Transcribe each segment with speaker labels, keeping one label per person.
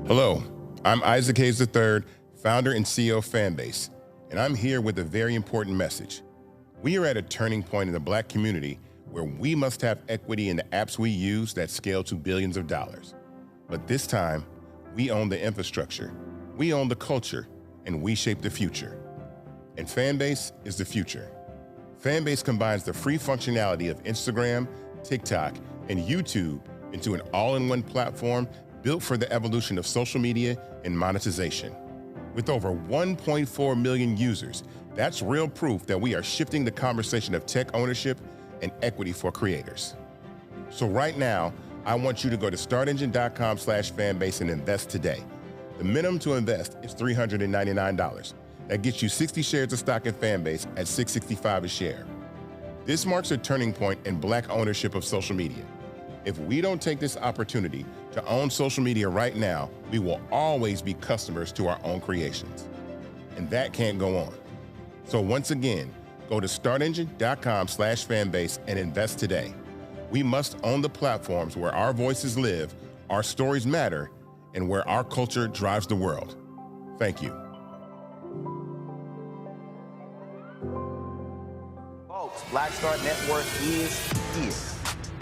Speaker 1: Hello, I'm Isaac Hayes III, founder and CEO of Fanbase, and I'm here with a very important message. We are at a turning point in the Black community where we must have equity in the apps we use that scale to billions of dollars. But this time, we own the infrastructure, we own the culture, and we shape the future. And Fanbase is the future. Fanbase combines the free functionality of Instagram, TikTok, and YouTube into an all-in-one platform built for the evolution of social media and monetization. With over 1.4 million users, that's real proof that we are shifting the conversation of tech ownership and equity for creators. So right now, I want you to go to startengine.com/fanbase and invest today. The minimum to invest is $399. That gets you 60 shares of stock in Fanbase at $665 a share. This marks a turning point in Black ownership of social media. If we don't take this opportunity to own social media right now, we will always be customers to our own creations. And that can't go on. So once again, go to startengine.com/fanbase and invest today. We must own the platforms where our voices live, our stories matter, and where our culture drives the world. Thank you.
Speaker 2: Folks, Black Star Network is here.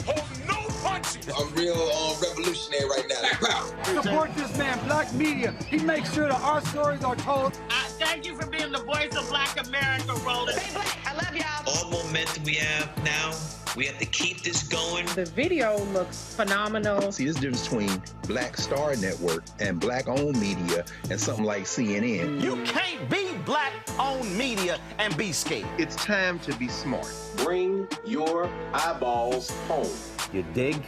Speaker 3: Hold no punches.
Speaker 4: I'm real revolutionary right now. Black power.
Speaker 5: Support this man, Black media. He makes sure that our stories are told.
Speaker 6: Thank you for being the voice of Black America, Roland.
Speaker 7: Stay Black. I love y'all.
Speaker 8: All momentum we have now, we have to keep this going.
Speaker 9: The video looks phenomenal.
Speaker 10: See, this difference between Black Star Network and Black-owned media and something like CNN.
Speaker 2: You can't be Black-owned media and be scared.
Speaker 11: It's time to be smart.
Speaker 12: Bring your eyeballs home.
Speaker 2: You dig?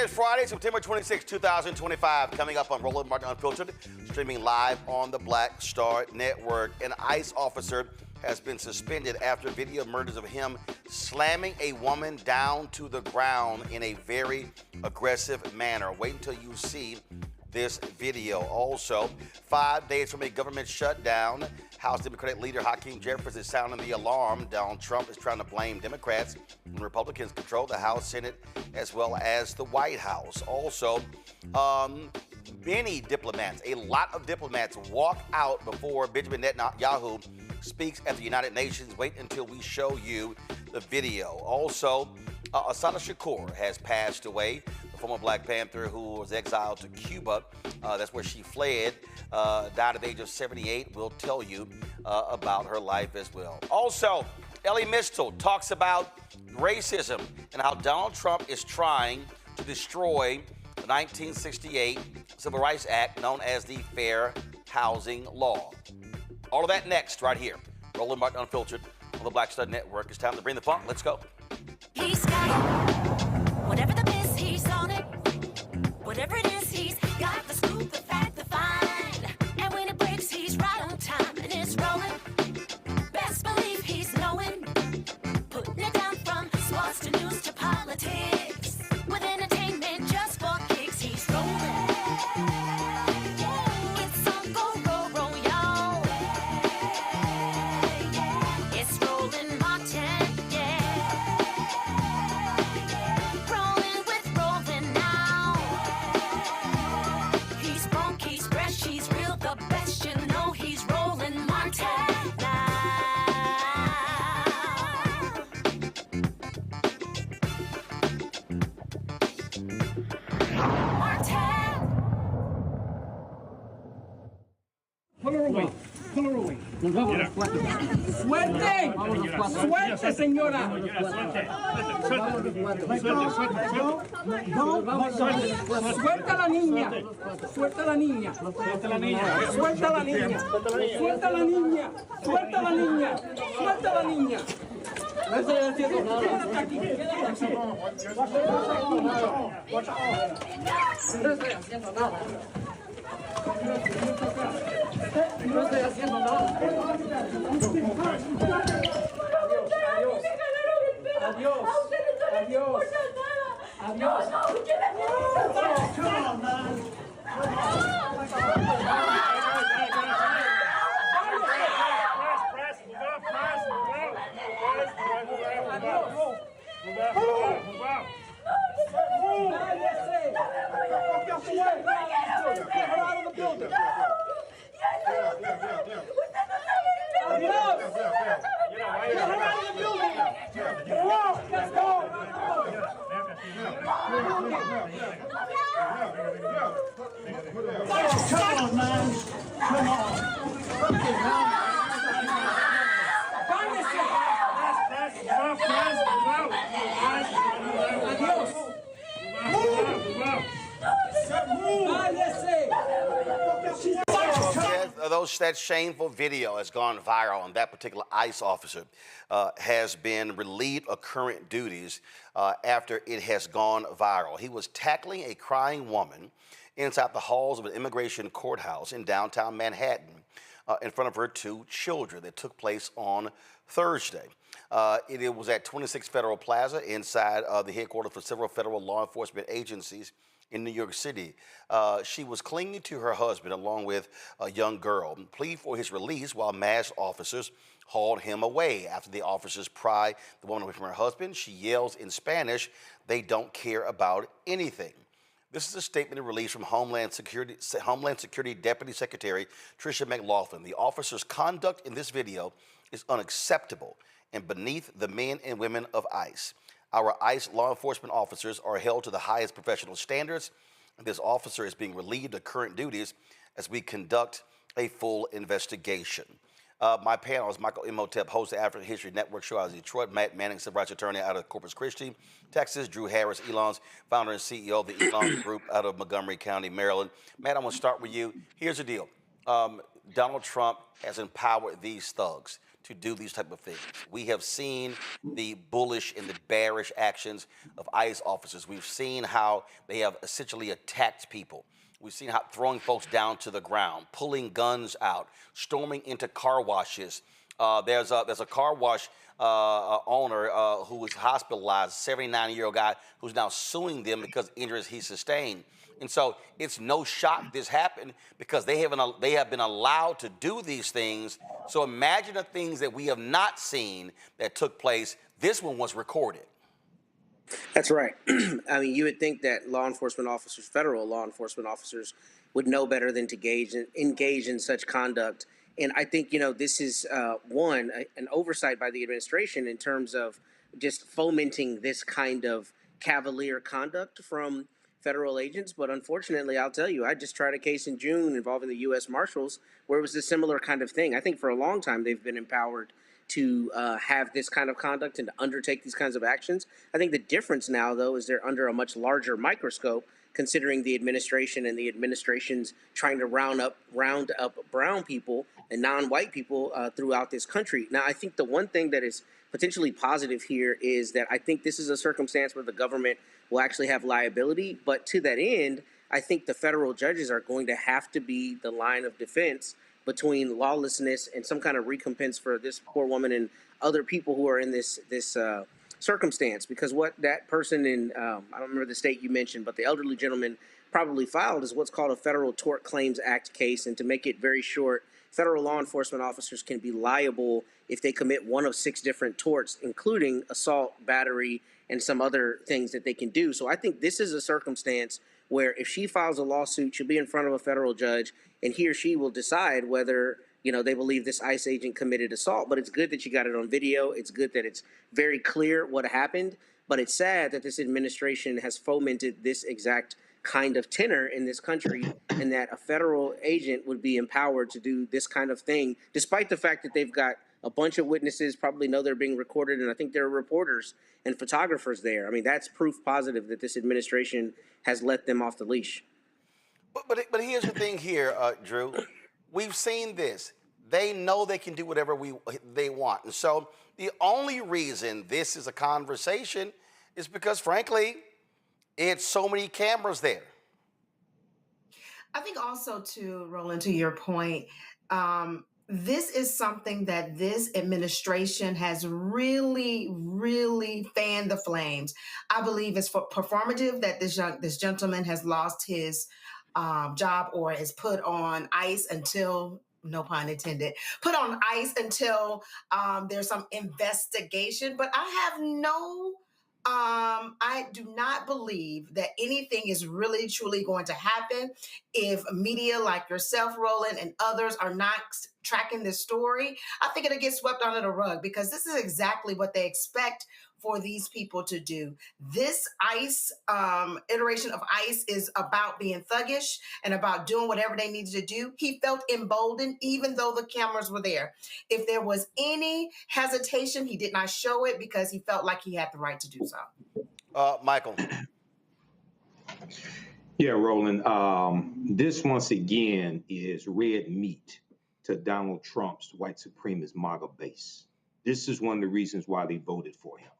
Speaker 2: is Friday, September 26, 2025. Coming up on Roland Martin Unfiltered, streaming live on the Black Star Network. An ICE officer has been suspended after video emerges of him slamming a woman down to the ground in a very aggressive manner. Wait until you see this video. Also, 5 days from a government shutdown, House Democratic Leader Hakeem Jeffries is sounding the alarm. Donald Trump is trying to blame Democrats when Republicans control the House, Senate, as well as the White House. Also, many diplomats, a lot of diplomats walk out before Benjamin Netanyahu speaks at the United Nations. Wait until we show you the video. Also, Assata Shakur has passed away, the former Black Panther who was exiled to Cuba. That's where she fled, died at the age of 78. We'll tell you about her life as well. Also, Ellie Mistel talks about racism and how Donald Trump is trying to destroy the 1968 Civil Rights Act known as the Fair Housing Law. All of that next, right here. Roland Martin Unfiltered on the Black Star Network. It's time to bring the funk. Let's go.
Speaker 7: He's got it. Whatever the biz, he's on it. Whatever it is, he's got the scoop, the fact, the find. And when it breaks, he's right on time and it's rolling. Best believe he's knowing. Putting it down from sports to news to politics. With entertainment just for kicks, he's rolling. It's on go, roll, y'all. It's Roland Martin, rolling with Roland now. He's funk, he's fresh, he's real, the best, you know he's Roland Martin now.
Speaker 5: ¡Suerte! ¡Suerte, señora! ¡Suelta a la niña! ¡Suelta a la niña! ¡Suelta a la niña! ¡Suelta a la niña! ¡Suelta a la niña! ¡Suelta a la niña! ¡Suelta a la niña! No estoy haciendo nada. Quédate aquí, quédate aquí. No estoy haciendo nada. No estoy haciendo nada. Adiós. Adiós. Adiós. Adiós. Come on, man.
Speaker 2: That shameful video has gone viral, and that particular ICE officer has been relieved of current duties after it has gone viral. He was tackling a crying woman inside the halls of an immigration courthouse in downtown Manhattan in front of her 2 children. That took place on Thursday. It was at 26 Federal Plaza inside the headquarters for several federal law enforcement agencies in New York City. She was clinging to her husband along with a young girl, pleading for his release while masked officers hauled him away. After the officers pry the woman away from her husband, she yells in Spanish, "They don't care about anything." This is a statement released from Homeland Security Deputy Secretary Tricia McLaughlin. The officers' conduct in this video is unacceptable and beneath the men and women of ICE. Our ICE law enforcement officers are held to the highest professional standards, and this officer is being relieved of current duties as we conduct a full investigation. My panel is Michael Imhotep, host of the African History Network show out of Detroit, Matt Manning, civil rights attorney out of Corpus Christi, Texas, Drew Harris, Elon's founder and CEO of the Elon Group out of Montgomery County, Maryland. Matt, I want to start with you. Here's the deal. Donald Trump has empowered these thugs to do these type of things. We have seen the bullish and the bearish actions of ICE officers. We've seen how they have essentially attacked people. We've seen how throwing folks down to the ground, pulling guns out, storming into car washes. There's a car wash owner who was hospitalized, 79-year-old guy who's now suing them because injuries he sustained. And so it's no shock this happened because they have been allowed to do these things. So imagine the things that we have not seen that took place. This one was recorded.
Speaker 11: That's right. I mean, you would think that law enforcement officers, federal law enforcement officers, would know better than to engage in such conduct. And I think, this is, an oversight by the administration in terms of just fomenting this kind of cavalier conduct from federal agents. But unfortunately, I'll tell you, I just tried a case in June involving the U.S. Marshals where it was a similar kind of thing. I think for a long time they've been empowered to have this kind of conduct and to undertake these kinds of actions. I think the difference now, though, is they're under a much larger microscope, considering the administration and the administration's trying to round up brown people and non-white people throughout this country. Now, I think the one thing that is potentially positive here is that I think this is a circumstance where the government will actually have liability. But to that end, I think the federal judges are going to have to be the line of defense between lawlessness and some kind of recompense for this poor woman and other people who are in this circumstance. Because what that person in, I don't remember the state you mentioned, but the elderly gentleman probably filed is what's called a Federal Tort Claims Act case. And to make it very short, federal law enforcement officers can be liable if they commit one of 6 different torts, including assault, battery, and some other things that they can do. So I think this is a circumstance where if she files a lawsuit, she'll be in front of a federal judge, and he or she will decide whether, they believe this ICE agent committed assault. But it's good that you got it on video. It's good that it's very clear what happened. But it's sad that this administration has fomented this exact kind of tenor in this country, and that a federal agent would be empowered to do this kind of thing, despite the fact that they've got a bunch of witnesses, probably know they're being recorded, and I think there are reporters and photographers there. I mean, that's proof positive that this administration has let them off the leash.
Speaker 2: But here's the thing here, Drew. We've seen this. They know they can do whatever they want. And so the only reason this is a conversation is because, frankly, it's so many cameras there.
Speaker 13: I think also, too, Roland, to your point, this is something that this administration has really, really fanned the flames. I believe it's performative that this gentleman has lost his job or is put on ice until, no pun intended, put on ice until there's some investigation. But I do not believe that anything is really, truly going to happen if media like yourself, Roland, and others are not tracking this story. I think it'll get swept under the rug because this is exactly what they expect for these people to do. This ICE iteration of ICE is about being thuggish and about doing whatever they needed to do. He felt emboldened even though the cameras were there. If there was any hesitation, he did not show it because he felt like he had the right to do so.
Speaker 2: Michael.
Speaker 12: Yeah, Roland. This once again is red meat to Donald Trump's white supremacist MAGA base. This is one of the reasons why they voted for him.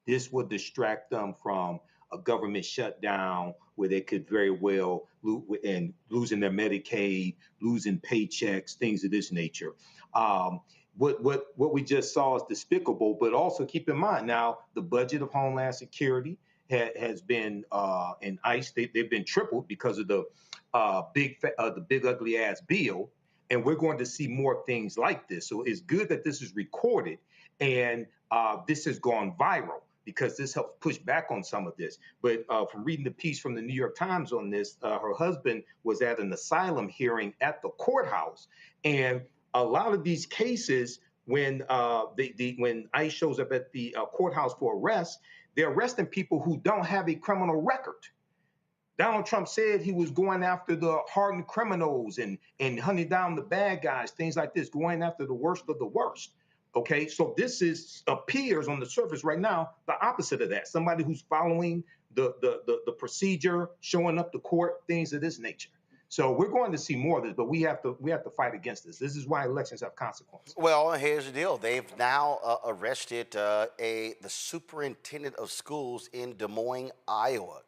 Speaker 12: This would distract them from a government shutdown where they could very well losing their Medicaid, losing paychecks, things of this nature. What we just saw is despicable, but also keep in mind now the budget of Homeland Security has been in ICE. They've been tripled because of the big ugly ass bill, and we're going to see more things like this. So it's good that this is recorded and this has gone viral, because this helps push back on some of this. But from reading the piece from the New York Times on this, her husband was at an asylum hearing at the courthouse. And a lot of these cases, when ICE shows up at the courthouse for arrest, they're arresting people who don't have a criminal record. Donald Trump said he was going after the hardened criminals and hunting down the bad guys, things like this, going after the worst of the worst. Okay, so this appears on the surface right now the opposite of that. Somebody who's following the procedure, showing up to court, things of this nature. So we're going to see more of this, but we have to fight against this. This is why elections have consequences.
Speaker 2: Well, here's the deal. They've now arrested the superintendent of schools in Des Moines, Iowa.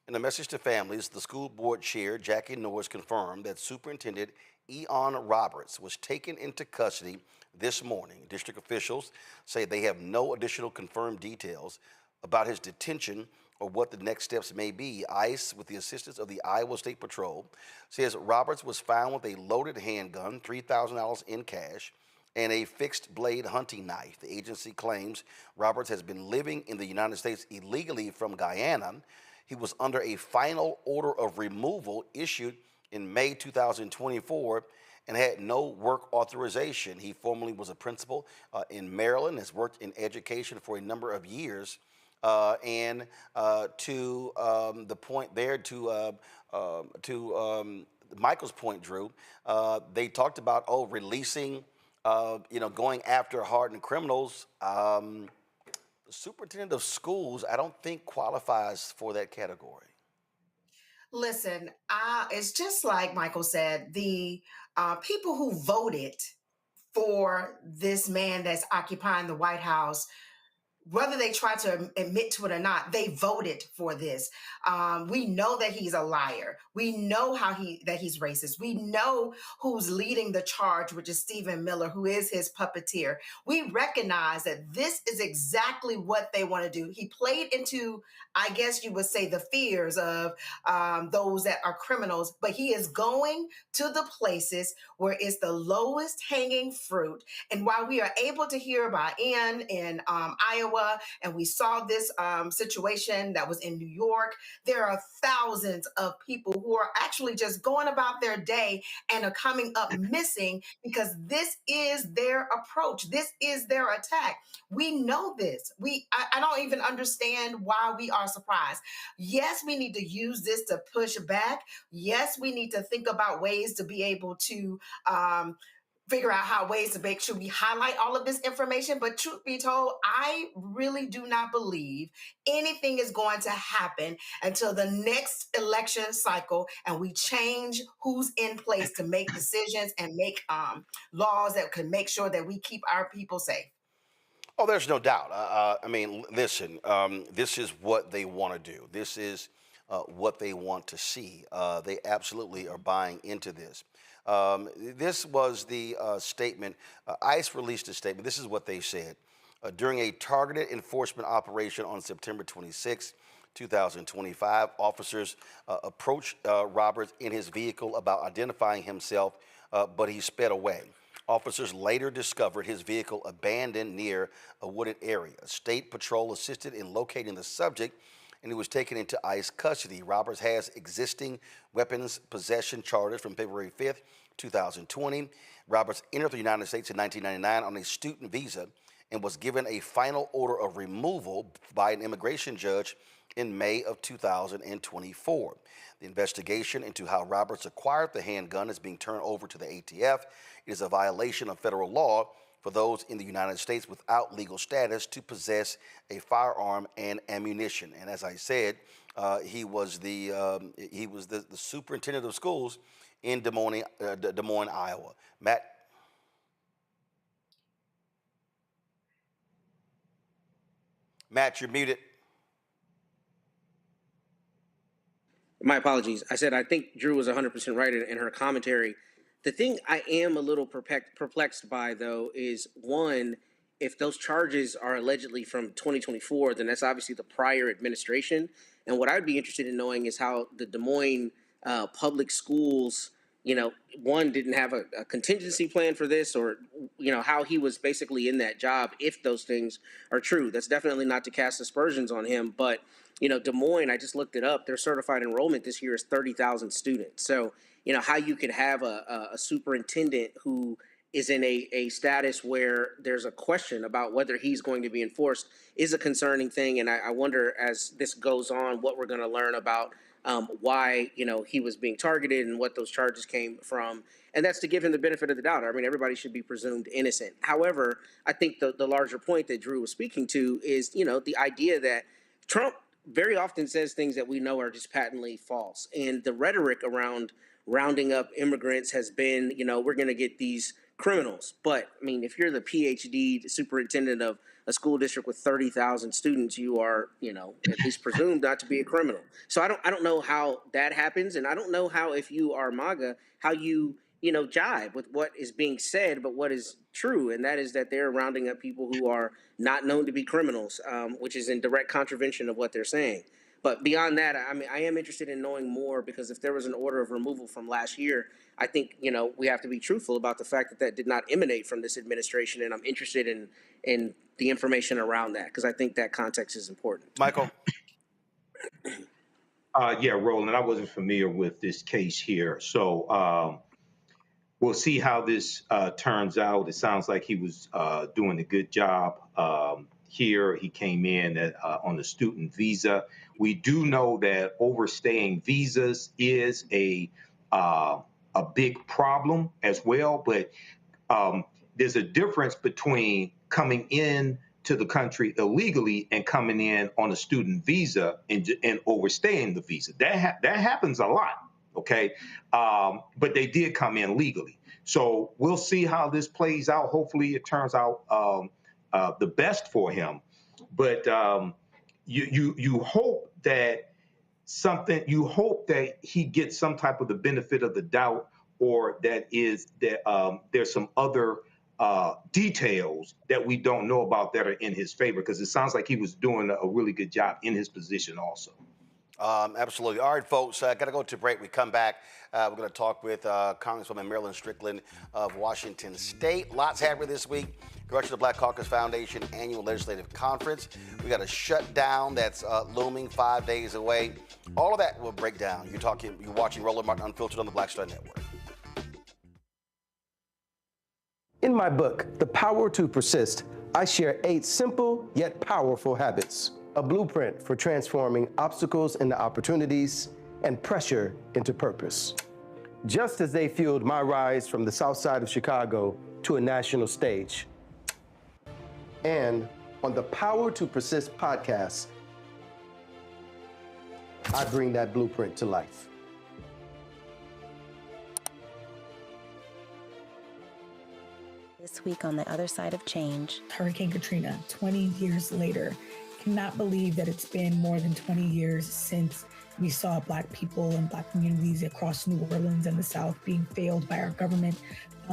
Speaker 2: In a message to families, the school board chair, Jackie Norris, confirmed that Superintendent Eon Roberts was taken into custody this morning. District officials say they have no additional confirmed details about his detention or what the next steps may be. ICE, with the assistance of the Iowa State Patrol, says Roberts was found with a loaded handgun, $3,000 in cash, and a fixed blade hunting knife. The agency claims Roberts has been living in the United States illegally from Guyana. He was under a final order of removal issued in May 2024 and had no work authorization. He formerly was a principal in Maryland, has worked in education for a number of years. And to the point there, to Michael's point, Drew, they talked about, releasing, going after hardened criminals. The superintendent of schools, I don't think qualifies for that category.
Speaker 13: Listen, it's just like Michael said, the people who voted for this man that's occupying the White House, whether they try to admit to it or not, they voted for this. We know that he's a liar. We know that he's racist. We know who's leading the charge, which is Stephen Miller, who is his puppeteer. We recognize that this is exactly what they want to do. He played into, I guess you would say, the fears of those that are criminals, but he is going to the places where it's the lowest hanging fruit. And while we are able to hear about Ian in Iowa, and we saw this situation that was in New York, there are thousands of people who are actually just going about their day and are coming up missing because this is their approach. This is their attack. We know this. I don't even understand why we are surprised. Yes, we need to use this to push back. Yes, we need to think about ways to be able to figure out ways to make sure we highlight all of this information. But truth be told, I really do not believe anything is going to happen until the next election cycle and we change who's in place to make decisions and make laws that can make sure that we keep our people safe.
Speaker 2: Oh, there's no doubt. I mean, listen, this is what they want to do. This is what they want to see. They absolutely are buying into this. This was the statement. ICE released a statement. This is what they said. During a targeted enforcement operation on September 26, 2025, officers approached Roberts in his vehicle about identifying himself, but he sped away. Officers later discovered his vehicle abandoned near a wooded area. State Patrol assisted in locating the subject, and he was taken into ICE custody. Roberts has existing weapons possession charges from February 5th, 2020. Roberts entered the United States in 1999 on a student visa and was given a final order of removal by an immigration judge in May of 2024. The investigation into how Roberts acquired the handgun is being turned over to the ATF. It is a violation of federal law for those in the United States without legal status to possess a firearm and ammunition. And as I said, he was the superintendent of schools in Des Moines, Iowa. Matt, you're muted.
Speaker 11: My apologies. I said I think Drew was 100% right in her commentary. The thing I am a little perplexed by, though, is one, if those charges are allegedly from 2024, then that's obviously the prior administration. And what I'd be interested in knowing is how the Des Moines public schools, one, didn't have a contingency plan for this, or, how he was basically in that job if those things are true. That's definitely not to cast aspersions on him, but Des Moines, I just looked it up, their certified enrollment this year is 30,000 students. So, how you could have a superintendent who is in a status where there's a question about whether he's going to be enforced is a concerning thing. And I wonder, as this goes on, what we're going to learn about why, he was being targeted and what those charges came from. And that's to give him the benefit of the doubt. I mean, everybody should be presumed innocent. However, I think the larger point that Drew was speaking to is, the idea that Trump very often says things that we know are just patently false. And the rhetoric around rounding up immigrants has been, we're going to get these criminals. But I mean, if you're the PhD superintendent of a school district with 30,000 students, you are, at least presumed not to be a criminal. So I don't know how that happens, and I don't know how, if you are MAGA, how you jibe with what is being said, but what is true, and that is that they're rounding up people who are not known to be criminals, which is in direct contravention of what they're saying. But beyond that, I mean, I am interested in knowing more, because if there was an order of removal from last year, I think, we have to be truthful about the fact that that did not emanate from this administration, and I'm interested in the information around that, because I think that context is important.
Speaker 2: Michael?
Speaker 12: Yeah, Roland, I wasn't familiar with this case here. So we'll see how this turns out. It sounds like he was doing a good job here. He came in on a student visa. We do know that overstaying visas is a big problem as well, but there's a difference between coming in to the country illegally and coming in on a student visa and overstaying the visa. That happens a lot, okay? But they did come in legally. So we'll see how this plays out. Hopefully it turns out the best for him. But you hope that he gets some type of the benefit of the doubt, or there's some other details that we don't know about that are in his favor, because it sounds like he was doing a really good job in his position also.
Speaker 2: Absolutely. All right, folks, got to go to break. We come back. We're going to talk with Congresswoman Marilyn Strickland of Washington State. Lots happening this week. Director of the Black Caucus Foundation Annual Legislative Conference. We got a shutdown that's looming 5 days away. All of that will break down. You're watching Roland Martin Unfiltered on the Black Star Network.
Speaker 14: In my book, The Power to Persist, I share 8 simple yet powerful habits, a blueprint for transforming obstacles into opportunities and pressure into purpose. Just as they fueled my rise from the South Side of Chicago to a national stage. And on the Power to Persist podcast, I bring that blueprint to life.
Speaker 15: This week on the other side of change.
Speaker 16: Hurricane Katrina, 20 years later. Cannot believe that it's been more than 20 years since we saw Black people and Black communities across New Orleans and the South being failed by our government.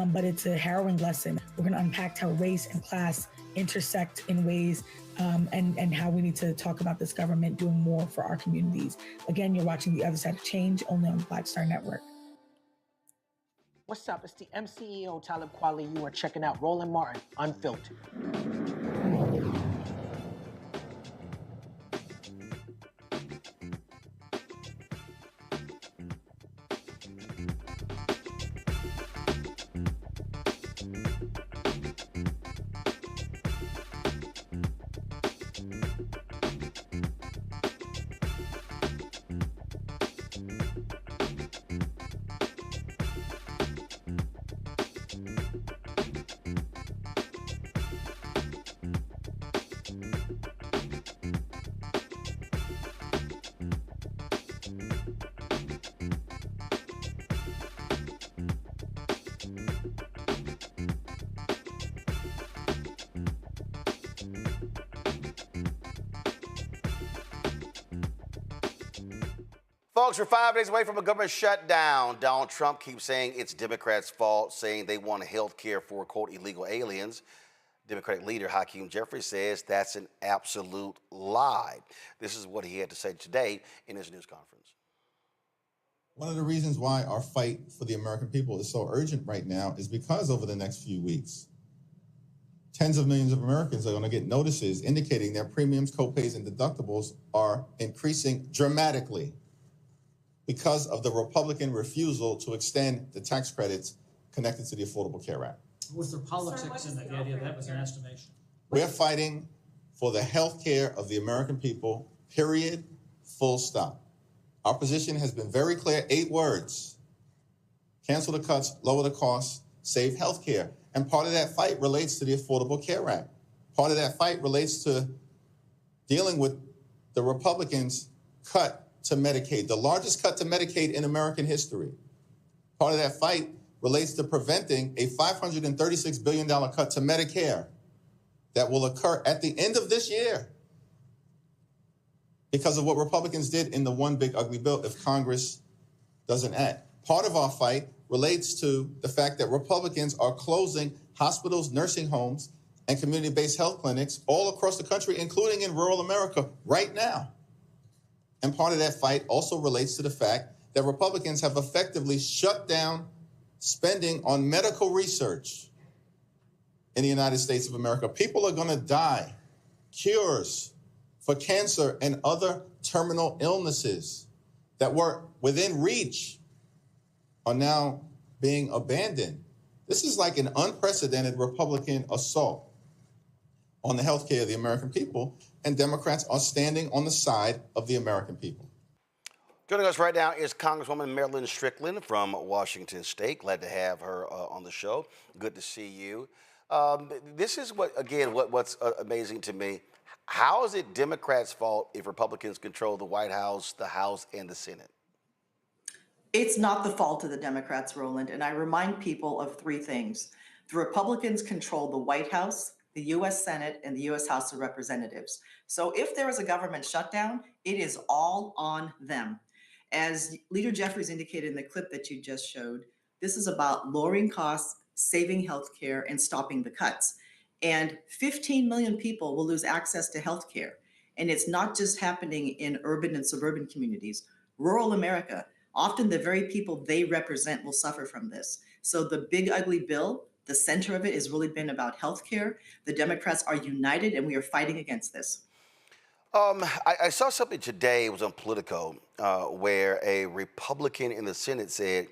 Speaker 16: But it's a harrowing lesson. We're going to unpack how race and class intersect in ways and how we need to talk about this government doing more for our communities. Again, you're watching The Other Side of Change, only on the Black Star Network.
Speaker 17: What's up? It's the MCEO Talib Kweli. You are checking out Roland Martin Unfiltered.
Speaker 2: Folks, we're 5 days away from a government shutdown. Donald Trump keeps saying it's Democrats' fault, saying they want health care for, quote, illegal aliens. Democratic leader Hakeem Jeffries says that's an absolute lie. This is what he had to say today in his news conference.
Speaker 18: One of the reasons why our fight for the American people is so urgent right now is because over the next few weeks, tens of millions of Americans are going to get notices indicating their premiums, copays, and deductibles are increasing dramatically because of the Republican refusal to extend the tax credits connected to the Affordable Care Act.
Speaker 19: Was there politics in the idea that was an estimation?
Speaker 18: We're fighting for the health care of the American people, period, full stop. Our position has been very clear, 8 words. Cancel the cuts, lower the costs, save health care. And part of that fight relates to the Affordable Care Act. Part of that fight relates to dealing with the Republicans' cut to Medicaid, the largest cut to Medicaid in American history. Part of that fight relates to preventing a $536 billion cut to Medicare that will occur at the end of this year because of what Republicans did in the one big ugly bill if Congress doesn't act. Part of our fight relates to the fact that Republicans are closing hospitals, nursing homes, and community-based health clinics all across the country, including in rural America right now. And part of that fight also relates to the fact that Republicans have effectively shut down spending on medical research in the United States of America. People are going to die. Cures for cancer and other terminal illnesses that were within reach are now being abandoned. This is like an unprecedented Republican assault on the health care of the American people, and Democrats are standing on the side of the American people.
Speaker 2: Joining us right now is Congresswoman Marilyn Strickland from Washington State. Glad to have her on the show. Good to see you. This is what's amazing to me. How is it Democrats' fault if Republicans control the White House, the House, and the Senate?
Speaker 20: It's not the fault of the Democrats, Roland, and I remind people of three things. The Republicans control the White House, the U.S. Senate, and the U.S. House of Representatives. So if there is a government shutdown, it is all on them. As Leader Jeffries indicated in the clip that you just showed, this is about lowering costs, saving healthcare, and stopping the cuts. And 15 million people will lose access to healthcare. And it's not just happening in urban and suburban communities. Rural America, often the very people they represent will suffer from this. So the big ugly bill, the center of it has really been about healthcare. The Democrats are united and we are fighting against this.
Speaker 2: I saw something today, it was on Politico, where a Republican in the Senate said,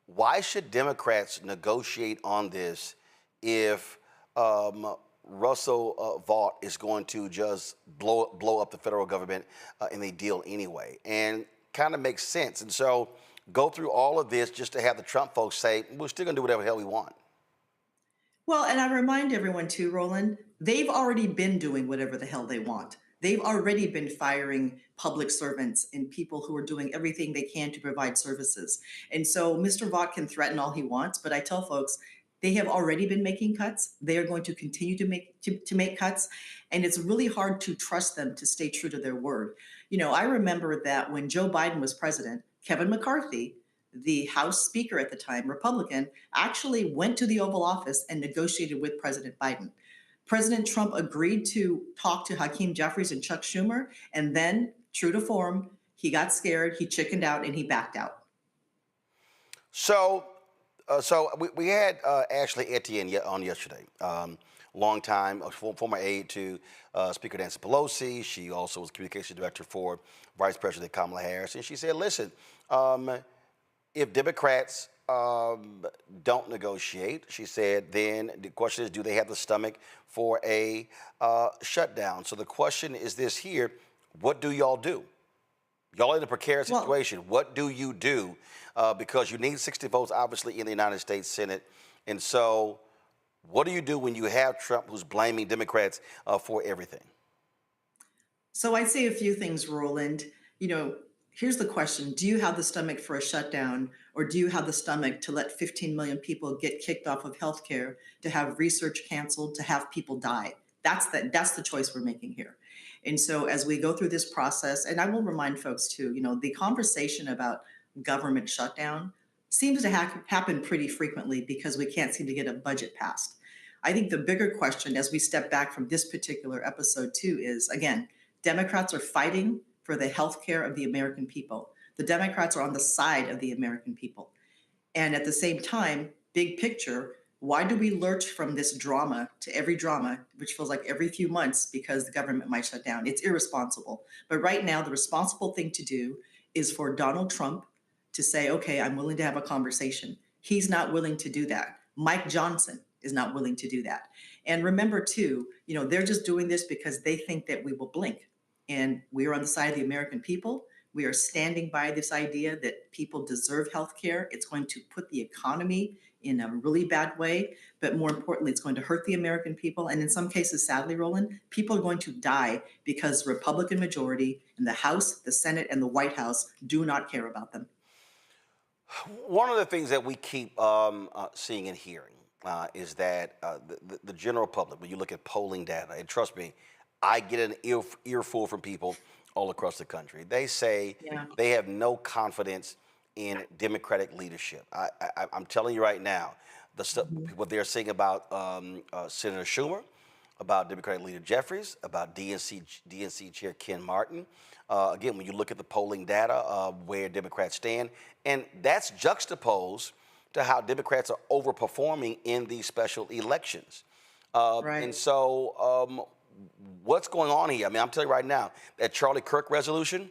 Speaker 2: why should Democrats negotiate on this if Russell Vought is going to just blow up the federal government in a deal anyway? And kind of makes sense. And so go through all of this just to have the Trump folks say, we're still going to do whatever the hell we want.
Speaker 20: Well, and I remind everyone too, Roland, they've already been doing whatever the hell they want. They've already been firing public servants and people who are doing everything they can to provide services. And so Mr. Vought can threaten all he wants, but I tell folks, they have already been making cuts. They are going to continue to make cuts. And it's really hard to trust them to stay true to their word. You know, I remember that when Joe Biden was president, Kevin McCarthy, the House Speaker at the time, Republican, actually went to the Oval Office and negotiated with President Biden. President Trump agreed to talk to Hakeem Jeffries and Chuck Schumer, and then, true to form, he got scared, he chickened out, and he backed out.
Speaker 2: So we had Ashley Etienne on yesterday. Long time, former aide to Speaker Nancy Pelosi. She also was communication director for Vice President Kamala Harris. And she said, listen, if Democrats don't negotiate, she said, then the question is, do they have the stomach for a shutdown? So the question is this here, what do y'all do? Y'all in a precarious situation. What do you do? Because you need 60 votes, obviously, in the United States Senate. And so what do you do when you have Trump who's blaming Democrats for everything?
Speaker 20: So I'd say a few things, Roland. You know, here's the question. Do you have the stomach for a shutdown, or do you have the stomach to let 15 million people get kicked off of healthcare, to have research canceled, to have people die? That's the choice we're making here. And so as we go through this process, and I will remind folks too, you know, the conversation about government shutdown seems to happen pretty frequently because we can't seem to get a budget passed. I think the bigger question as we step back from this particular episode too is, again, Democrats are fighting for the health care of the American people. The Democrats are on the side of the American people. And at the same time, big picture, why do we lurch from this drama to every drama, which feels like every few months because the government might shut down? It's irresponsible. But right now, the responsible thing to do is for Donald Trump to say, okay, I'm willing to have a conversation. He's not willing to do that. Mike Johnson is not willing to do that. And remember too, you know, they're just doing this because they think that we will blink. And we are on the side of the American people. We are standing by this idea that people deserve health care. It's going to put the economy in a really bad way, but more importantly, it's going to hurt the American people. And in some cases, sadly, Roland, people are going to die because the Republican majority in the House, the Senate, and the White House do not care about them.
Speaker 2: One of the things that we keep seeing and hearing is that the general public, when you look at polling data, and trust me, I get an earful from people all across the country. They say they have no confidence in Democratic leadership. I'm telling you right now, what they're saying about Senator Schumer, about Democratic Leader Jeffries, about DNC Chair Ken Martin. Again, when you look at the polling data, where Democrats stand, and that's juxtaposed to how Democrats are overperforming in these special elections. And so what's going on here? I mean, I'm telling you right now, that Charlie Kirk resolution,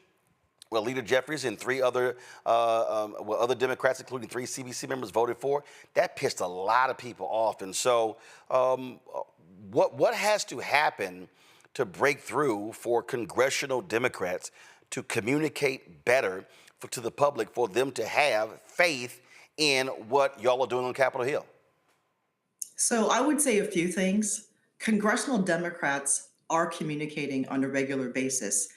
Speaker 2: well, Leader Jeffries and three other Democrats, including 3 CBC members, voted for, that pissed a lot of people off. And so what has to happen to break through for congressional Democrats to communicate better to the public, for them to have faith in what y'all are doing on Capitol Hill?
Speaker 20: So I would say a few things. Congressional Democrats are communicating on a regular basis.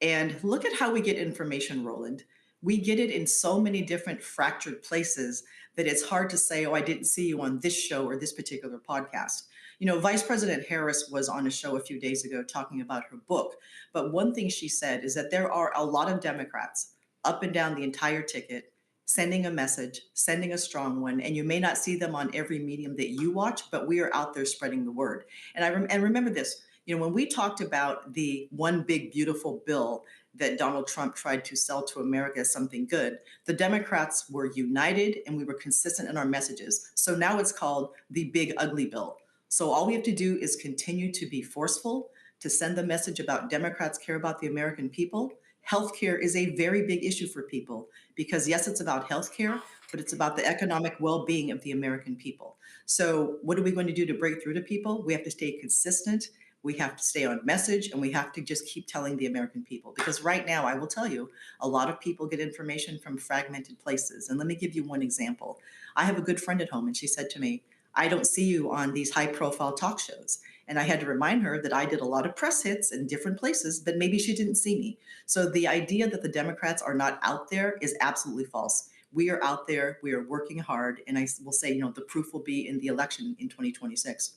Speaker 20: And look at how we get information, Roland. We get it in so many different fractured places that it's hard to say, oh, I didn't see you on this show or this particular podcast. You know, Vice President Harris was on a show a few days ago talking about her book. But one thing she said is that there are a lot of Democrats up and down the entire ticket sending a message, sending a strong one, and you may not see them on every medium that you watch, but we are out there spreading the word. And remember this, you know, when we talked about the one big beautiful bill that Donald Trump tried to sell to America as something good, the Democrats were united and we were consistent in our messages. So now it's called the big ugly bill. So all we have to do is continue to be forceful, to send the message about Democrats care about the American people. Healthcare is a very big issue for people because, yes, it's about healthcare, but it's about the economic well-being of the American people. So what are we going to do to break through to people? We have to stay consistent. We have to stay on message, and we have to just keep telling the American people. Because right now, I will tell you, a lot of people get information from fragmented places. And let me give you one example. I have a good friend at home, and she said to me, I don't see you on these high-profile talk shows. And I had to remind her that I did a lot of press hits in different places, but maybe she didn't see me. So the idea that the Democrats are not out there is absolutely false. We are out there. We are working hard. And I will say, you know, the proof will be in the election in 2026.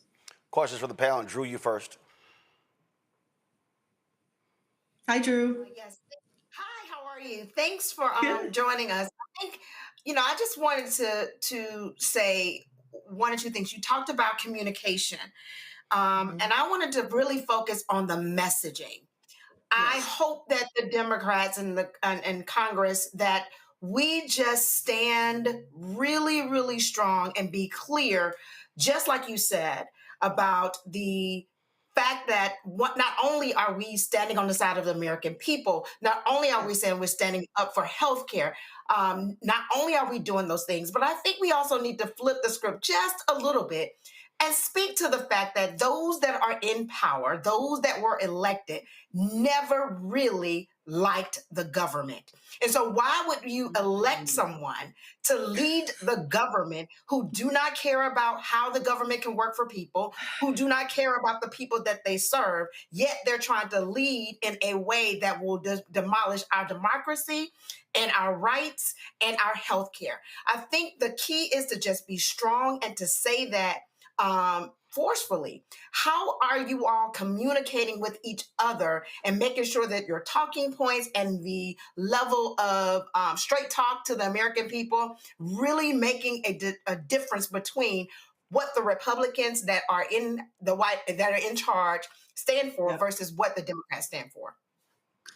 Speaker 2: Questions for the panel. Drew, you first.
Speaker 20: Hi, Drew.
Speaker 13: Yes. Hi, how are you? Thanks for joining us. I think, you know, I just wanted to say one or two things. You talked about communication, and I wanted to really focus on the messaging. I hope that the Democrats and Congress, that we just stand really, really strong and be clear, just like you said, about the fact that not only are we standing on the side of the American people, not only are we saying we're standing up for healthcare, not only are we doing those things, but I think we also need to flip the script just a little bit and speak to the fact that those that are in power, those that were elected, never really liked the government. And so why would you elect someone to lead the government who do not care about how the government can work for people, who do not care about the people that they serve, yet they're trying to lead in a way that will demolish our democracy and our rights and our health care? I think the key is to just be strong and to say that forcefully. How are you all communicating with each other and making sure that your talking points and the level of straight talk to the American people really making a difference between what the Republicans that are in charge stand for versus what the Democrats stand for?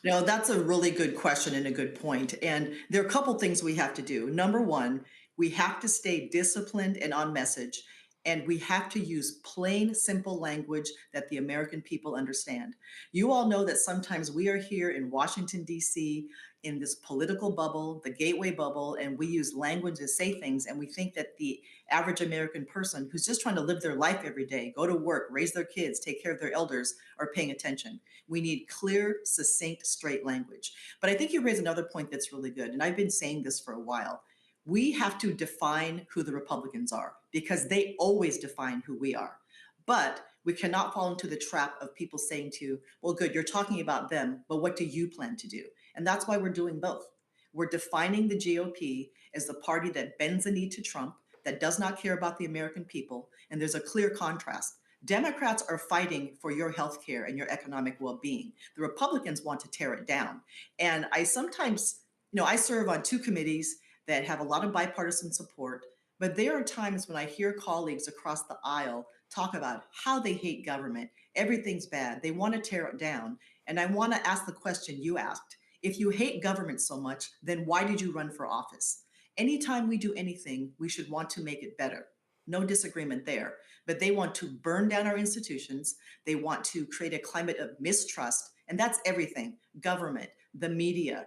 Speaker 20: No, that's a really good question and a good point. And there are a couple things we have to do. Number one, we have to stay disciplined and on message. And we have to use plain, simple language that the American people understand. You all know that sometimes we are here in Washington, D.C., in this political bubble, the gateway bubble, and we use language to say things, and we think that the average American person who's just trying to live their life every day, go to work, raise their kids, take care of their elders, are paying attention. We need clear, succinct, straight language. But I think you raise another point that's really good, and I've been saying this for a while. We have to define who the Republicans are because they always define who we are. But we cannot fall into the trap of people saying to you, well, good, you're talking about them, but what do you plan to do? And that's why we're doing both. We're defining the GOP as the party that bends the knee to Trump, that does not care about the American people. And there's a clear contrast. Democrats are fighting for your health care and your economic well-being. The Republicans want to tear it down. And I sometimes, I serve on 2 committees that have a lot of bipartisan support, but there are times when I hear colleagues across the aisle talk about how they hate government. Everything's bad. They want to tear it down. And I want to ask the question you asked. If you hate government so much, then why did you run for office? Anytime we do anything, we should want to make it better. No disagreement there. But they want to burn down our institutions. They want to create a climate of mistrust. And that's everything. Government, the media,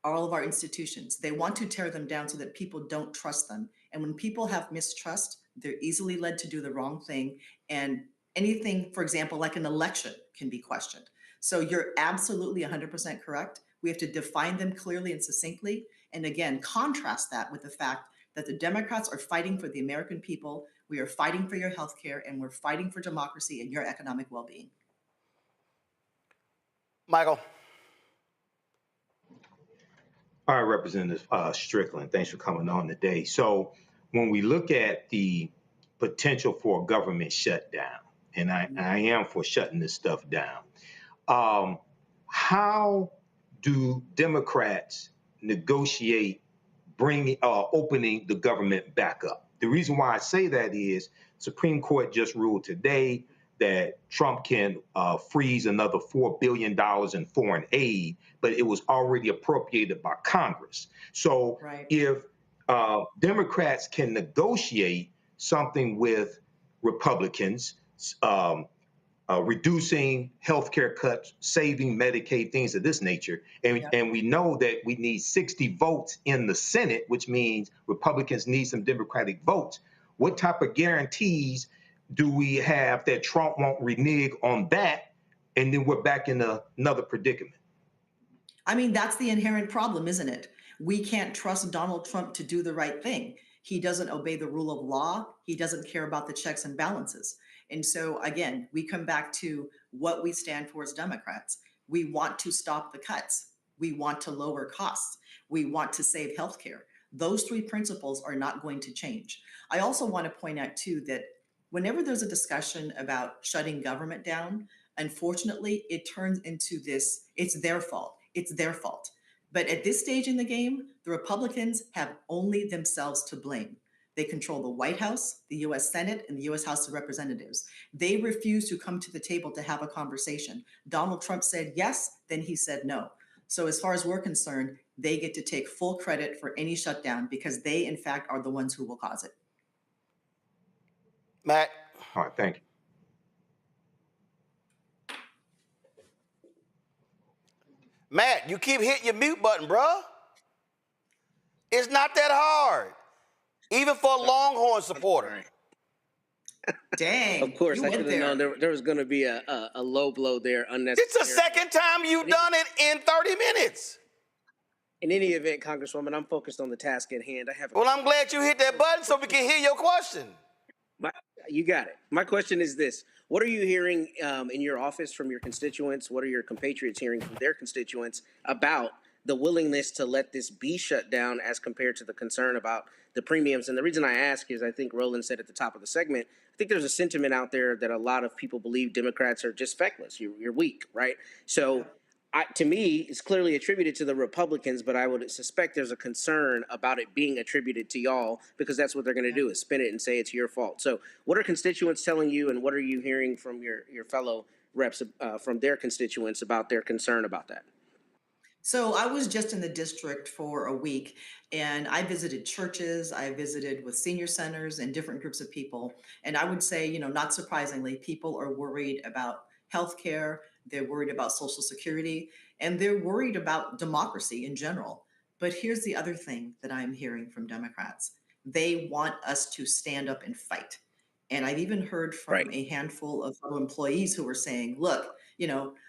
Speaker 20: all of our institutions. They want to tear them down so that people don't trust them. And when people have mistrust, they're easily led to do the wrong thing. And anything, for example, like an election can be questioned. So you're absolutely 100% correct. We have to define them clearly and succinctly. And again, contrast that with the fact that the Democrats are fighting for the American people. We are fighting for your health care, and we're fighting for democracy and your economic well-being.
Speaker 2: Michael.
Speaker 12: All right, Representative Strickland, thanks for coming on today. So when we look at the potential for a government shutdown, and I am for shutting this stuff down, how do Democrats negotiate opening the government back up? The reason why I say that is Supreme Court just ruled today that Trump can freeze another $4 billion in foreign aid, but it was already appropriated by Congress. So if Democrats can negotiate something with Republicans, reducing healthcare cuts, saving Medicaid, things of this nature. And we know that we need 60 votes in the Senate, which means Republicans need some Democratic votes. What type of guarantees do we have that Trump won't renege on that? And then we're back in another predicament.
Speaker 20: I mean, that's the inherent problem, isn't it? We can't trust Donald Trump to do the right thing. He doesn't obey the rule of law. He doesn't care about the checks and balances. And so, again, we come back to what we stand for as Democrats. We want to stop the cuts. We want to lower costs. We want to save healthcare. Those 3 principles are not going to change. I also want to point out, too, that whenever there's a discussion about shutting government down, unfortunately, it turns into this, it's their fault. It's their fault. But at this stage in the game, the Republicans have only themselves to blame. They control the White House, the U.S. Senate, and the U.S. House of Representatives. They refuse to come to the table to have a conversation. Donald Trump said yes, then he said no. So as far as we're concerned, they get to take full credit for any shutdown because they, in fact, are the ones who will cause it.
Speaker 2: Matt.
Speaker 12: All right, thank you.
Speaker 2: Matt, you keep hitting your mute button, bruh. It's not that hard. Even for a Longhorn supporter.
Speaker 20: Dang.
Speaker 21: Of course, I should have known there was going to be a low blow there, unnecessary.
Speaker 2: It's the second time you've done it in 30 minutes.
Speaker 21: In any event, Congresswoman, I'm focused on the task at hand.
Speaker 2: Well, I'm glad you hit that button so we can hear your question.
Speaker 21: You got it. My question is this. What are you hearing in your office from your constituents? What are your compatriots hearing from their constituents about the willingness to let this be shut down as compared to the concern about the premiums? And the reason I ask is I think Roland said at the top of the segment, I think there's a sentiment out there that a lot of people believe Democrats are just feckless. You're weak, right? So to me, it's clearly attributed to the Republicans, but I would suspect there's a concern about it being attributed to y'all because that's what they're going to do is spin it and say it's your fault. So what are constituents telling you, and what are you hearing from your fellow reps from their constituents about their concern about that?
Speaker 20: So I was just in the district for a week, and I visited churches, I visited with senior centers and different groups of people. And I would say, not surprisingly, people are worried about healthcare, they're worried about Social Security, and they're worried about democracy in general. But here's the other thing that I'm hearing from Democrats. They want us to stand up and fight. And I've even heard from a handful of fellow employees who were saying, look,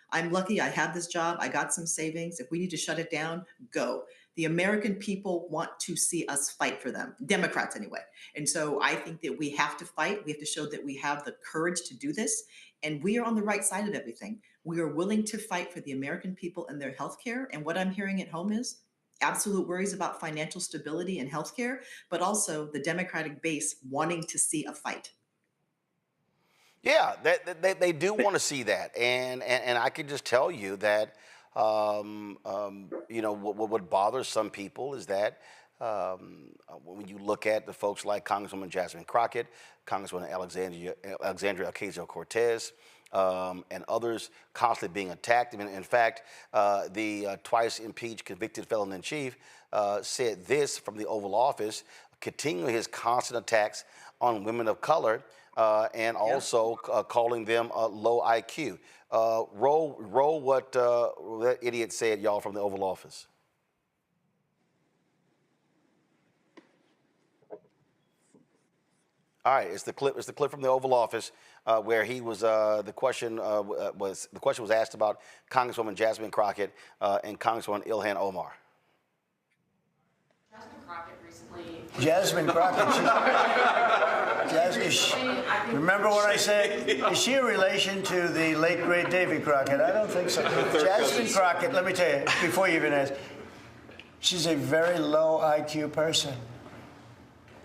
Speaker 20: I'm lucky I have this job. I got some savings. If we need to shut it down, go. The American people want to see us fight for them, Democrats anyway. And so I think that we have to fight. We have to show that we have the courage to do this. And we are on the right side of everything. We are willing to fight for the American people and their health care. And what I'm hearing at home is absolute worries about financial stability and healthcare, but also the Democratic base wanting to see a fight.
Speaker 2: Yeah, they do want to see that, and I can just tell you that you know what bothers some people is that when you look at the folks like Congresswoman Jasmine Crockett, Congresswoman Alexandria Ocasio-Cortez, and others constantly being attacked. I mean, in fact, the twice impeached convicted felon in chief said this from the Oval Office, continuing his constant attacks on women of color. And also calling them low IQ. Roll what that idiot said, y'all, from the Oval Office. All right, it's the clip. It's the clip from the Oval Office where he was. The question was asked about Congresswoman Jasmine Crockett and Congresswoman Ilhan Omar.
Speaker 1: Jasmine Crockett. Remember what I said? Is she a relation to the late, great Davy Crockett? I don't think so. Jasmine Crockett, let me tell you, before you even ask, she's a very low IQ person.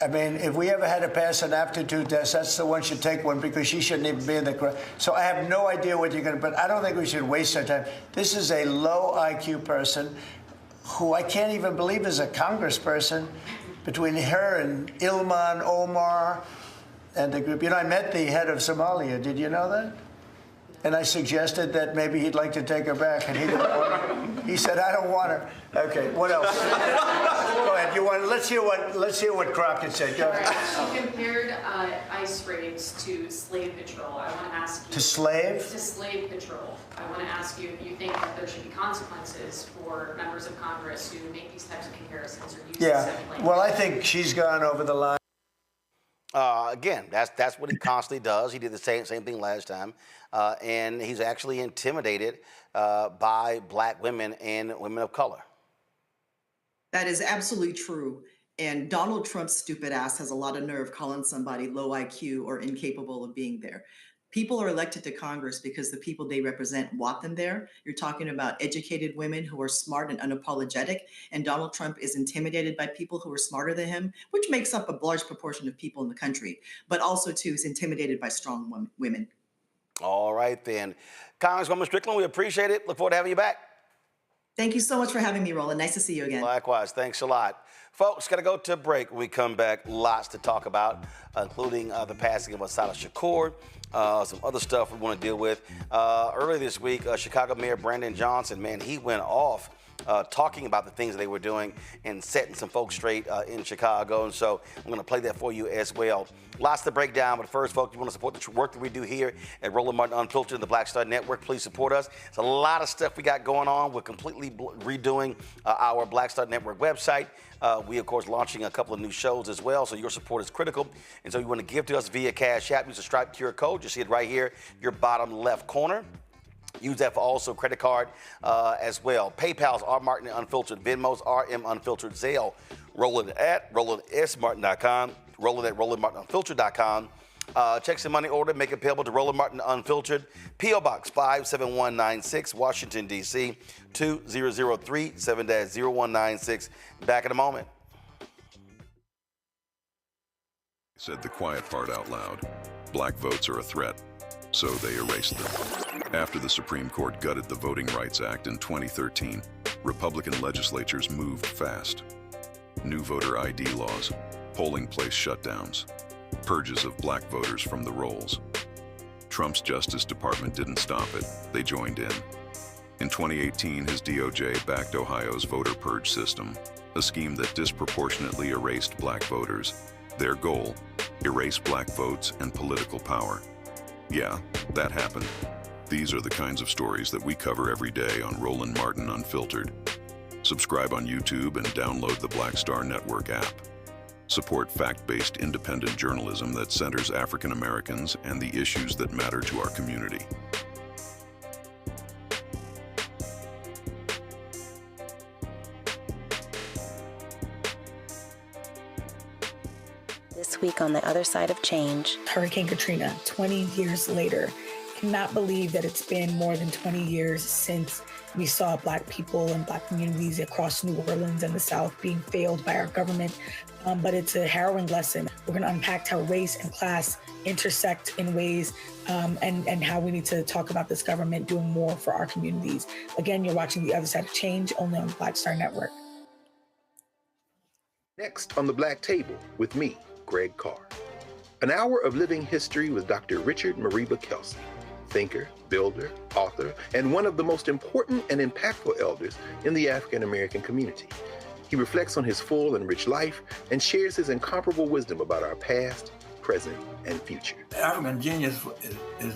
Speaker 1: I mean, if we ever had to pass an aptitude test, that's the one should take one because she shouldn't even be in the crowd. So I have no idea what you're going to, but I don't think we should waste our time. This is a low IQ person who I can't even believe is a congressperson. Between her and Ilhan Omar and the group. You know, I met the head of Somalia. Did you know that? And I suggested that maybe he'd like to take her back, and he didn't want her. He said, "I don't want her." Okay, what else? Go ahead. You want? Let's hear what Crockett said. Go ahead.
Speaker 22: She compared ICE raids to slave patrol. I want to ask you.
Speaker 1: To slave?
Speaker 22: To slave patrol. I want to ask you if you think that there should be consequences for members of Congress who make these types of comparisons or use this language.
Speaker 1: Well, I think she's gone over the line.
Speaker 2: Again, that's what he constantly does. He did the same thing last time, and he's actually intimidated by black women and women of color.
Speaker 20: That is absolutely true. And Donald Trump's stupid ass has a lot of nerve calling somebody low IQ or incapable of being there. People are elected to Congress because the people they represent want them there. You're talking about educated women who are smart and unapologetic, and Donald Trump is intimidated by people who are smarter than him, which makes up a large proportion of people in the country, but also, too, is intimidated by strong women.
Speaker 2: All right, then. Congresswoman Strickland, we appreciate it. Look forward to having you back.
Speaker 20: Thank you so much for having me, Roland. Nice to see you again.
Speaker 2: Likewise. Thanks a lot. Folks, got to go to a break. When we come back, lots to talk about, including the passing of Assata Shakur, some other stuff we want to deal with. Earlier this week, Chicago Mayor Brandon Johnson, man, he went off talking about the things that they were doing and setting some folks straight in Chicago. And so I'm going to play that for you as well. Lots to break down, but first, folks, you want to support the work that we do here at Roland Martin Unfiltered and the Black Star Network, please support us. There's a lot of stuff we got going on. We're completely redoing our Black Star Network website. We, of course, launching a couple of new shows as well, so your support is critical. And so you want to give to us via Cash App. Use the Stripe QR code. You see it right here, your bottom left corner. Use that for also credit card as well. PayPal's R Martin Unfiltered, Venmo's RM Unfiltered, Zelle, Roland at RolandSMartin.com, Roland at RolandMartinUnfiltered.com. Checks and money order, make it payable to Roland Martin Unfiltered, P.O. Box 57196, Washington, D.C. 2003 7-0196. Back in a moment.
Speaker 23: Said the quiet part out loud. Black votes are a threat, so they erased them. After the Supreme Court gutted the Voting Rights Act in 2013, Republican legislatures moved fast. New voter ID laws, polling place shutdowns, purges of black voters from the rolls. Trump's Justice Department didn't stop it, they joined in. In 2018, his DOJ backed Ohio's voter purge system, a scheme that disproportionately erased black voters. Their goal, erase black votes and political power. Yeah, that happened. These are the kinds of stories that we cover every day on Roland Martin Unfiltered. Subscribe on YouTube and download the Black Star Network app. Support fact-based independent journalism that centers African Americans and the issues that matter to our community.
Speaker 15: This week on the other side of change.
Speaker 16: Hurricane Katrina, 20 years later. Cannot believe that it's been more than 20 years since we saw Black people and Black communities across New Orleans and the South being failed by our government. But it's a harrowing lesson. We're going to unpack how race and class intersect in ways and how we need to talk about this government doing more for our communities. Again, you're watching The Other Side of Change, only on the Black Star Network.
Speaker 10: Next on the Black Table with me, Greg Carr. An hour of living history with Dr. Richard Mariba Kelsey, thinker, builder, author, and one of the most important and impactful elders in the African American community. He reflects on his full and rich life and shares his incomparable wisdom about our past, present, and future.
Speaker 3: African genius is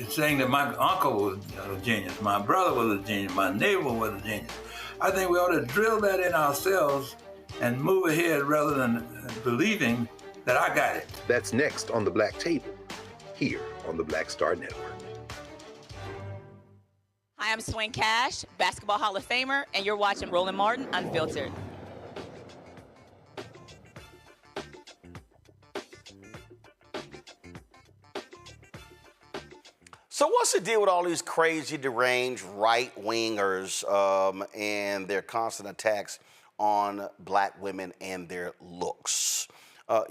Speaker 3: saying that my uncle was a genius, my brother was a genius, my neighbor was a genius. I think we ought to drill that in ourselves and move ahead rather than believing that I got it.
Speaker 10: That's next on the Black Table, here on the Black Star Network.
Speaker 4: Hi, I'm Swing Cash, Basketball Hall of Famer, and you're watching Roland Martin Unfiltered.
Speaker 2: So what's the deal with all these crazy, deranged right-wingers and their constant attacks on Black women and their looks?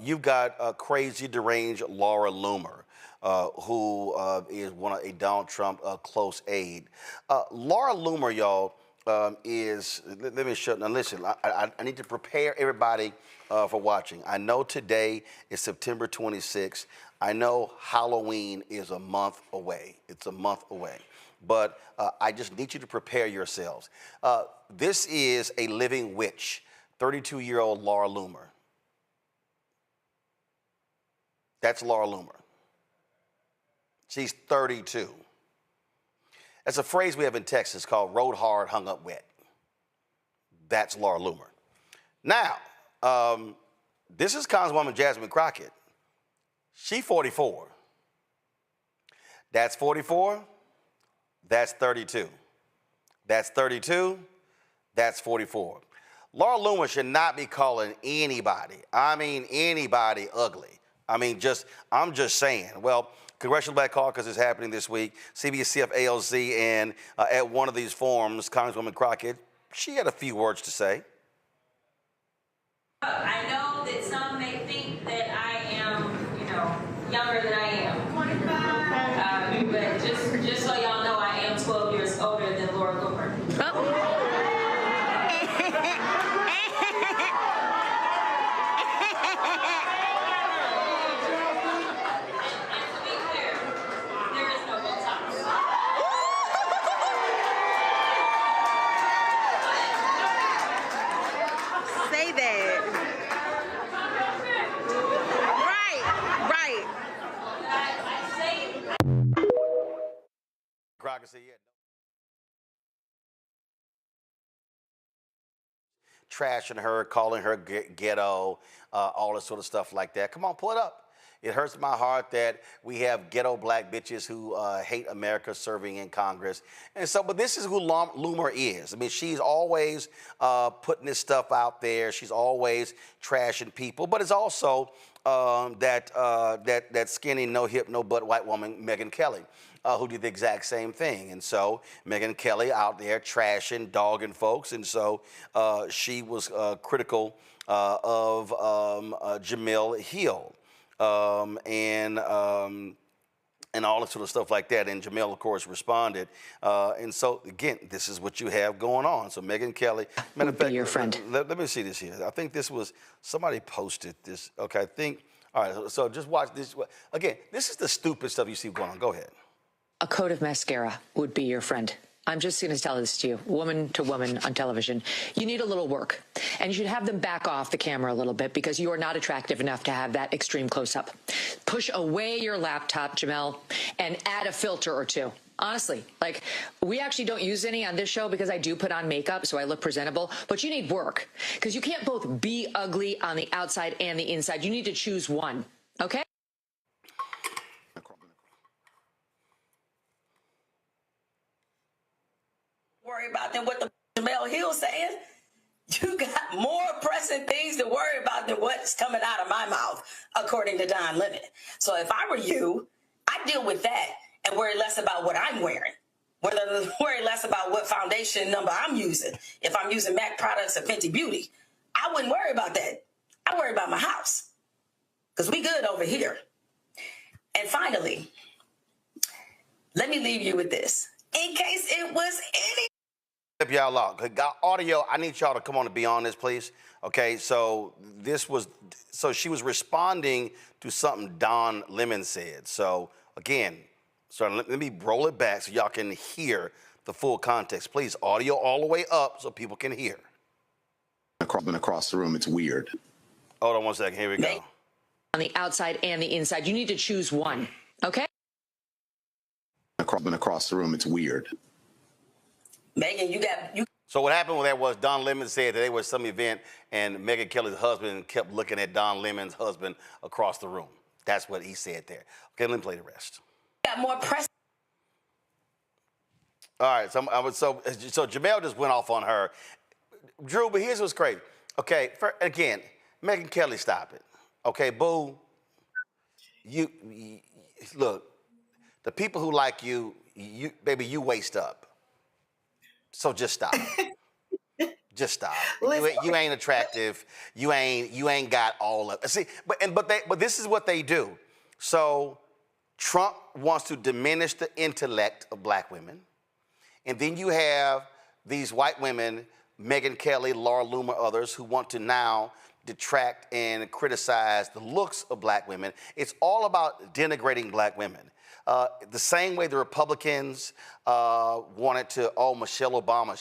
Speaker 2: You've got crazy, deranged Laura Loomer, who is a Donald Trump close aide. Laura Loomer, y'all, is, let me show, now listen, I need to prepare everybody for watching. I know today is September 26th. I know Halloween is a month away. It's a month away. But I just need you to prepare yourselves. This is a living witch, 32-year-old Laura Loomer. That's Laura Loomer. She's 32. That's a phrase we have in Texas called rode hard, hung up wet. That's Laura Loomer. Now, this is Congresswoman Jasmine Crockett. She's 44. That's 44. That's 32. That's 32. That's 44. Laura Loomer should not be calling anybody, I mean anybody, ugly. I'm just saying. Well, Congressional Black Caucus is happening this week, CBCF ALC, and at one of these forums, Congresswoman Crockett, she had a few words to say.
Speaker 6: I know that some may think that I am, younger than I am. 25. But just so y'all know, I am 12 years older than Laura Loomer.
Speaker 4: Say that. Right.
Speaker 2: Crockett said, yeah. Trashing her, calling her ghetto, all this sort of stuff like that. Come on, pull it up. It hurts my heart that we have ghetto Black bitches who hate America serving in Congress. And so, but this is who Loomer is. I mean, she's always putting this stuff out there. She's always trashing people. But it's also that skinny, no hip, no butt white woman, Megyn Kelly, who did the exact same thing. And so Megyn Kelly out there trashing, dogging folks. And so she was critical of Jemele Hill. And all that sort of stuff like that. And Jemele, of course, responded. And so, again, this is what you have going on. So Megyn Kelly, matter of fact, your friend. Let me see this here. I think this was, somebody posted this. Okay, I think, all right, so just watch this. Again, this is the stupid stuff you see going on. Go ahead.
Speaker 24: A coat of mascara would be your friend. I'm just going to tell this to you, woman to woman on television. You need a little work, and you should have them back off the camera a little bit because you are not attractive enough to have that extreme close-up. Push away your laptop, Jemele, and add a filter or two. Honestly, like, we actually don't use any on this show because I do put on makeup so I look presentable, but you need work because you can't both be ugly on the outside and the inside. You need to choose one, okay?
Speaker 25: Worry about than what the Jemele Hill saying. You got more pressing things to worry about than what's coming out of my mouth, according to Don Lemon. So if I were you, I'd deal with that and worry less about what I'm wearing. worry less about what foundation number I'm using. If I'm using MAC products or Fenty Beauty, I wouldn't worry about that. I worry about my house because we good over here. And finally, let me leave you with this. In case it was any.
Speaker 2: If y'all out. Got audio, I need y'all to come on and be on this, please. Okay, so she was responding to something Don Lemon said. So again, let me roll it back so y'all can hear the full context. Please, audio all the way up so people can hear.
Speaker 5: Across the room, it's weird.
Speaker 2: Hold on one second, here we go.
Speaker 24: On the outside and the inside, you need to choose one, okay?
Speaker 5: Across the room, it's weird.
Speaker 25: Megan, you.
Speaker 2: So what happened with that was Don Lemon said that there was some event and Megyn Kelly's husband kept looking at Don Lemon's husband across the room. That's what he said there. Okay, let me play the rest.
Speaker 25: Got more press.
Speaker 2: All right, so Jamel just went off on her. Drew, but here's what's crazy. Okay, again, Megyn Kelly, stop it. Okay, boo. You look, the people who like you, baby, you waste up. So just stop. Just stop. You ain't attractive. You ain't got all of it. See, but this is what they do. So Trump wants to diminish the intellect of black women. And then you have these white women, Megyn Kelly, Laura Loomer, others, who want to now detract and criticize the looks of black women. It's all about denigrating black women. The same way the Republicans wanted to, Michelle Obama,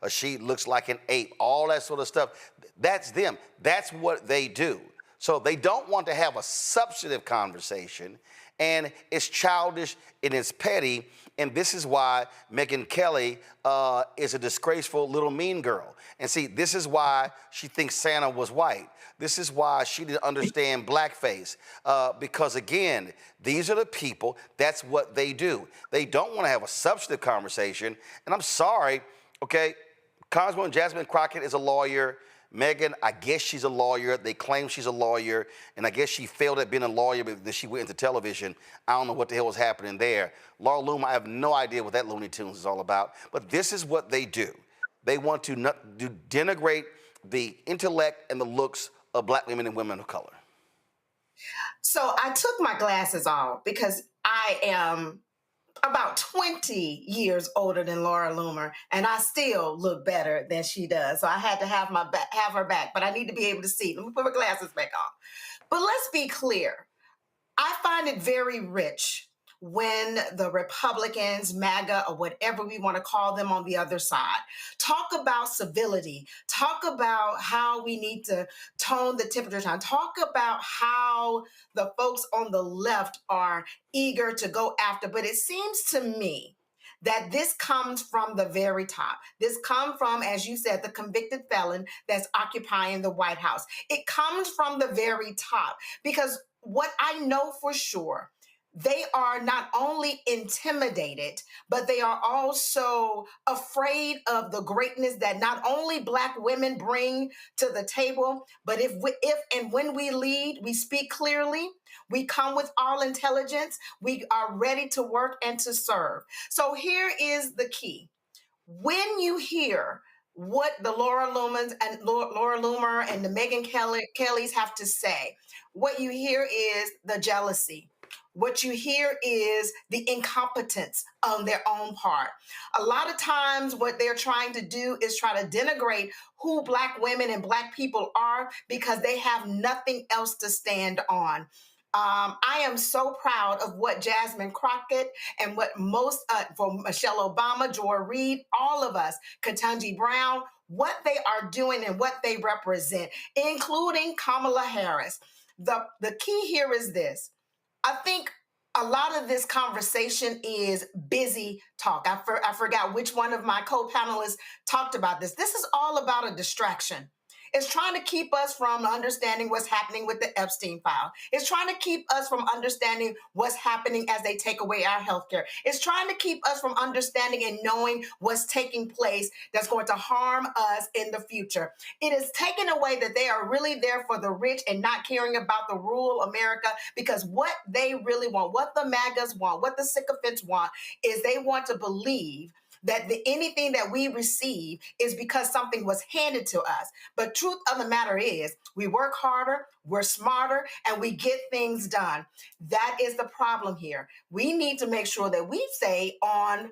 Speaker 2: she looks like an ape, all that sort of stuff. That's them. That's what they do. So they don't want to have a substantive conversation, and it's childish and it's petty, and this is why Megyn Kelly is a disgraceful little mean girl. And see, this is why she thinks Santa was white. This is why she didn't understand blackface. Because again, these are the people, that's what they do. They don't want to have a substantive conversation. And I'm sorry, okay, Congresswoman Jasmine Crockett is a lawyer. Megyn, I guess she's a lawyer. They claim she's a lawyer, and I guess she failed at being a lawyer because she went into television. I don't know what the hell was happening there. Laura Loomer, I have no idea what that Looney Tunes is all about, but this is what they do. They want to denigrate the intellect and the looks of black women and women of color.
Speaker 13: So I took my glasses off because I am about 20 years older than Laura Loomer, and I still look better than she does. So I had to have her back, but I need to be able to see. Let me put my glasses back on. But let's be clear. I find it very rich when the Republicans, MAGA, or whatever we want to call them on the other side, talk about civility, talk about how we need to tone the temperature down, talk about how the folks on the left are eager to go after. But it seems to me that this comes from the very top. This comes from, as you said, the convicted felon that's occupying the White House. It comes from the very top, because what I know for sure, they are not only intimidated, but they are also afraid of the greatness that not only Black women bring to the table, but if and when we lead, we speak clearly, we come with all intelligence, we are ready to work and to serve. So here is the key. When you hear what the Laura Loomer and the Megyn Kellys have to say, what you hear is the jealousy. What you hear is the incompetence on their own part. A lot of times what they're trying to do is try to denigrate who Black women and Black people are because they have nothing else to stand on. I am so proud of what Jasmine Crockett and what for Michelle Obama, Joy Reid, all of us, Ketanji Brown, what they are doing and what they represent, including Kamala Harris. The key here is this. I think a lot of this conversation is busy talk. I forgot which one of my co-panelists talked about this. This is all about a distraction. It's trying to keep us from understanding what's happening with the Epstein file. It's trying to keep us from understanding what's happening as they take away our healthcare. It's trying to keep us from understanding and knowing what's taking place that's going to harm us in the future. It is taken away that they are really there for the rich and not caring about the rural America, because what they really want, what the MAGAs want, what the sycophants want, is they want to believe that anything that we receive is because something was handed to us. But truth of the matter is, we work harder, we're smarter, and we get things done. That is the problem here. We need to make sure that we stay on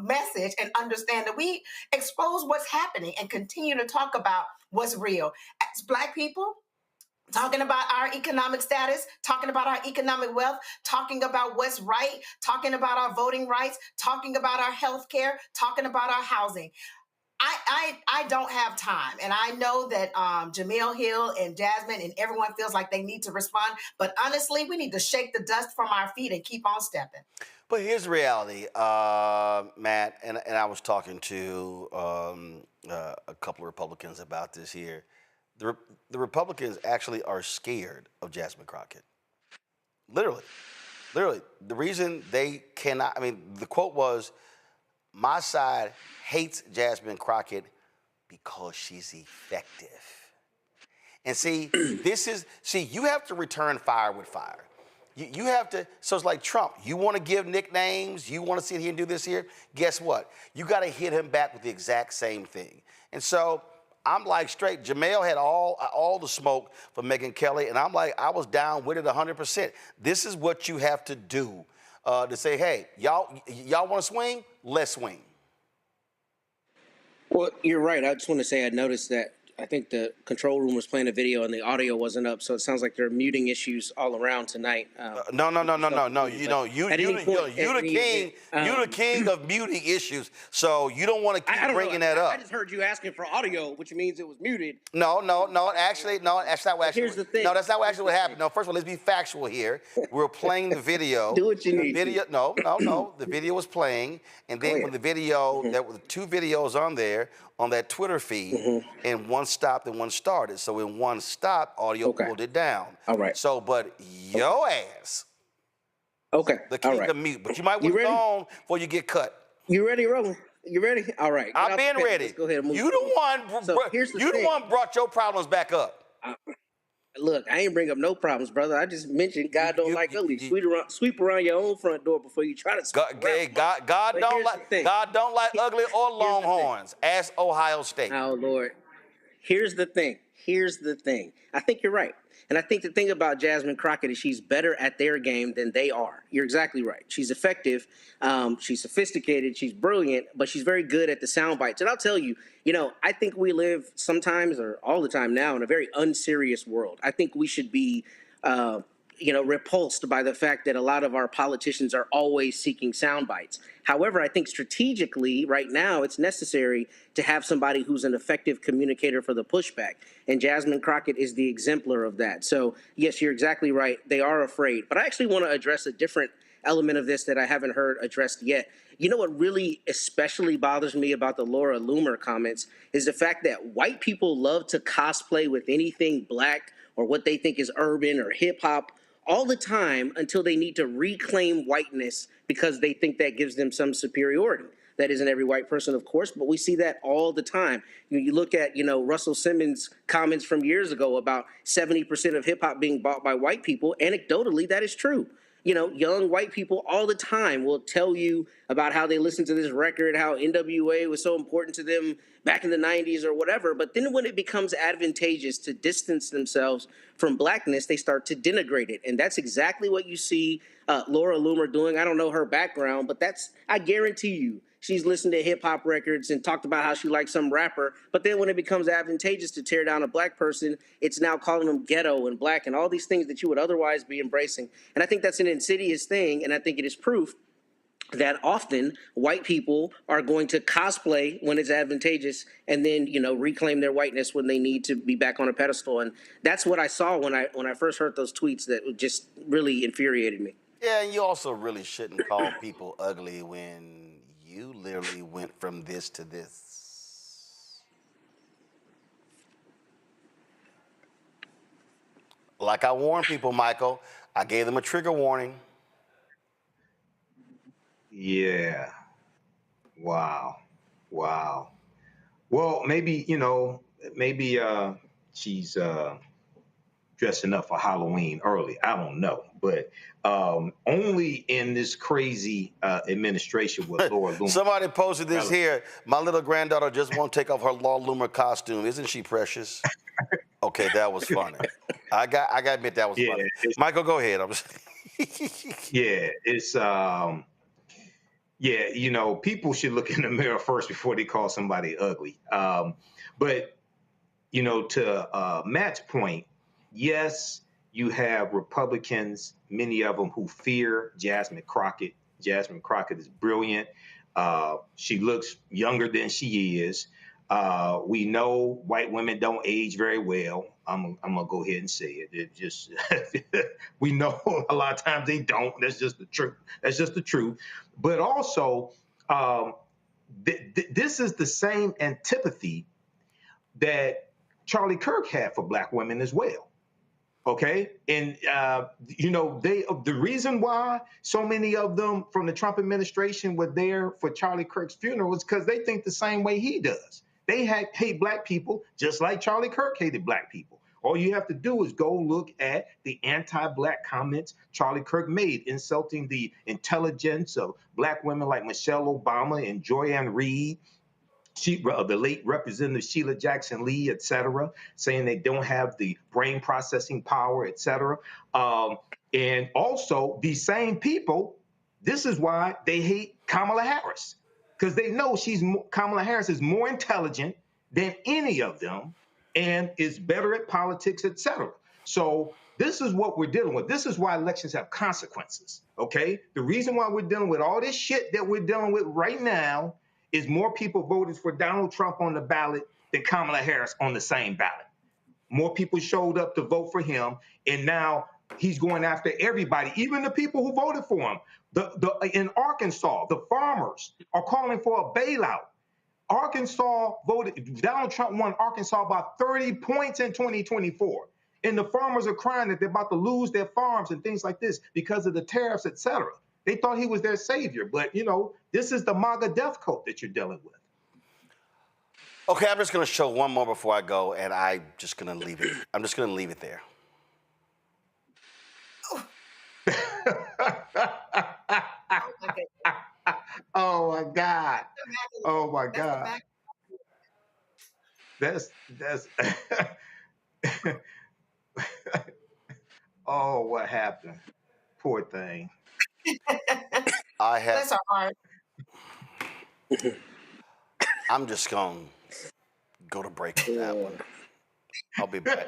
Speaker 13: message and understand that we expose what's happening and continue to talk about what's real. As Black people, talking about our economic status, talking about our economic wealth, talking about what's right, talking about our voting rights, talking about our health care, talking about our housing. I don't have time. And I know that Jamil Hill and Jasmine and everyone feels like they need to respond. But honestly, we need to shake the dust from our feet and keep on stepping.
Speaker 2: But here's the reality, Matt, and I was talking to a couple of Republicans about this here. The Republicans actually are scared of Jasmine Crockett. Literally. The reason they cannot, the quote was, my side hates Jasmine Crockett because she's effective. And see, you have to return fire with fire. You have to, so it's like Trump. You want to give nicknames, you want to sit here and do this here, guess what? You got to hit him back with the exact same thing. And so, I'm like straight. Jamel had all the smoke for Megyn Kelly, and I'm like, I was down with it 100%. This is what you have to do to say, hey, y'all want to swing? Let's swing.
Speaker 21: Well, you're right. I just want to say I noticed that I think the control room was playing a video and the audio wasn't up, so it sounds like there are muting issues all around tonight.
Speaker 2: No. You the king of muting issues, so you don't want to keep bringing that up.
Speaker 21: I just heard you asking for audio, which means it was muted.
Speaker 2: No. Actually, that's not what actually.
Speaker 21: Here's the thing.
Speaker 2: No, that's not what actually what happened. No, first of all, let's be factual here. We're playing the video.
Speaker 21: Do what you need.
Speaker 2: Video. No. The video was playing, and then when the video, there were 2 videos on there on that Twitter feed, and one stopped and one started. So when one stopped, audio pulled it down.
Speaker 21: All right.
Speaker 2: So, but your ass.
Speaker 21: Okay.
Speaker 2: The king of mute. But you might want to go on before you get cut.
Speaker 21: You ready, Roland? You ready? All right.
Speaker 2: I've been ready.
Speaker 21: Let's go ahead and move.
Speaker 2: You the one brought your problems back up.
Speaker 21: Look, I ain't bring up no problems, brother. I just mentioned God don't like ugly. Sweep around your own front door before you try to.
Speaker 2: God don't like ugly or Longhorns. Ask Ohio State.
Speaker 21: Oh Lord. Here's the thing. I think you're right. And I think the thing about Jasmine Crockett is she's better at their game than they are. You're exactly right. She's effective. She's sophisticated. She's brilliant, but she's very good at the sound bites. And I'll tell you, I think we live sometimes or all the time now in a very unserious world. I think we should be, repulsed by the fact that a lot of our politicians are always seeking sound bites. However, I think strategically right now it's necessary to have somebody who's an effective communicator for the pushback. And Jasmine Crockett is the exemplar of that. So, yes, you're exactly right. They are afraid. But I actually want to address a different element of this that I haven't heard addressed yet. You know what really especially bothers me about the Laura Loomer comments is the fact that white people love to cosplay with anything Black or what they think is urban or hip hop all the time until they need to reclaim whiteness because they think that gives them some superiority. That isn't every white person, of course, but we see that all the time. You look at, Russell Simmons' comments from years ago about 70% of hip hop being bought by white people. Anecdotally, that is true. Young white people all the time will tell you about how they listened to this record, how NWA was so important to them back in the 90s or whatever. But then when it becomes advantageous to distance themselves from Blackness, they start to denigrate it. And that's exactly what you see Laura Loomer doing. I don't know her background, but I guarantee you, she's listened to hip hop records and talked about how she likes some rapper. But then when it becomes advantageous to tear down a Black person, it's now calling them ghetto and Black and all these things that you would otherwise be embracing. And I think that's an insidious thing. And I think it is proof that often white people are going to cosplay when it's advantageous and then, reclaim their whiteness when they need to be back on a pedestal. And that's what I saw when I first heard those tweets that just really infuriated me.
Speaker 2: Yeah, and you also really shouldn't call people ugly when you literally went from this to this. Like I warned people, Michael, I gave them a trigger warning.
Speaker 12: Yeah. Wow. Wow. Well, maybe, maybe she's dressing up for Halloween early. I don't know. But only in this crazy administration with Laura Loomis.
Speaker 2: Somebody posted this here. My little granddaughter just won't take off her Laura Loomer costume. Isn't she precious? Okay, that was funny. I got to admit that was funny. Michael, go ahead.
Speaker 12: People should look in the mirror first before they call somebody ugly. But to Matt's point, yes, you have Republicans, many of them who fear Jasmine Crockett. Jasmine Crockett is brilliant. She looks younger than she is. We know white women don't age very well. I'm gonna go ahead and say it. It just we know a lot of times they don't. That's just the truth. That's just the truth. But also, this is the same antipathy that Charlie Kirk had for black women as well. Okay, and the reason why so many of them from the Trump administration were there for Charlie Kirk's funeral was because they think the same way he does. They hate black people just like Charlie Kirk hated black people. All you have to do is go look at the anti-black comments Charlie Kirk made, insulting the intelligence of black women like Michelle Obama and Joyanne Reed, the late Representative Sheila Jackson Lee, et cetera, saying they don't have the brain processing power, et cetera. And also, these same people, this is why they hate Kamala Harris, because they know Kamala Harris is more intelligent than any of them and is better at politics, et cetera. So this is what we're dealing with. This is why elections have consequences, okay? The reason why we're dealing with all this shit that we're dealing with right now is more people voted for Donald Trump on the ballot than Kamala Harris on the same ballot. More people showed up to vote for him, and now he's going after everybody, even the people who voted for him. In Arkansas, the farmers are calling for a bailout. Donald Trump won Arkansas by 30 points in 2024. And the farmers are crying that they're about to lose their farms and things like this because of the tariffs, et cetera. They thought he was their savior, but this is the MAGA death cult that you're dealing with.
Speaker 2: Okay, I'm just going to show one more before I go, and I'm just going to leave it. I'm just going to leave it there.
Speaker 12: Oh my God! Oh my God! That's oh, what happened? Poor thing.
Speaker 13: Bless our heart.
Speaker 2: I'm just going to go to break on that one. I'll be back.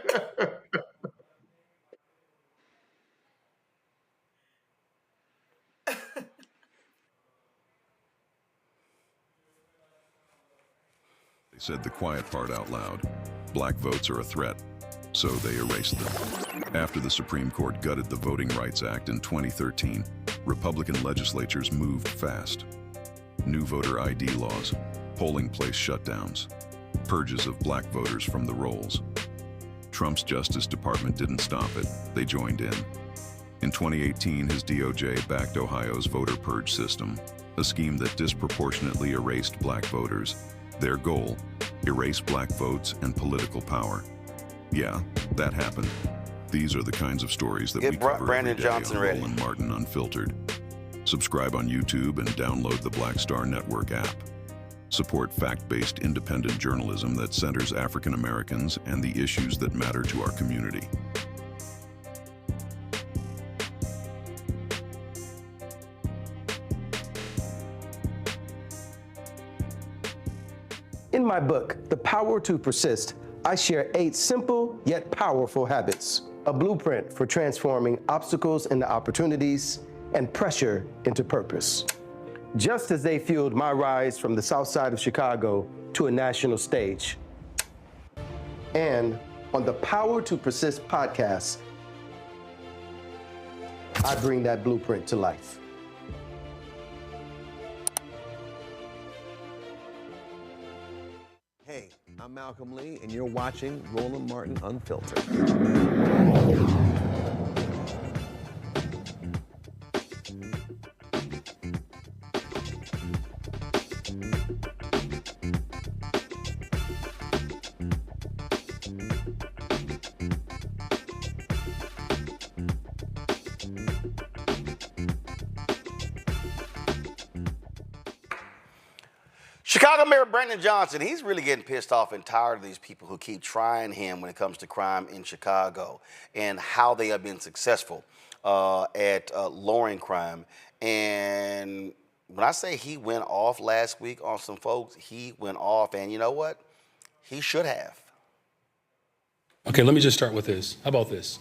Speaker 23: They said the quiet part out loud. Black votes are a threat, so they erased them. After the Supreme Court gutted the Voting Rights Act in 2013, Republican legislatures moved fast. New voter ID laws, polling place shutdowns, purges of black voters from the rolls. Trump's Justice Department didn't stop it, they joined in. In 2018, his DOJ backed Ohio's voter purge system, a scheme that disproportionately erased black voters. Their goal, erase black votes and political power. Yeah, that happened. These are the kinds of stories that we cover
Speaker 2: Brandon
Speaker 23: every day
Speaker 2: Johnson
Speaker 23: on
Speaker 2: ready.
Speaker 23: Roland Martin Unfiltered. Subscribe on YouTube and download the Black Star Network app. Support fact-based independent journalism that centers African Americans and the issues that matter to our community.
Speaker 7: In my book, The Power to Persist, I share 8 simple yet powerful habits, a blueprint for transforming obstacles into opportunities and pressure into purpose. Just as they fueled my rise from the South Side of Chicago to a national stage. And on the Power to Persist podcast, I bring that blueprint to life.
Speaker 8: Hey, I'm Malcolm Lee, and you're watching Roland Martin Unfiltered.
Speaker 2: Chicago Mayor Brandon Johnson, he's really getting pissed off and tired of these people who keep trying him when it comes to crime in Chicago and how they have been successful at lowering crime. And when I say he went off last week on some folks, he went off, and you know what? He should have.
Speaker 8: Okay, let me just start with this. How about this?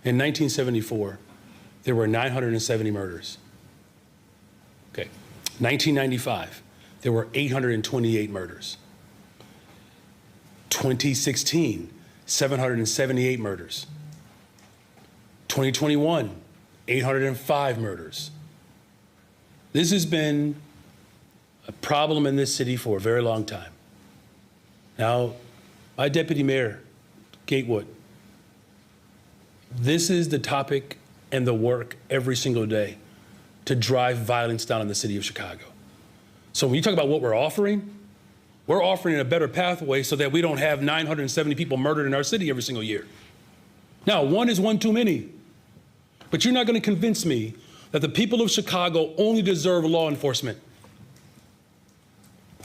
Speaker 8: In 1974, there were 970 murders. Okay, 1995, there were 828 murders. 2016, 778 murders. 2021, 805 murders. This has been a problem in this city for a very long time. Now, my deputy mayor, Gatewood, this is the topic and the work every single day to drive violence down in the city of Chicago. So when you talk about what we're offering a better pathway so that we don't have 970 people murdered in our city every single year. Now, one is one too many, but you're not going to convince me that the people of Chicago only deserve law enforcement.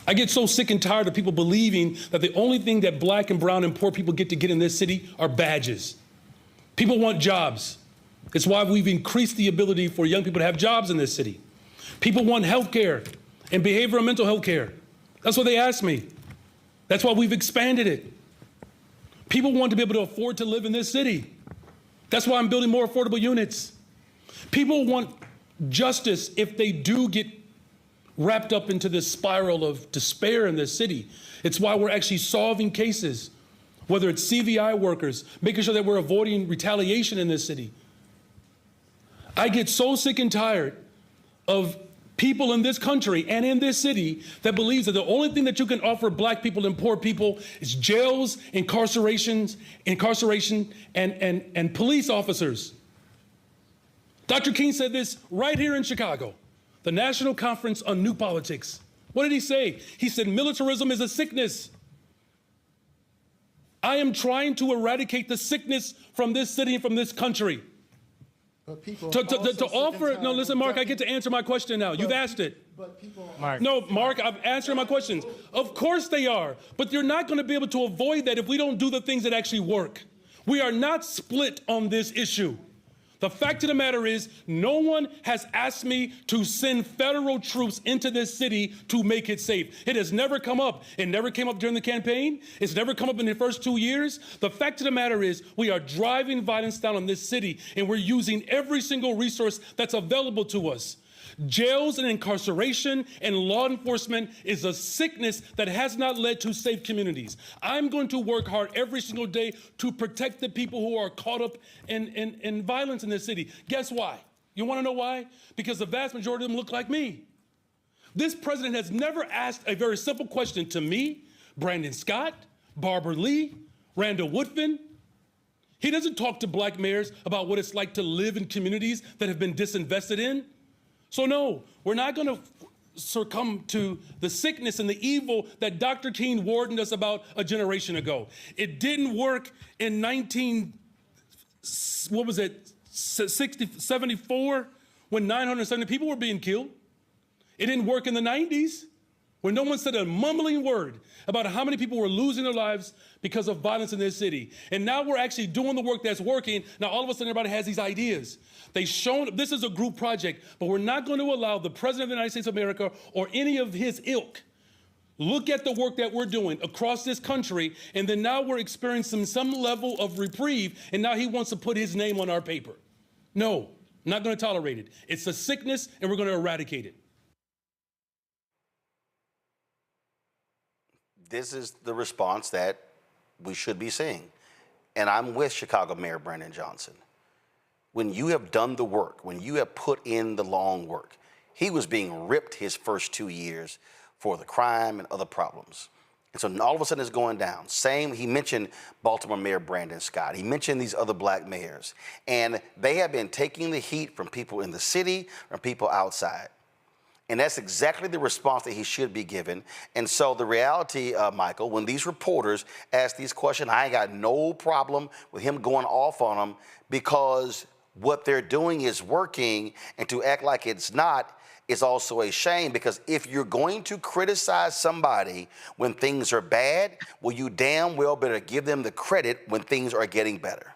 Speaker 8: I get so sick and tired of people believing that the only thing that black and brown and poor people get to get in this city are badges. People want jobs. It's why we've increased the ability for young people to have jobs in this city. People want health care and behavioral and mental health care. That's what they ask me. That's why we've expanded it. People want to be able to afford to live in this city. That's why I'm building more affordable units. People want justice if they do get wrapped up into this spiral of despair in this city. It's why we're actually solving cases, whether it's CVI workers, making sure that we're avoiding retaliation in this city. I get so sick and tired of people in this country and in this city that believes that the only thing that you can offer black people and poor people is jails, incarceration, and police officers. Dr. King said this right here in Chicago, the National Conference on New Politics. What did he say? He said, militarism is a sickness. I am trying to eradicate the sickness from this city and from this country.
Speaker 9: But people
Speaker 8: To offer, no, listen, Mark, I get to answer my question now. You've asked it.
Speaker 9: But people,
Speaker 8: No, Mark, I'm answering my questions. Of course they are, but you're not going to be able to avoid that if we don't do the things that actually work. We are not split on this issue. The fact of the matter is, no one has asked me to send federal troops into this city to make it safe. It has never come up. It never came up during the campaign. It's never come up in the first 2 years. The fact of the matter is, we are driving violence down on this city, and we're using every single resource that's available to us. Jails and incarceration and law enforcement is a sickness that has not led to safe communities. I'm going to work hard every single day to protect the people who are caught up in violence in this city. Guess why? You want to know why? Because the vast majority of them look like me. This president has never asked a very simple question to me, Brandon Scott, Barbara Lee, Randall Woodfin. He doesn't talk to black mayors about what it's like to live in communities that have been disinvested in. So no, we're not going to succumb to the sickness and the evil that Dr. King warned us about a generation ago. It didn't work in 74, when 970 people were being killed. It didn't work in the 90s, when no one said a mumbling word about how many people were losing their lives because of violence in this city. And now we're actually doing the work that's working. Now all of a sudden everybody has these ideas. They've shown this is a group project, but we're not going to allow the President of the United States of America or any of his ilk look at the work that we're doing across this country, and then now we're experiencing some level of reprieve, and now he wants to put his name on our paper. No, I'm not going to tolerate it. It's a sickness, and we're going to eradicate it.
Speaker 2: This is the response that we should be seeing. And I'm with Chicago Mayor Brandon Johnson. When you have done the work, when you have put in the long work, he was being ripped his first 2 years for the crime and other problems. And so all of a sudden it's going down. Same, he mentioned Baltimore Mayor Brandon Scott. He mentioned these other black mayors. And they have been taking the heat from people in the city, from people outside. And that's exactly the response that he should be given. And so the reality, Michael, when these reporters ask these questions, I ain't got no problem with him going off on them, because what they're doing is working, and to act like it's not it's also a shame, because if you're going to criticize somebody when things are bad, well, you damn well better give them the credit when things are getting better.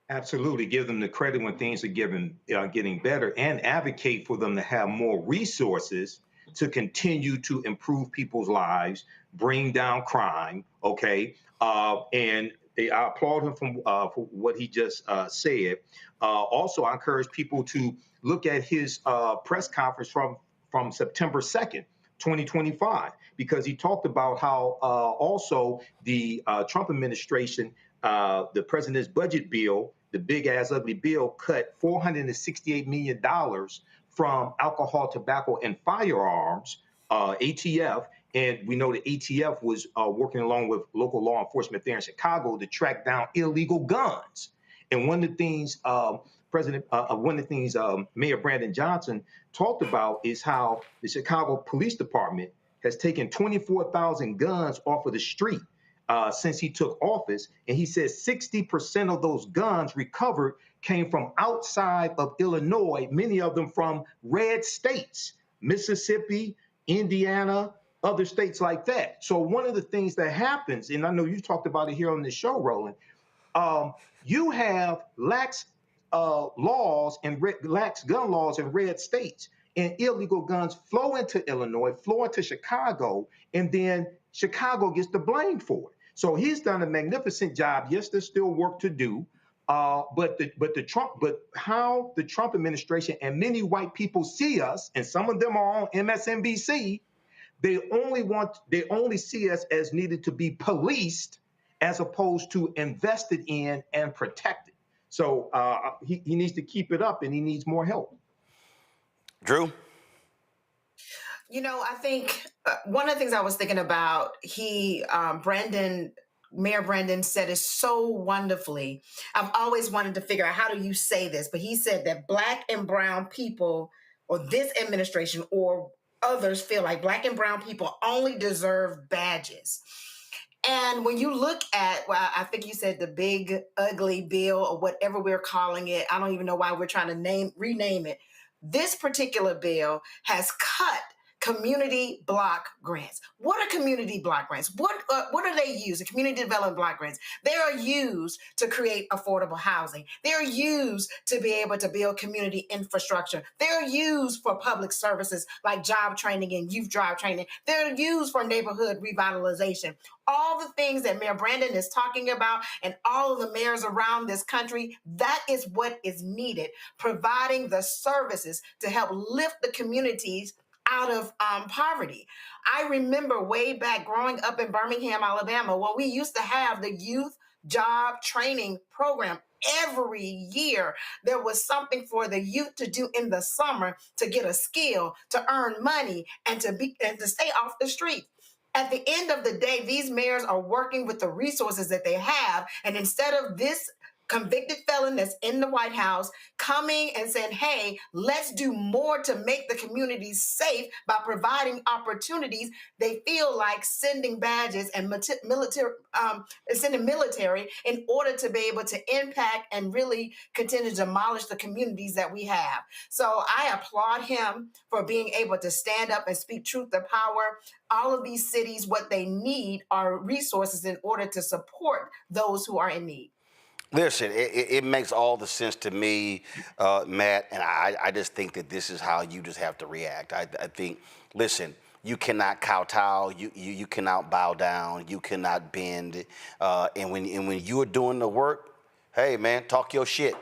Speaker 12: Absolutely. Give them the credit when things are getting better, and advocate for them to have more resources to continue to improve people's lives, bring down crime, okay? And I applaud him for what he just said. Also, I encourage people to look at his press conference from September 2nd, 2025, because he talked about how also the Trump administration, the president's budget bill, the big ass ugly bill, cut $468 million from alcohol, tobacco, and firearms, ATF. And we know the ATF was working along with local law enforcement there in Chicago to track down illegal guns. And one of the things Mayor Brandon Johnson talked about is how the Chicago Police Department has taken 24,000 guns off of the street since he took office. And he says 60% of those guns recovered came from outside of Illinois, many of them from red states, Mississippi, Indiana, other states like that. So one of the things that happens, and I know you talked about it here on the show, Roland, you have lax laws and lax gun laws in red states, and illegal guns flow into Illinois, flow into Chicago, and then Chicago gets the blame for it. So he's done a magnificent job. Yes, there's still work to do, but how the Trump administration and many white people see us, and some of them are on MSNBC, they only see us as needed to be policed as opposed to invested in and protected. So he needs to keep it up, and he needs more help.
Speaker 2: Drew?
Speaker 13: You know, I think one of the things I was thinking about, Mayor Brandon said it so wonderfully. I've always wanted to figure out, how do you say this? But he said that Black and brown people, or this administration or others, feel like Black and brown people only deserve badges. And when you look at, well, I think you said the big ugly bill, or whatever we're calling it, I don't even know why we're trying to rename it. This particular bill has cut community block grants. What are community block grants? What are they used? The community development block grants. They are used to create affordable housing. They're used to be able to build community infrastructure. They're used for public services like job training and youth job training. They're used for neighborhood revitalization. All the things that Mayor Brandon is talking about, and all of the mayors around this country, that is what is needed, providing the services to help lift the communities out of poverty. I remember way back growing up in Birmingham, Alabama, when we used to have the youth job training program. Every year, there was something for the youth to do in the summer to get a skill, to earn money, and to stay off the street. At the end of the day, these mayors are working with the resources that they have, and instead of this convicted felon that's in the White House coming and saying, hey, let's do more to make the communities safe by providing opportunities, they feel like sending badges and sending military in order to be able to impact and really continue to demolish the communities that we have. So I applaud him for being able to stand up and speak truth to power. All of these cities, what they need are resources in order to support those who are in need.
Speaker 2: Listen, it makes all the sense to me, Matt, and I just think that this is how you just have to react. I think, listen, you cannot kowtow, you cannot bow down, you cannot bend, and when you are doing the work, hey, man, talk your shit.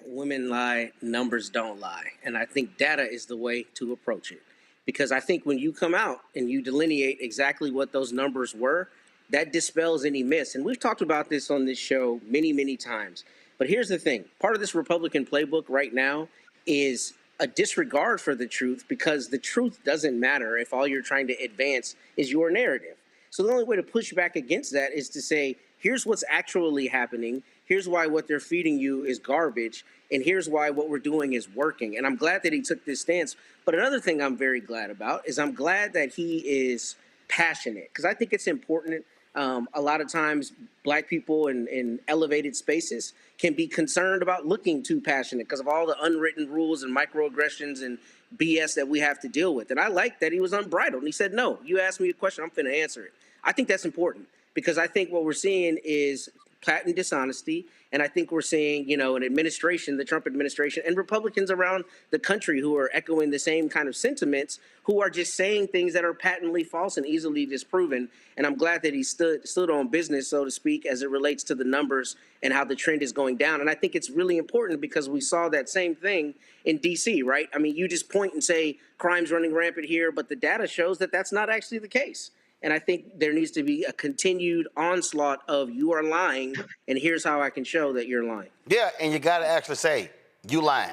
Speaker 21: Women lie, numbers don't lie. And I think data is the way to approach it. Because I think when you come out and you delineate exactly what those numbers were, that dispels any myths. And we've talked about this on this show many, many times. But here's the thing. Part of this Republican playbook right now is a disregard for the truth, because the truth doesn't matter if all you're trying to advance is your narrative. So the only way to push back against that is to say, here's what's actually happening. Here's why what they're feeding you is garbage. And here's why what we're doing is working. And I'm glad that he took this stance. But another thing I'm very glad about is I'm glad that he is passionate, because I think it's important A lot of times, Black people in elevated spaces can be concerned about looking too passionate because of all the unwritten rules and microaggressions and BS that we have to deal with. And I like that he was unbridled. And he said, no, you asked me a question, I'm finna answer it. I think that's important because I think what we're seeing is patent dishonesty. And I think we're seeing, an administration, the Trump administration, and Republicans around the country who are echoing the same kind of sentiments, who are just saying things that are patently false and easily disproven. And I'm glad that he stood on business, so to speak, as it relates to the numbers and how the trend is going down. And I think it's really important because we saw that same thing in D.C., right? I mean, you just point and say crime's running rampant here, but the data shows that that's not actually the case. And I think there needs to be a continued onslaught of you are lying, and here's how I can show that you're lying.
Speaker 2: Yeah, and you got to actually say, you lying.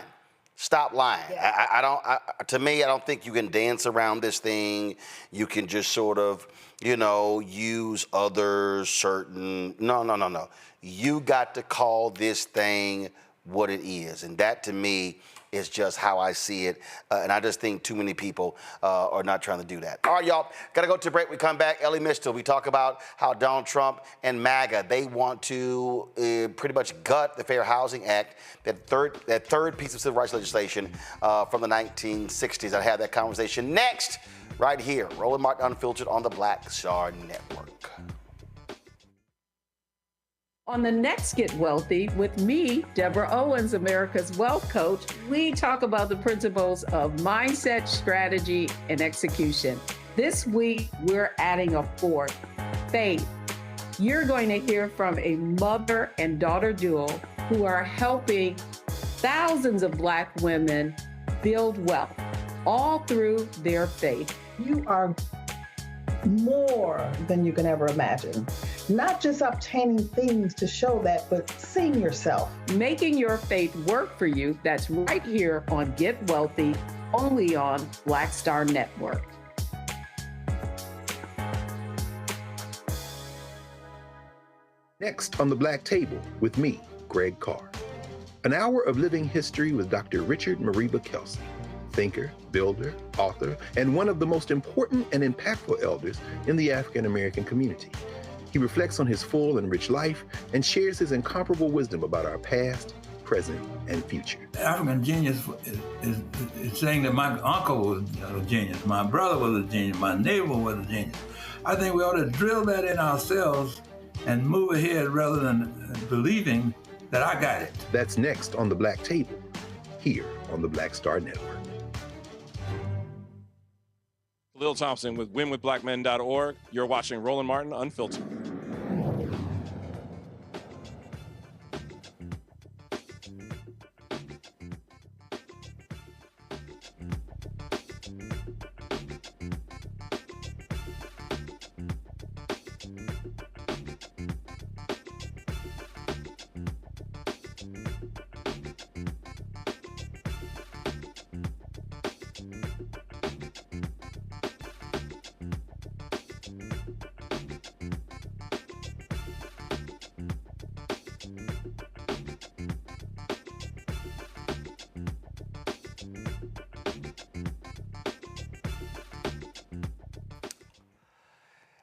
Speaker 2: Stop lying. Yeah. To me, I don't think you can dance around this thing. You can just sort of, use other certain, no. You got to call this thing what it is. And that, to me, is just how I see it. And I just think too many people are not trying to do that. All right, y'all, got to go to a break. We come back. Ellie Mistel, we talk about how Donald Trump and MAGA, they want to pretty much gut the Fair Housing Act, that third piece of civil rights legislation from the 1960s. I have that conversation next, right here. Roland Martin Unfiltered on the Black Star Network.
Speaker 11: On the next Get Wealthy with me, Deborah Owens, America's Wealth Coach, we talk about the principles of mindset, strategy, and execution. This week, we're adding a fourth, faith. You're going to hear from a mother and daughter duo who are helping thousands of Black women build wealth, all through their faith.
Speaker 14: You are more than you can ever imagine. Not just obtaining things to show that, but seeing yourself.
Speaker 11: Making your faith work for you. That's right here on Get Wealthy, only on Black Star Network.
Speaker 10: Next on the Black Table with me, Greg Carr. An hour of living history with Dr. Richard Mariba Kelsey, thinker, builder, author, and one of the most important and impactful elders in the African American community. He reflects on his full and rich life and shares his incomparable wisdom about our past, present, and future.
Speaker 3: African genius is saying that my uncle was a genius, my brother was a genius, my neighbor was a genius. I think we ought to drill that in ourselves and move ahead rather than believing that I got it.
Speaker 10: That's next on the Black Table, here on the Black Star Network.
Speaker 17: Lil Thompson with winwithblackmen.org. You're watching Roland Martin Unfiltered.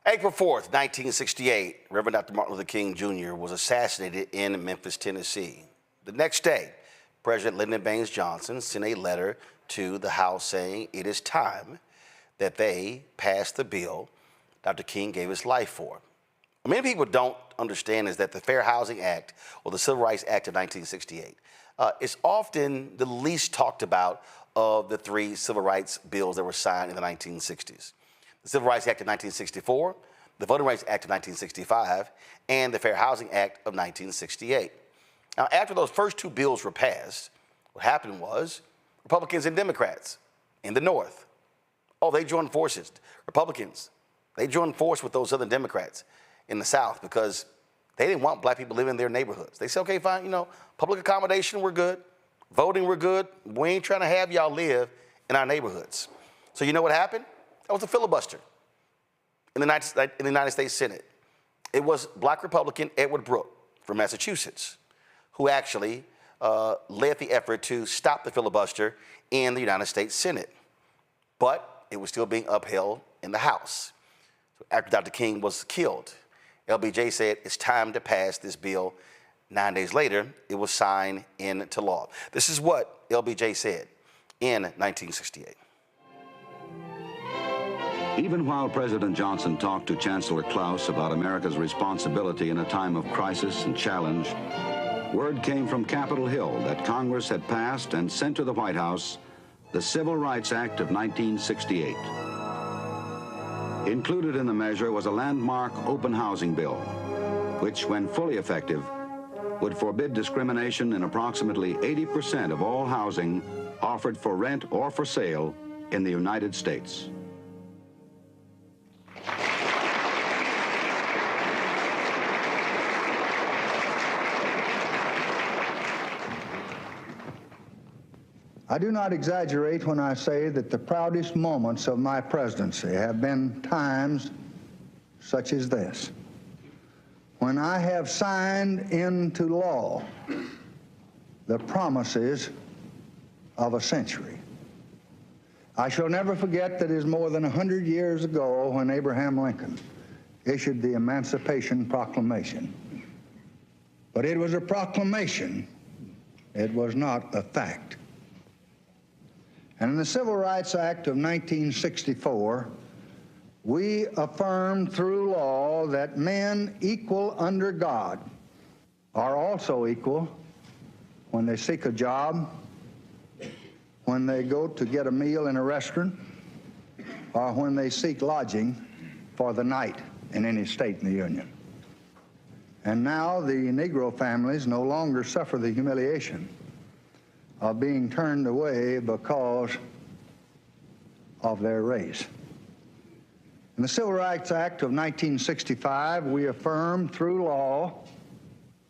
Speaker 2: April 4th, 1968, Reverend Dr. Martin Luther King Jr. was assassinated in Memphis, Tennessee. The next day, President Lyndon Baines Johnson sent a letter to the House saying it is time that they pass the bill Dr. King gave his life for. What many people don't understand is that the Fair Housing Act, or the Civil Rights Act of 1968, is often the least talked about of the three civil rights bills that were signed in the 1960s. The Civil Rights Act of 1964, the Voting Rights Act of 1965, and the Fair Housing Act of 1968. Now, after those first two bills were passed, what happened was Republicans and Democrats in the North, they joined forces. Republicans, they joined force with those Southern Democrats in the South because they didn't want Black people living in their neighborhoods. They said, okay, fine, public accommodation, we're good. Voting, we're good. We ain't trying to have y'all live in our neighborhoods. So you know what happened? That was a filibuster in the United States Senate. It was Black Republican Edward Brooke from Massachusetts who actually led the effort to stop the filibuster in the United States Senate. But it was still being upheld in the House. So after Dr. King was killed, LBJ said it's time to pass this bill. 9 days later, it was signed into law. This is what LBJ said in 1968.
Speaker 1: Even while President Johnson talked to Chancellor Klaus about America's responsibility in a time of crisis and challenge, word came from Capitol Hill that Congress had passed and sent to the White House the Civil Rights Act of 1968. Included in the measure was a landmark open housing bill, which, when fully effective, would forbid discrimination in approximately 80% of all housing offered for rent or for sale in the United States.
Speaker 18: I do not exaggerate when I say that the proudest moments of my presidency have been times such as this, when I have signed into law the promises of a century. I shall never forget that it is more than 100 years ago when Abraham Lincoln issued the Emancipation Proclamation. But it was a proclamation, it was not a fact. And in the Civil Rights Act of 1964, we affirmed through law that men equal under God are also equal when they seek a job, when they go to get a meal in a restaurant, or when they seek lodging for the night in any state in the Union. And now the Negro families no longer suffer the humiliation of being turned away because of their race. In the Civil Rights Act of 1965, we affirmed through law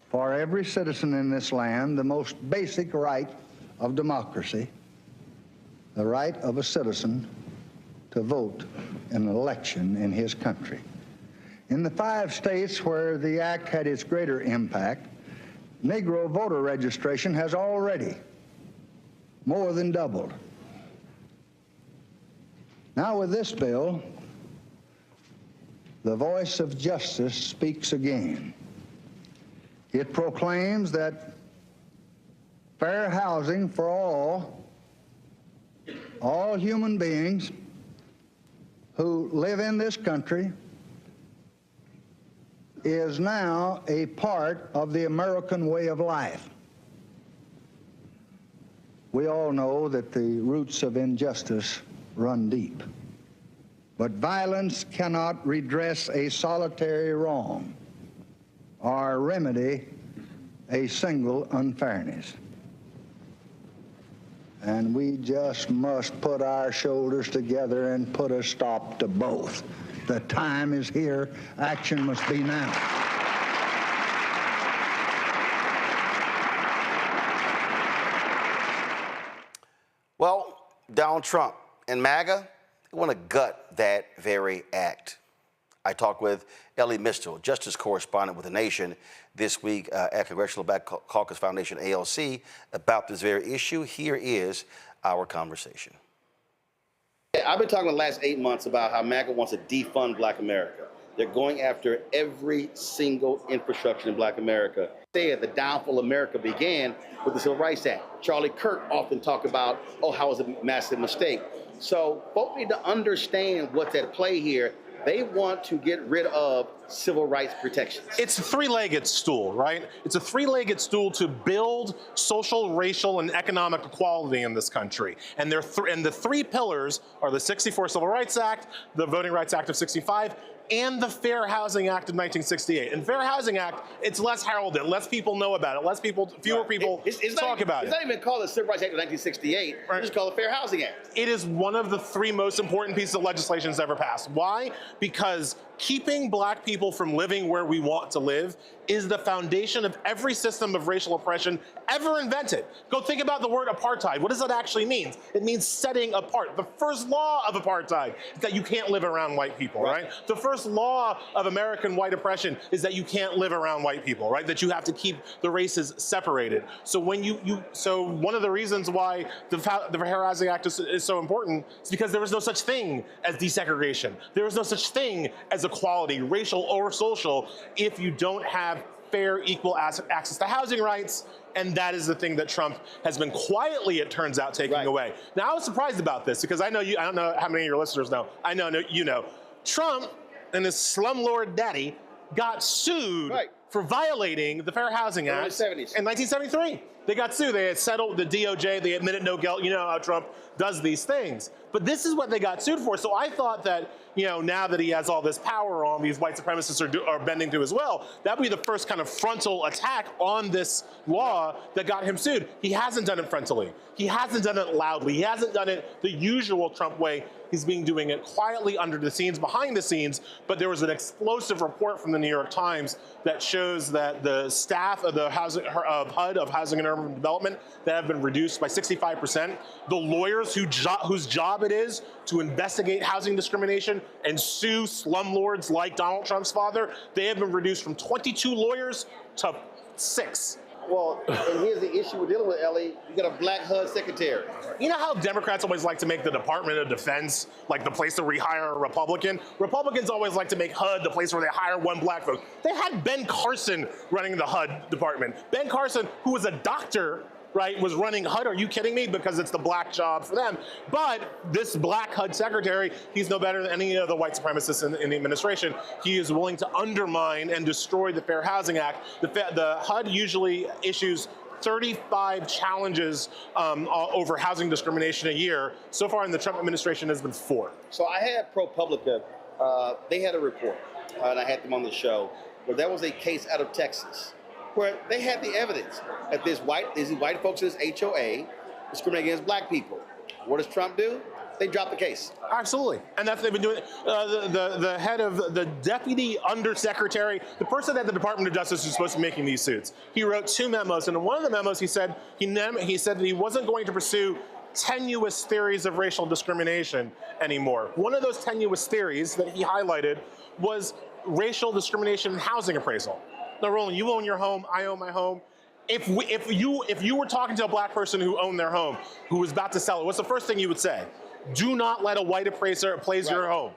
Speaker 18: for every citizen in this land the most basic right of democracy, the right of a citizen to vote in an election in his country. In the 5 states where the act had its greater impact, Negro voter registration has already more than doubled. Now with this bill, the voice of justice speaks again. It proclaims that fair housing for all human beings who live in this country is now a part of the American way of life. We all know that the roots of injustice run deep, but violence cannot redress a solitary wrong or remedy a single unfairness. And we just must put our shoulders together and put a stop to both. The time is here. Action must be now.
Speaker 2: Well, Donald Trump and MAGA want to gut that very act. I talked with Ellie Mistel, justice correspondent with The Nation, this week at Congressional Black Caucus Foundation, ALC, about this very issue. Here is our conversation. I've been talking the last 8 months about how MAGA wants to defund Black America. They're going after every single infrastructure in Black America. The downfall of America began with the Civil Rights Act. Charlie Kirk often talked about, how it was a massive mistake. So folks need to understand what's at play here. They want to get rid of civil rights protections.
Speaker 19: It's a three-legged stool, right? It's a three-legged stool to build social, racial, and economic equality in this country. And the 3 pillars are the 64 Civil Rights Act, the Voting Rights Act of 65, and the Fair Housing Act of 1968. And Fair Housing Act, it's less heralded, less people know about it, fewer people talk about it.
Speaker 2: It's not even called the Civil Rights Act of 1968, right. It's called the Fair Housing Act.
Speaker 19: It is one of the 3 most important pieces of legislation that's ever passed. Why? Because keeping Black people from living where we want to live is the foundation of every system of racial oppression ever invented. Go think about the word apartheid. What does that actually mean? It means setting apart. The first law of apartheid is that you can't live around white people, right? The first law of American white oppression is that you can't live around white people, right? That you have to keep the races separated. So when so one of the reasons why the Fair Housing Act is so important is because there was no such thing as desegregation. There was no such thing as equality, racial or social, if you don't have fair, equal access to housing rights, and that is the thing that Trump has been quietly, it turns out, taking away. Now, I was surprised about this because I know I don't know how many of your listeners know. I know you know. Trump and his slumlord daddy got sued for violating the Fair Housing Act in 1973. They got sued. They had settled the DOJ. They admitted no guilt. You know how Trump does these things. But this is what they got sued for. So I thought that, now that he has all this power on, these white supremacists are bending to as well, that would be the first kind of frontal attack on this law that got him sued. He hasn't done it frontally. He hasn't done it loudly. He hasn't done it the usual Trump way. He's been doing it quietly under the scenes, behind the scenes, but there was an explosive report from the New York Times that shows that the staff of the HUD, of Housing and Urban Development, that have been reduced by 65%. The lawyers whose job it is to investigate housing discrimination and sue slumlords like Donald Trump's father, they have been reduced from 22 lawyers to 6.
Speaker 2: Well, and here's the issue we're dealing with, Ellie. You got a black HUD secretary.
Speaker 19: You know how Democrats always like to make the Department of Defense like the place to rehire a Republican? Republicans always like to make HUD the place where they hire one black vote. They had Ben Carson running the HUD department. Ben Carson, who was a doctor, right, was running HUD. Are you kidding me? Because it's the black job for them. But this black HUD secretary, he's no better than any of the white supremacists in the administration. He is willing to undermine and destroy the Fair Housing Act. The HUD usually issues 35 challenges over housing discrimination a year. So far in the Trump administration has been 4.
Speaker 2: So I had ProPublica, they had a report, and I had them on the show, where there was a case out of Texas where they had the evidence that these white folks in this HOA discriminate against black people. What does Trump do? They drop the case.
Speaker 19: Absolutely, and that's what they've been doing. The head of the deputy undersecretary, the person at the Department of Justice who's supposed to be making these suits, he wrote 2 memos, and in one of the memos he said that he wasn't going to pursue tenuous theories of racial discrimination anymore. One of those tenuous theories that he highlighted was racial discrimination in housing appraisal. Now, Roland, you own your home, I own my home. If you were talking to a black person who owned their home, who was about to sell it, what's the first thing you would say? Do not let a white appraiser appraise your home.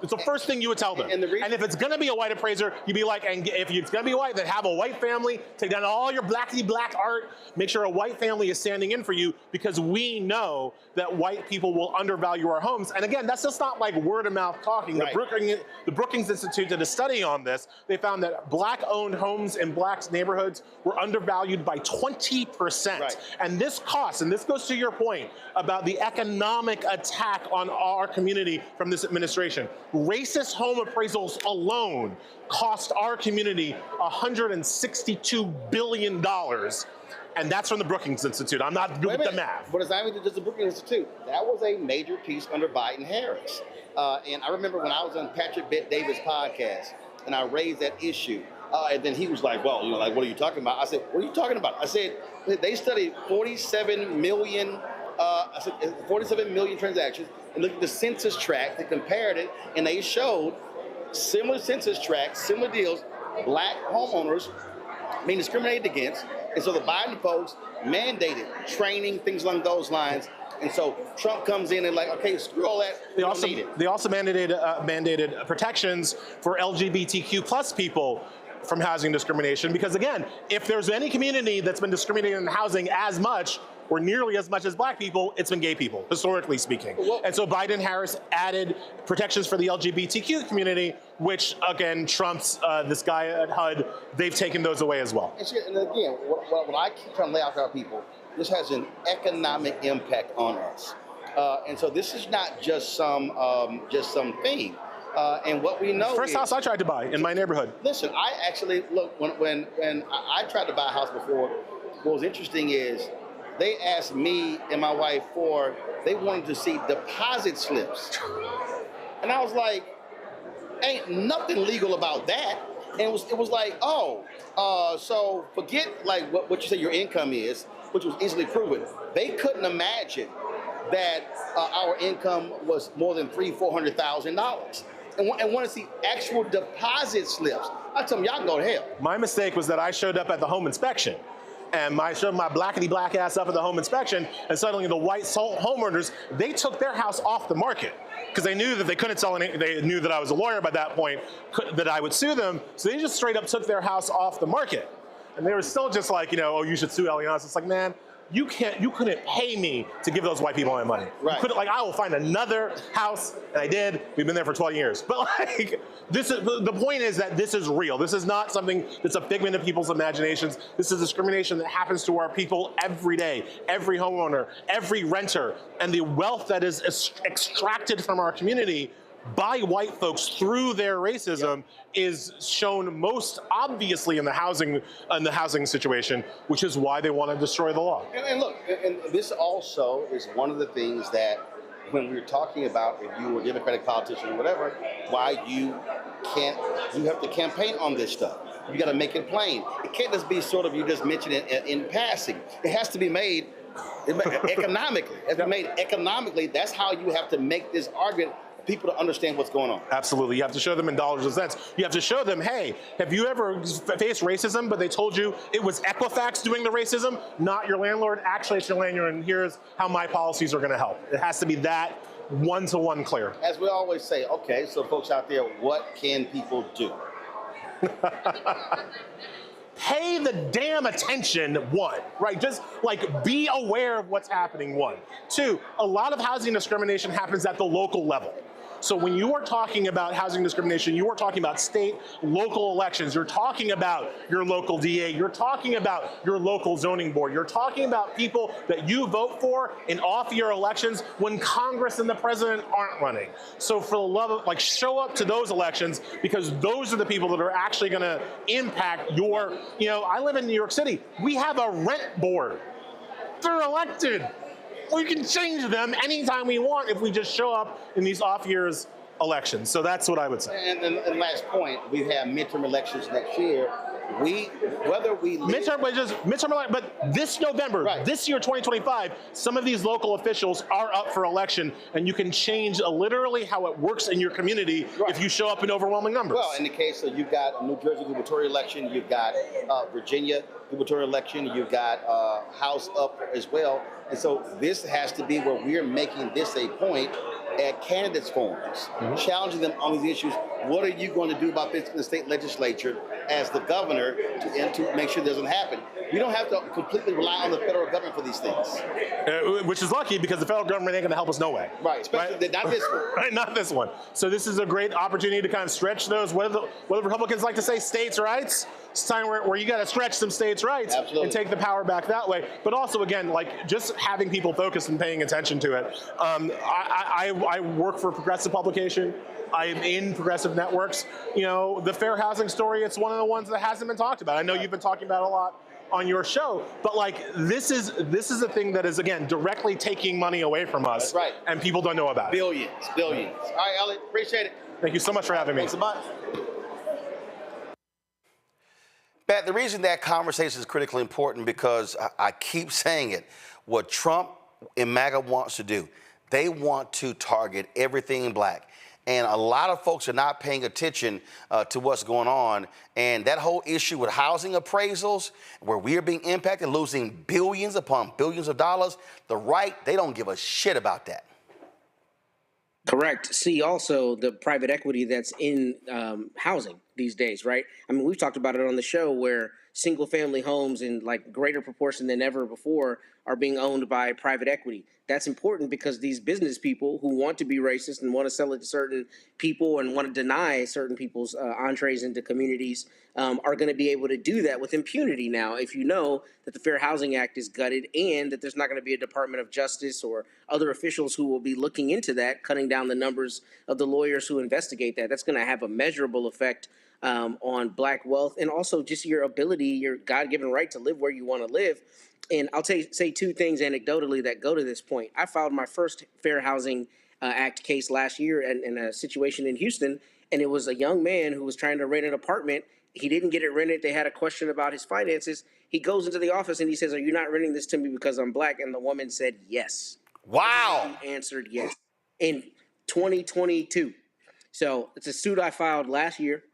Speaker 19: It's the first thing you would tell them. And if it's going to be a white appraiser, you'd be like, and if it's going to be white, then have a white family, take down all your black art, make sure a white family is standing in for you, because we know that white people will undervalue our homes. And again, that's just not like word of mouth talking. Right. The Brookings Institute did a study on this. They found that black-owned homes in black neighborhoods were undervalued by 20%. Right. And this costs, and this goes to your point about the economic attack on our community from this administration. Racist home appraisals alone cost our community $162 billion. And that's from the Brookings Institute. I'm not doing the math.
Speaker 2: But it's not even just the Brookings Institute. That was a major piece under Biden-Harris. And I remember when I was on Patrick Bet-David's podcast, and I raised that issue. And then he was like, well, what are you talking about? I said, what are you talking about? I said, they studied 47 million transactions, and looked at the census tract, they compared it, and they showed similar census tracts, similar deals, black homeowners being discriminated against. And so the Biden folks mandated training, things along those lines. And so Trump comes in and okay, screw all that.
Speaker 19: They also mandated protections for LGBTQ plus people from housing discrimination, because again, if there's any community that's been discriminated in housing as much or nearly as much as black people, it's been gay people, historically speaking. And so Biden-Harris added protections for the LGBTQ community, which again, Trump's, this guy at HUD, they've taken those away as well.
Speaker 2: And again, what I keep trying to lay out to our people, this has an economic impact on us. And so this is not just some thing. And what we know
Speaker 19: First house I tried to buy in my neighborhood.
Speaker 2: Listen, I actually, look, when I tried to buy a house before, what was interesting is they asked me and my wife they wanted to see deposit slips. And I was like, ain't nothing legal about that. And it was like, oh, so forget like what you say your income is, which was easily proven. They couldn't imagine that our income was more than $300,000-$400,000, and want to see actual deposit slips. I tell them, y'all can go to hell.
Speaker 19: My mistake was that I showed up at the home inspection. And I showed my blackety black ass up at the home inspection, and suddenly the white homeowners, they took their house off the market because they knew that they couldn't sell any. They knew that I was a lawyer by that point, that I would sue them. So they just straight up took their house off the market. And they were still just like, you know, oh, you should sue Allianz. It's like, man, you couldn't pay me to give those white people my money.
Speaker 2: Right.
Speaker 19: You couldn't, like, I will find another house, and I did. We've been there for 20 years. But like, the point is that this is real. This is not something that's a figment of people's imaginations. This is discrimination that happens to our people every day, every homeowner, every renter, and the wealth that is extracted from our community by white folks through their racism is shown most obviously in the housing situation, which is why they want to destroy the law.
Speaker 2: And look, and this also is one of the things that when we were talking about if you were a Democratic politician or whatever, why you have to campaign on this stuff. You got to make it plain. It can't just be sort of you just mention it in passing. It has to be made economically. It has to be made economically. That's how you have to make this argument. People to understand what's going on.
Speaker 19: Absolutely. You have to show them in dollars and cents. You have to show them, hey, have you ever faced racism, but they told you it was Equifax doing the racism, not your landlord? Actually, it's your landlord, and here's how my policies are going to help. It has to be that one-to-one clear.
Speaker 2: As we always say, okay, so folks out there, what can people do?
Speaker 19: Pay the damn attention, one, right? Just like be aware of what's happening, one. Two, a lot of housing discrimination happens at the local level. So when you are talking about housing discrimination, you are talking about state, local elections. You're talking about your local DA. You're talking about your local zoning board. You're talking about people that you vote for in off-year elections when Congress and the president aren't running. So for the love of, like, show up to those elections because those are the people that are actually going to impact your, you know, I live in New York City. We have a rent board. They're elected. We can change them anytime we want if we just show up in these off-years elections. So that's what I would say.
Speaker 2: And last point, we have midterm elections next year. Whether we midterm,
Speaker 19: but this November, right, this year, 2025, some of these local officials are up for election, and you can change literally how it works in your community if you show up in overwhelming numbers.
Speaker 2: Well, in the case of you've got New Jersey gubernatorial election, you've got Virginia gubernatorial election, you've got House up as well, and so this has to be where we're making this a point at candidates forums, challenging them on these issues. What are you going to do about this in the state legislature as the governor to make sure it doesn't happen? We don't have to completely rely on the federal government for these things.
Speaker 19: Which is lucky because the federal government ain't going to help us no way.
Speaker 2: Right, especially not this one.
Speaker 19: Right, not this one. So this is a great opportunity to kind of stretch those, what do the Republicans like to say, states' rights? It's time where you got to stretch some states' rights and take the power back that way. But also, again, like just having people focused and paying attention to it. I work for Progressive Publication. I'm in progressive networks. You know, the fair housing story, it's one of the ones that hasn't been talked about. I know you've been talking about it a lot on your show, but like this is a thing that is, again, directly taking money away from us.
Speaker 2: That's right.
Speaker 19: And people don't know about it.
Speaker 2: Billions. All right, Elliot, appreciate it.
Speaker 19: Thank you so much for having me.
Speaker 2: Thanks a bunch. Pat, the reason that conversation is critically important because I keep saying it, what Trump and MAGA wants to do, they want to target everything black. And a lot of folks are not paying attention to what's going on. And that whole issue with housing appraisals, where we are being impacted, losing billions upon billions of dollars, the right, they don't give a shit about that.
Speaker 21: Correct. See, also the private equity that's in housing these days, right? I mean, we've talked about it on the show where single family homes in like greater proportion than ever before are being owned by private equity. That's important because these business people who want to be racist and want to sell it to certain people and want to deny certain people's entrees into communities are going to be able to do that with impunity now if you know that the Fair Housing Act is gutted and that there's not going to be a Department of Justice or other officials who will be looking into that, cutting down the numbers of the lawyers who investigate that. That's going to have a measurable effect on black wealth and also just your ability, your God-given right to live where you want to live. And I'll say two things anecdotally that go to this point. I filed my first Fair Housing Act case last year in a situation in Houston, and it was a young man who was trying to rent an apartment, He didn't get it rented. They had a question about his finances. He goes into the office and he says, "Are you not renting this to me because I'm black?" And the woman said, "Yes."
Speaker 2: Wow.
Speaker 21: He answered yes in 2022. So it's a suit I filed last year.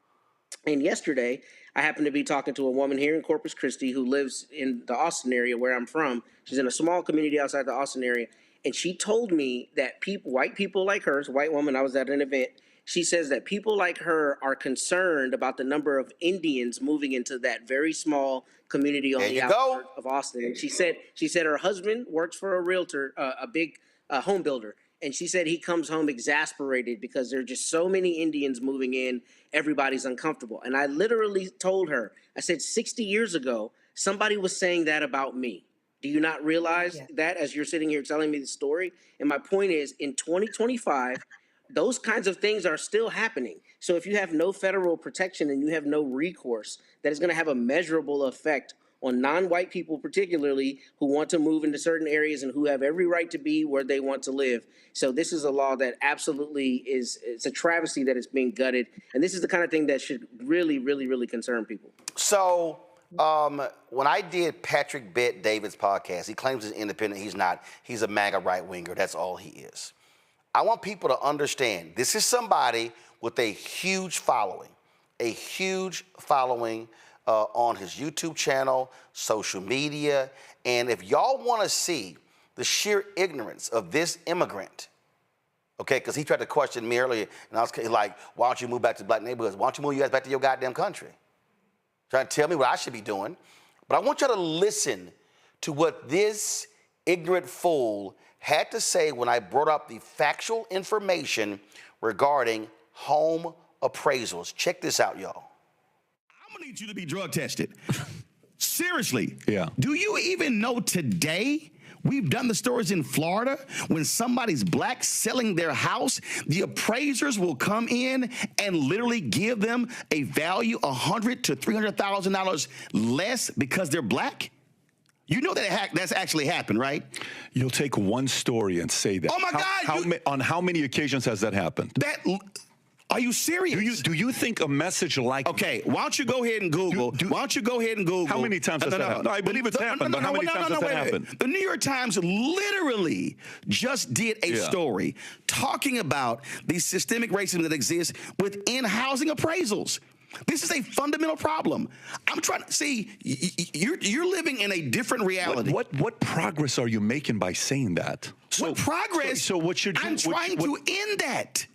Speaker 21: And yesterday, I happened to be talking to a woman here in Corpus Christi who lives in the Austin area where I'm from. She's in a small community outside the Austin area. And she told me that white people like her, it's a white woman, I was at an event. She says that people like her are concerned about the number of Indians moving into that very small community on the outskirts of Austin. And she said her husband works for a realtor, a big home builder. And she said he comes home exasperated because there are just so many Indians moving in. Everybody's uncomfortable. And I literally told her, I said, 60 years ago, somebody was saying that about me. Do you not realize that as you're sitting here telling me the story? And my point is, in 2025, those kinds of things are still happening. So if you have no federal protection and you have no recourse, that is going to have a measurable effect on non-white people, particularly who want to move into certain areas and who have every right to be where they want to live. So this is a law that absolutely it's a travesty that it's being gutted. And this is the kind of thing that should really, really, really concern people.
Speaker 2: So when I did Patrick Bet David's podcast, he claims he's independent. He's not. He's a MAGA right-winger. That's all he is. I want people to understand this is somebody with a huge following on his YouTube channel, social media. And if y'all want to see the sheer ignorance of this immigrant, okay, because he tried to question me earlier, and I was like, why don't you move back to black neighborhoods? Why don't you move you guys back to your goddamn country? Trying to tell me what I should be doing. But I want y'all to listen to what this ignorant fool had to say when I brought up the factual information regarding home appraisals. Check this out, y'all.
Speaker 6: I'm gonna need you to be drug tested. Seriously.
Speaker 15: Yeah.
Speaker 6: Do you even know today? We've done the stories in Florida when somebody's black selling their house, the appraisers will come in and literally give them a value $100,000 to $300,000 less because they're black. You know that that's actually happened, right?
Speaker 15: You'll take one story and say that.
Speaker 6: Oh my God!
Speaker 15: On how many occasions has that happened?
Speaker 6: Are you serious?
Speaker 15: Do you think a message like
Speaker 6: okay? Why don't you go ahead and Google? Why don't you go ahead and Google?
Speaker 15: How many times has that happened? No, I believe it's happened, but how many times has that happened?
Speaker 6: The New York Times literally just did a story talking about the systemic racism that exists within housing appraisals. This is a fundamental problem. I'm trying to see you're living in a different reality.
Speaker 15: What progress are you making by saying that?
Speaker 6: What progress?
Speaker 15: So what you're doing?
Speaker 6: I'm trying to end that.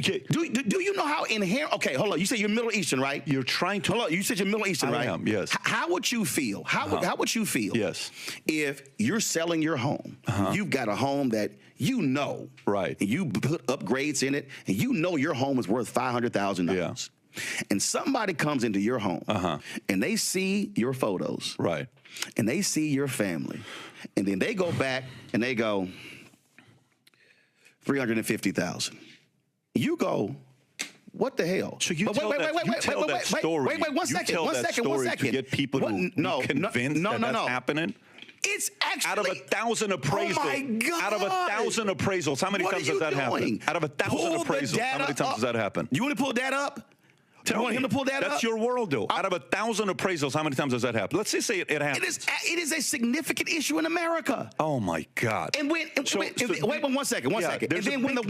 Speaker 6: Okay. Do you know how inherent? Okay, hold on. You said you're Middle Eastern, right?
Speaker 15: You're trying to.
Speaker 6: Hold on. You said you're Middle Eastern, right?
Speaker 15: I am. Yes.
Speaker 6: How would you feel? How would you feel?
Speaker 15: Yes.
Speaker 6: If you're selling your home, you've got a home that you know,
Speaker 15: right?
Speaker 6: And you put upgrades in it, and you know your home is worth $500,000. Yeah. And somebody comes into your home, and they see your photos,
Speaker 15: right?
Speaker 6: And they see your family, and then they go back and they go $350,000. You go, what the hell?
Speaker 15: So you tell that story.
Speaker 6: Wait, one second.
Speaker 15: To get people to be convinced that that's happening.
Speaker 6: It's actually
Speaker 15: out of 1,000 appraisals. Oh my God. Out of 1,000 appraisals, how many times does that happen? Out of 1,000 appraisals, how many times does that happen?
Speaker 6: You want to pull that up? You want him to pull that up?
Speaker 15: That's your world, though. Out of 1,000 appraisals, how many times does that happen? Let's just say it happens.
Speaker 6: It is a significant issue in America.
Speaker 15: Oh my God!
Speaker 6: And wait, one second. And then when the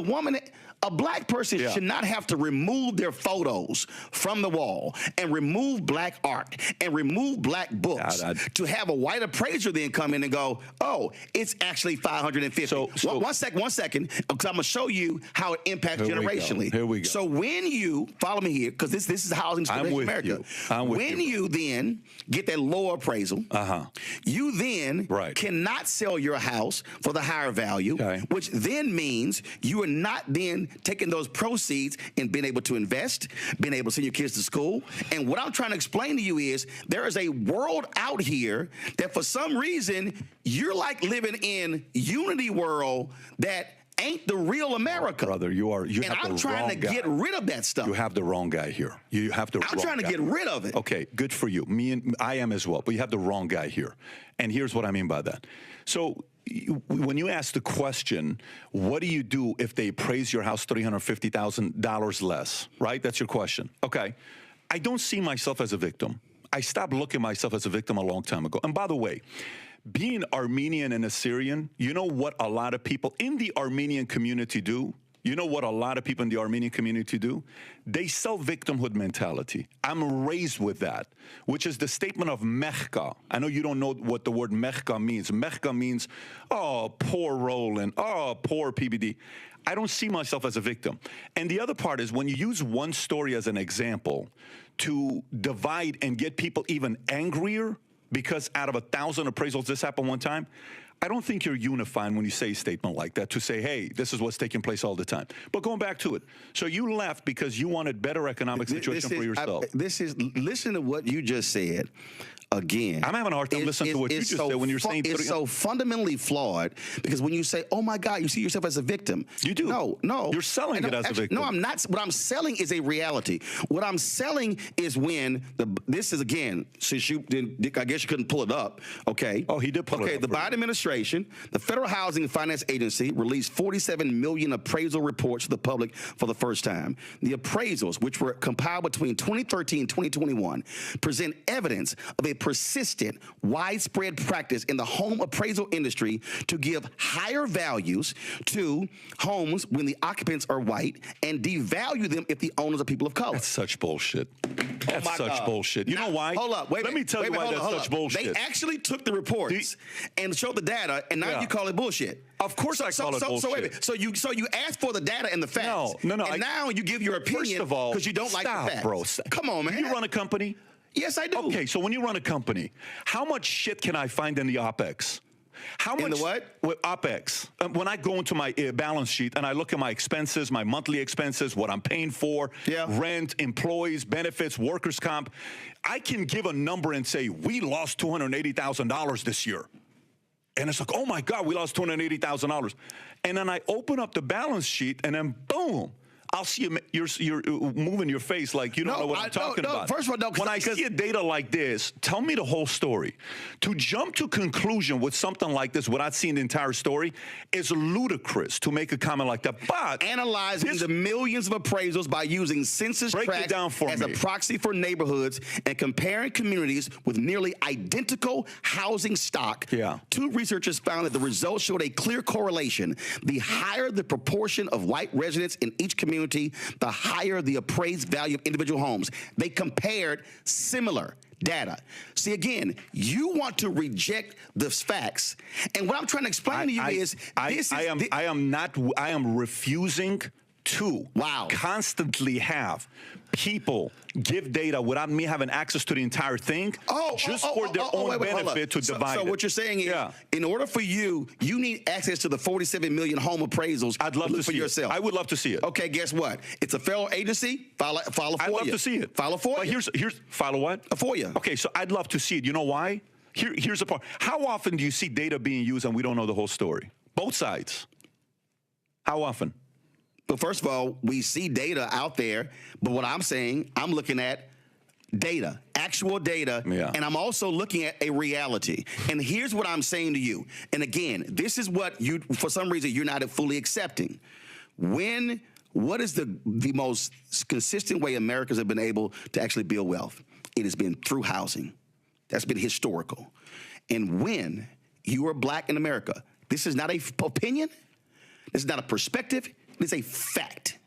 Speaker 6: woman, a black person should not have to remove their photos from the wall and remove black art and remove black books to have a white appraiser then come in and go, oh, it's actually $550. One second, because I'm gonna show you how it impacts generationally.
Speaker 15: Here we go.
Speaker 6: So when you follow me here, because this is housing in America. When you then get that lower appraisal, you then cannot sell your house for the higher value, which then means you are not then taking those proceeds and being able to invest, being able to send your kids to school. And what I'm trying to explain to you is there is a world out here that for some reason you're like living in Unity world that ain't the real America.
Speaker 15: Brother,
Speaker 6: I'm trying to get rid of that stuff.
Speaker 15: You have the wrong guy here. You have the wrong guy.
Speaker 6: I'm trying to get rid of it.
Speaker 15: Okay, good for you. I am as well, but you have the wrong guy here. And here's what I mean by that. So when you ask the question, what do you do if they appraise your house $350,000 less, right? That's your question. Okay. I don't see myself as a victim. I stopped looking at myself as a victim a long time ago. And by the way, being Armenian and Assyrian, you know what a lot of people in the Armenian community do? You know what a lot of people in the Armenian community do? They sell victimhood mentality. I'm raised with that, which is the statement of mechka. I know you don't know what the word mechka means. Mechka means, oh, poor Roland, oh, poor PBD. I don't see myself as a victim. And the other part is when you use one story as an example to divide and get people even angrier because out of 1,000 appraisals this happened one time, I don't think you're unifying when you say a statement like that to say, hey, this is what's taking place all the time. But going back to it, so you left because you wanted better economic situation for yourself.
Speaker 6: Listen to what you just said. Again,
Speaker 15: I'm having a hard time listening to what you just said when you're saying
Speaker 6: it's so fundamentally flawed because when you say, "Oh my God," you see yourself as a victim.
Speaker 15: You do.
Speaker 6: No,
Speaker 15: you're selling it as a victim.
Speaker 6: No, I'm not. What I'm selling is a reality. What I'm selling is when this is again. Since you didn't, I guess you couldn't pull it up. Okay.
Speaker 15: Oh, he did pull it up.
Speaker 6: Okay. The Biden administration, the Federal Housing and Finance Agency, released 47 million appraisal reports to the public for the first time. The appraisals, which were compiled between 2013 and 2021, present evidence of a persistent, widespread practice in the home appraisal industry to give higher values to homes when the occupants are white and devalue them if the owners are people of color.
Speaker 15: That's such bullshit. That's such bullshit. You know why?
Speaker 6: Hold up.
Speaker 15: Let me tell you why that's such bullshit.
Speaker 6: They actually took the reports and showed the data, and now you call it bullshit.
Speaker 15: Of course I call it bullshit.
Speaker 6: So wait a minute. So you asked for the data and the facts.
Speaker 15: No.
Speaker 6: And now you give your opinion
Speaker 15: first of all,
Speaker 6: because you don't like the facts.
Speaker 15: Bro.
Speaker 6: Come on, man.
Speaker 15: You run a company?
Speaker 6: Yes, I do.
Speaker 15: Okay, so when you run a company, how much shit can I find in the OPEX? How much?
Speaker 6: In the what?
Speaker 15: With OPEX. When I go into my balance sheet and I look at my expenses, my monthly expenses, what I'm paying for, rent, employees, benefits, workers' comp, I can give a number and say, we lost $280,000 this year. And it's like, oh my God, we lost $280,000. And then I open up the balance sheet and then boom. I'll see you're moving your face like you don't know what I'm talking about.
Speaker 6: First of all, no.
Speaker 15: When I see a data like this, tell me the whole story. To jump to conclusion with something like this without seeing the entire story is ludicrous to make a comment like that. But
Speaker 6: analyzing the millions of appraisals by using census tracts as a proxy for neighborhoods and comparing communities with nearly identical housing stock, two researchers found that the results showed a clear correlation. The higher the proportion of white residents in each community, the higher the appraised value of individual homes. They compared similar data. See, again, you want to reject the facts. And what I'm trying to explain to you is
Speaker 15: I am refusing to constantly have people give data without me having access to the entire thing for their own benefit to divide
Speaker 6: So what you're saying is, in order for you need access to the 47 million home appraisals.
Speaker 15: I'd love to see yourself. I would love to see it.
Speaker 6: Okay, guess what? It's a federal agency. File a FOIA.
Speaker 15: I'd love to see it.
Speaker 6: File a FOIA.
Speaker 15: But here's file a what?
Speaker 6: A FOIA.
Speaker 15: Okay, so I'd love to see it. You know why? Here's the part. How often do you see data being used and we don't know the whole story? Both sides. How often?
Speaker 6: But first of all, we see data out there, but what I'm saying, I'm looking at data, actual data, and I'm also looking at a reality. And here's what I'm saying to you. And again, this is what you, for some reason, you're not fully accepting. What is the most consistent way Americans have been able to actually build wealth? It has been through housing. That's been historical. And when you are black in America, this is not an opinion, this is not a perspective, it's a fact.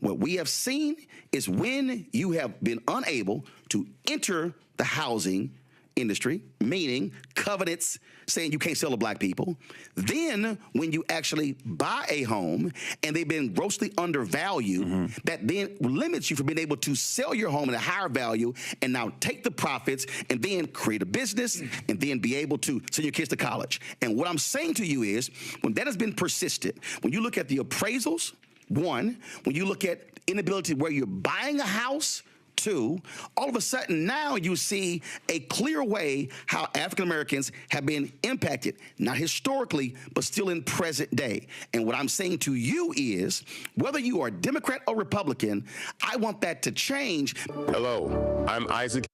Speaker 6: What we have seen is when you have been unable to enter the housing industry, meaning covenants saying you can't sell to black people, then when you actually buy a home and they've been grossly undervalued, that then limits you from being able to sell your home at a higher value and now take the profits and then create a business and then be able to send your kids to college. And what I'm saying to you is when that has been persistent, when you look at the appraisals, one, when you look at inability where you're buying a house, two, all of a sudden now you see a clear way how African Americans have been impacted, not historically, but still in present day. And what I'm saying to you is, whether you are Democrat or Republican, I want that to change.
Speaker 4: Hello, I'm Isaac.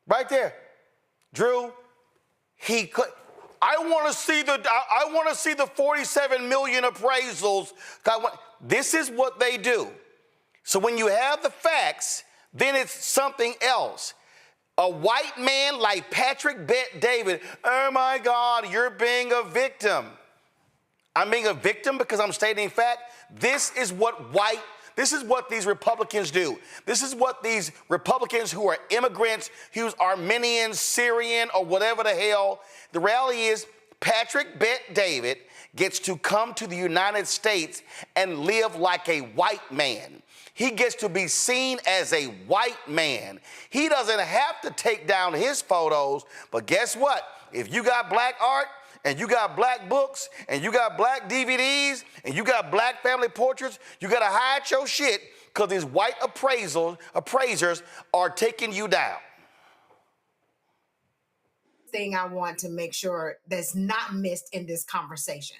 Speaker 2: Right there. Drew, he could. I want to see the 47 million appraisals. This is what they do. So when you have the facts, then it's something else. A white man like Patrick Bet David, oh my God, you're being a victim. I'm being a victim because I'm stating fact. This is what these Republicans do. This is what these Republicans who are immigrants, who's Armenian, Syrian, or whatever the hell. The reality is Patrick Bet David gets to come to the United States and live like a white man. He gets to be seen as a white man. He doesn't have to take down his photos, but guess what? If you got black art, and you got black books, and you got black DVDs, and you got black family portraits, you gotta hide your shit because these white appraisers are taking you down.
Speaker 13: Thing I want to make sure that's not missed in this conversation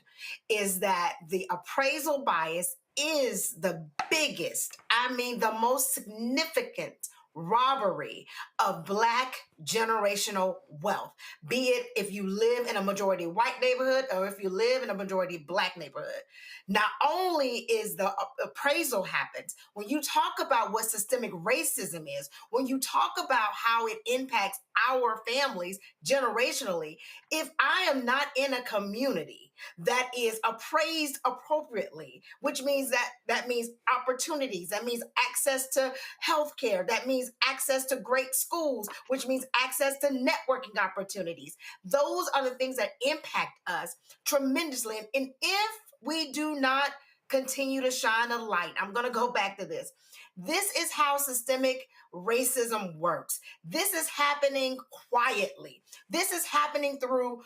Speaker 13: is that the appraisal bias is the biggest, I mean, the most significant robbery of Black generational wealth, be it if you live in a majority white neighborhood or if you live in a majority Black neighborhood. Not only is the appraisal happens, when you talk about what systemic racism is, when you talk about how it impacts our families generationally, if I am not in a community that is appraised appropriately, which means that means opportunities, that means access to healthcare, that means access to great schools, which means access to networking opportunities. Those are the things that impact us tremendously. And if we do not continue to shine a light, I'm going to go back to this. This is how systemic racism works. This is happening quietly. This is happening through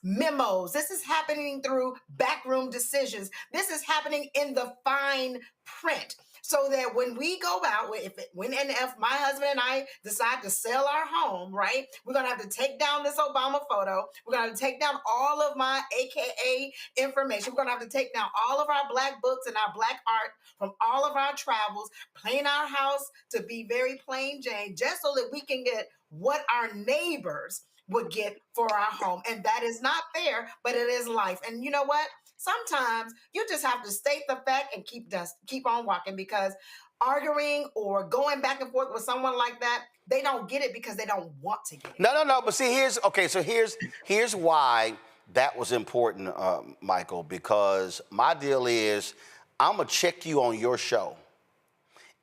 Speaker 13: memos. This is happening through backroom decisions. This is happening in the fine print. So that when we go out, if my husband and I decide to sell our home, right, we're going to have to take down this Obama photo. We're going to have to take down all of my AKA information. We're going to have to take down all of our Black books and our Black art from all of our travels, paint our house to be very plain Jane, just so that we can get what our neighbors would get for our home. And that is not fair, but it is life. And you know what? Sometimes you just have to state the fact and keep on walking, because arguing or going back and forth with someone like that, they don't get it because they don't want to get it.
Speaker 2: No. But see, here's why that was important, Michael, because my deal is I'm going to check you on your show.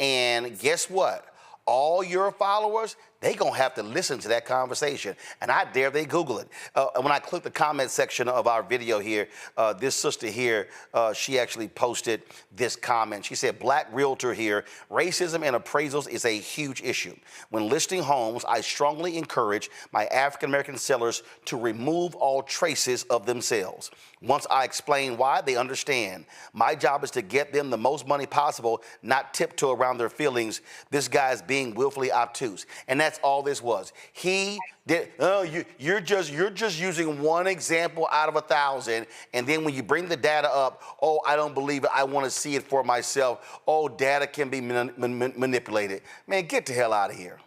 Speaker 2: And guess what? All your followers, they gonna have to listen to that conversation, and I dare they Google it. When I click the comment section of our video here, this sister here, she actually posted this comment. She said, Black realtor here, racism and appraisals is a huge issue. When listing homes, I strongly encourage my African-American sellers to remove all traces of themselves. Once I explain why, they understand. My job is to get them the most money possible, not tiptoe around their feelings. This guy's being willfully obtuse. And that's all this was. He did, you're just using one example out of 1,000. And then when you bring the data up, oh, I don't believe it. I want to see it for myself. Oh, data can be manipulated. Man, get the hell out of here.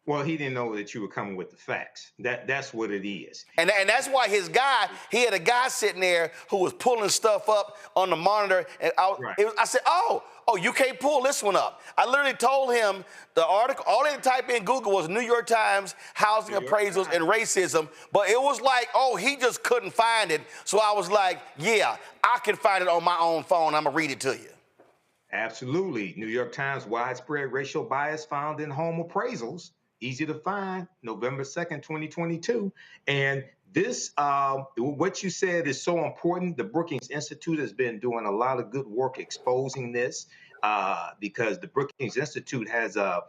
Speaker 12: Well, he didn't know that you were coming with the facts. That's what it is.
Speaker 2: And that's why he had a guy sitting there who was pulling stuff up on the monitor. And I said, oh, you can't pull this one up. I literally told him the article, all they had to type in Google was New York Times, housing appraisals and racism. But it was like, oh, he just couldn't find it. So I was like, yeah, I can find it on my own phone. I'm going to read it to you.
Speaker 12: Absolutely. New York Times, widespread racial bias found in home appraisals. Easy to find, November 2nd, 2022. And this, what you said is so important. The Brookings Institute has been doing a lot of good work exposing this because the Brookings Institute has a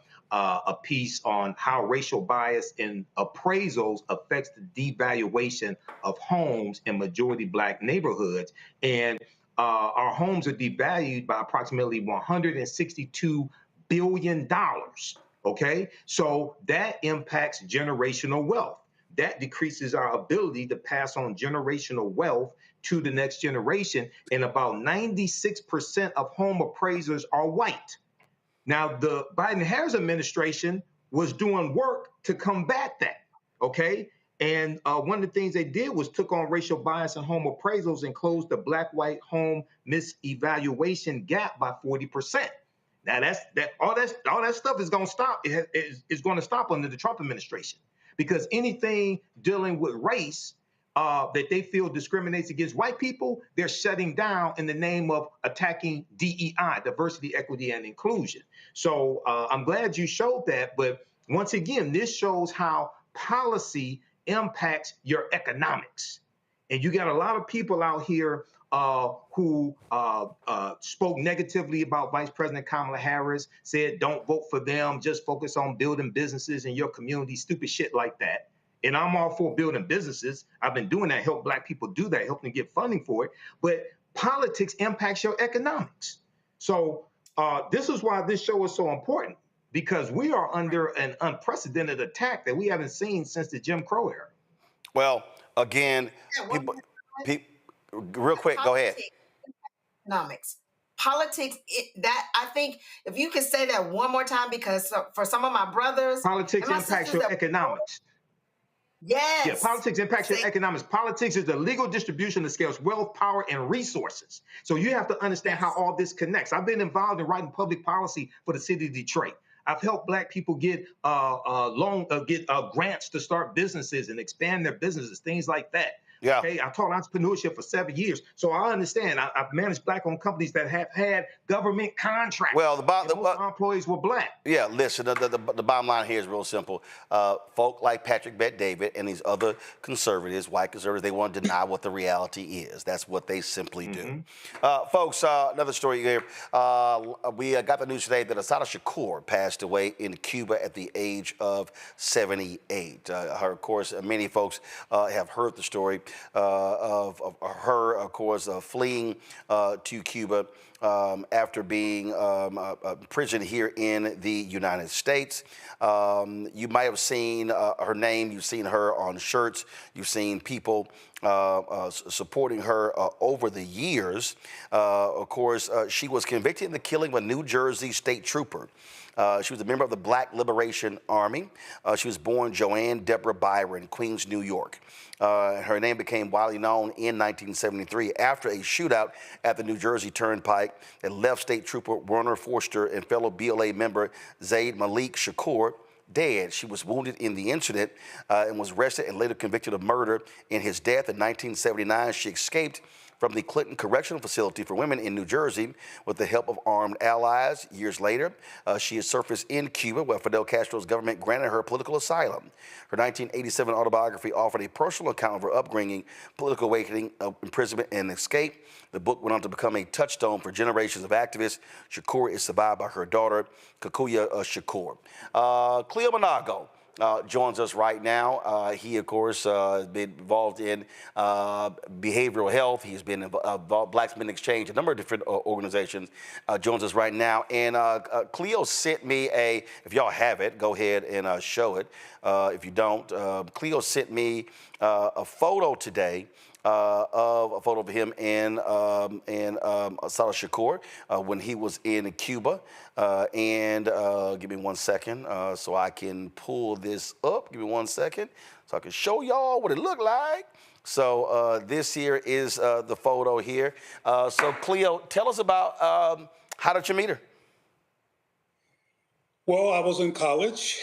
Speaker 12: piece on how racial bias in appraisals affects the devaluation of homes in majority Black neighborhoods. And our homes are devalued by approximately $162 billion. Okay, so that impacts generational wealth. That decreases our ability to pass on generational wealth to the next generation. And about 96% of home appraisers are white. Now, the Biden-Harris administration was doing work to combat that. Okay, And one of the things they did was took on racial bias and home appraisals and closed the black-white home misevaluation gap by 40%. Now all that stuff is going to stop. Is going to stop under the Trump administration, because anything dealing with race that they feel discriminates against white people, they're shutting down in the name of attacking DEI, diversity, equity, and inclusion. So I'm glad you showed that. But once again, this shows how policy impacts your economics. And you got a lot of people out here who spoke negatively about Vice President Kamala Harris, said don't vote for them, just focus on building businesses in your community, stupid shit like that. And I'm all for building businesses. I've been doing that, help Black people do that, help them get funding for it. But politics impacts your economics. So this is why this show is so important, because we are under an unprecedented attack that we haven't seen since the Jim Crow era.
Speaker 2: Well, again, real quick, go ahead.
Speaker 13: Economics. Politics, that I think if you could say that one more time, because for some of my brothers,
Speaker 12: politics impacts your economics.
Speaker 13: Yes.
Speaker 12: Yeah, politics impacts your economics. Politics is the legal distribution that scales wealth, power, and resources. So you have to understand how all this connects. I've been involved in writing public policy for the city of Detroit. I've helped Black people get grants to start businesses and expand their businesses, things like that.
Speaker 2: Yeah.
Speaker 12: Okay. I taught entrepreneurship for 7 years, so I understand. I've managed Black-owned companies that have had government contracts.
Speaker 2: Well,
Speaker 12: most of our employees were Black.
Speaker 2: Yeah. Listen, the bottom line here is real simple. Folk like Patrick Bet-David and these other conservatives, white conservatives, they want to deny what the reality is. That's what they simply do. Folks, another story here. We got the news today that Assata Shakur passed away in Cuba at the age of 78. Of course, many folks have heard the story of her, of course, fleeing to Cuba after being imprisoned here in the United States. You might have seen her name. You've seen her on shirts. You've seen people supporting her over the years. Of course, she was convicted in the killing of a New Jersey state trooper. She was a member of the Black Liberation Army. She was born Joanne Deborah Byron, Queens, New York. Her name became widely known in 1973 after a shootout at the New Jersey Turnpike that left State Trooper Werner Forster and fellow BLA member Zaid Malik Shakur dead. She was wounded in the incident and was arrested and later convicted of murder. In his death in 1979, she escaped from the Clinton Correctional Facility for Women in New Jersey with the help of armed allies. Years later, she has surfaced in Cuba, where Fidel Castro's government granted her political asylum. Her 1987 autobiography offered a personal account of her upbringing, political awakening, imprisonment, and escape. The book went on to become a touchstone for generations of activists. Shakur is survived by her daughter, Kukuya Shakur. Cleo Monago joins us right now. He, of course, has been involved in behavioral health. He's been involved Blacks Men Exchange, a number of different organizations. Joins us right now. And Cleo sent me if y'all have it, go ahead and show it. If you don't, Cleo sent me a photo today of him and Assata Shakur when he was in Cuba. Give me 1 second so I can pull this up. Give me 1 second so I can show y'all what it looked like. So this here is the photo here. So Cleo, tell us about how did you meet her?
Speaker 4: Well, I was in college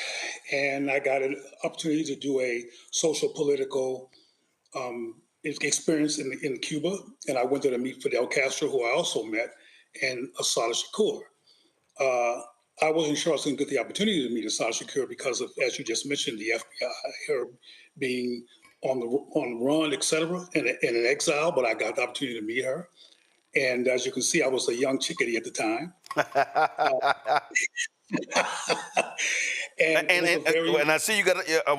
Speaker 4: and I got an opportunity to do a social political experience in Cuba, and I went there to meet Fidel Castro, who I also met, and Assata Shakur. I wasn't sure I was going to get the opportunity to meet Assata Shakur because of, as you just mentioned, the FBI, her being on the run, et cetera, and in exile, but I got the opportunity to meet her. And as you can see, I was a young chickadee at the time.
Speaker 2: And I see you got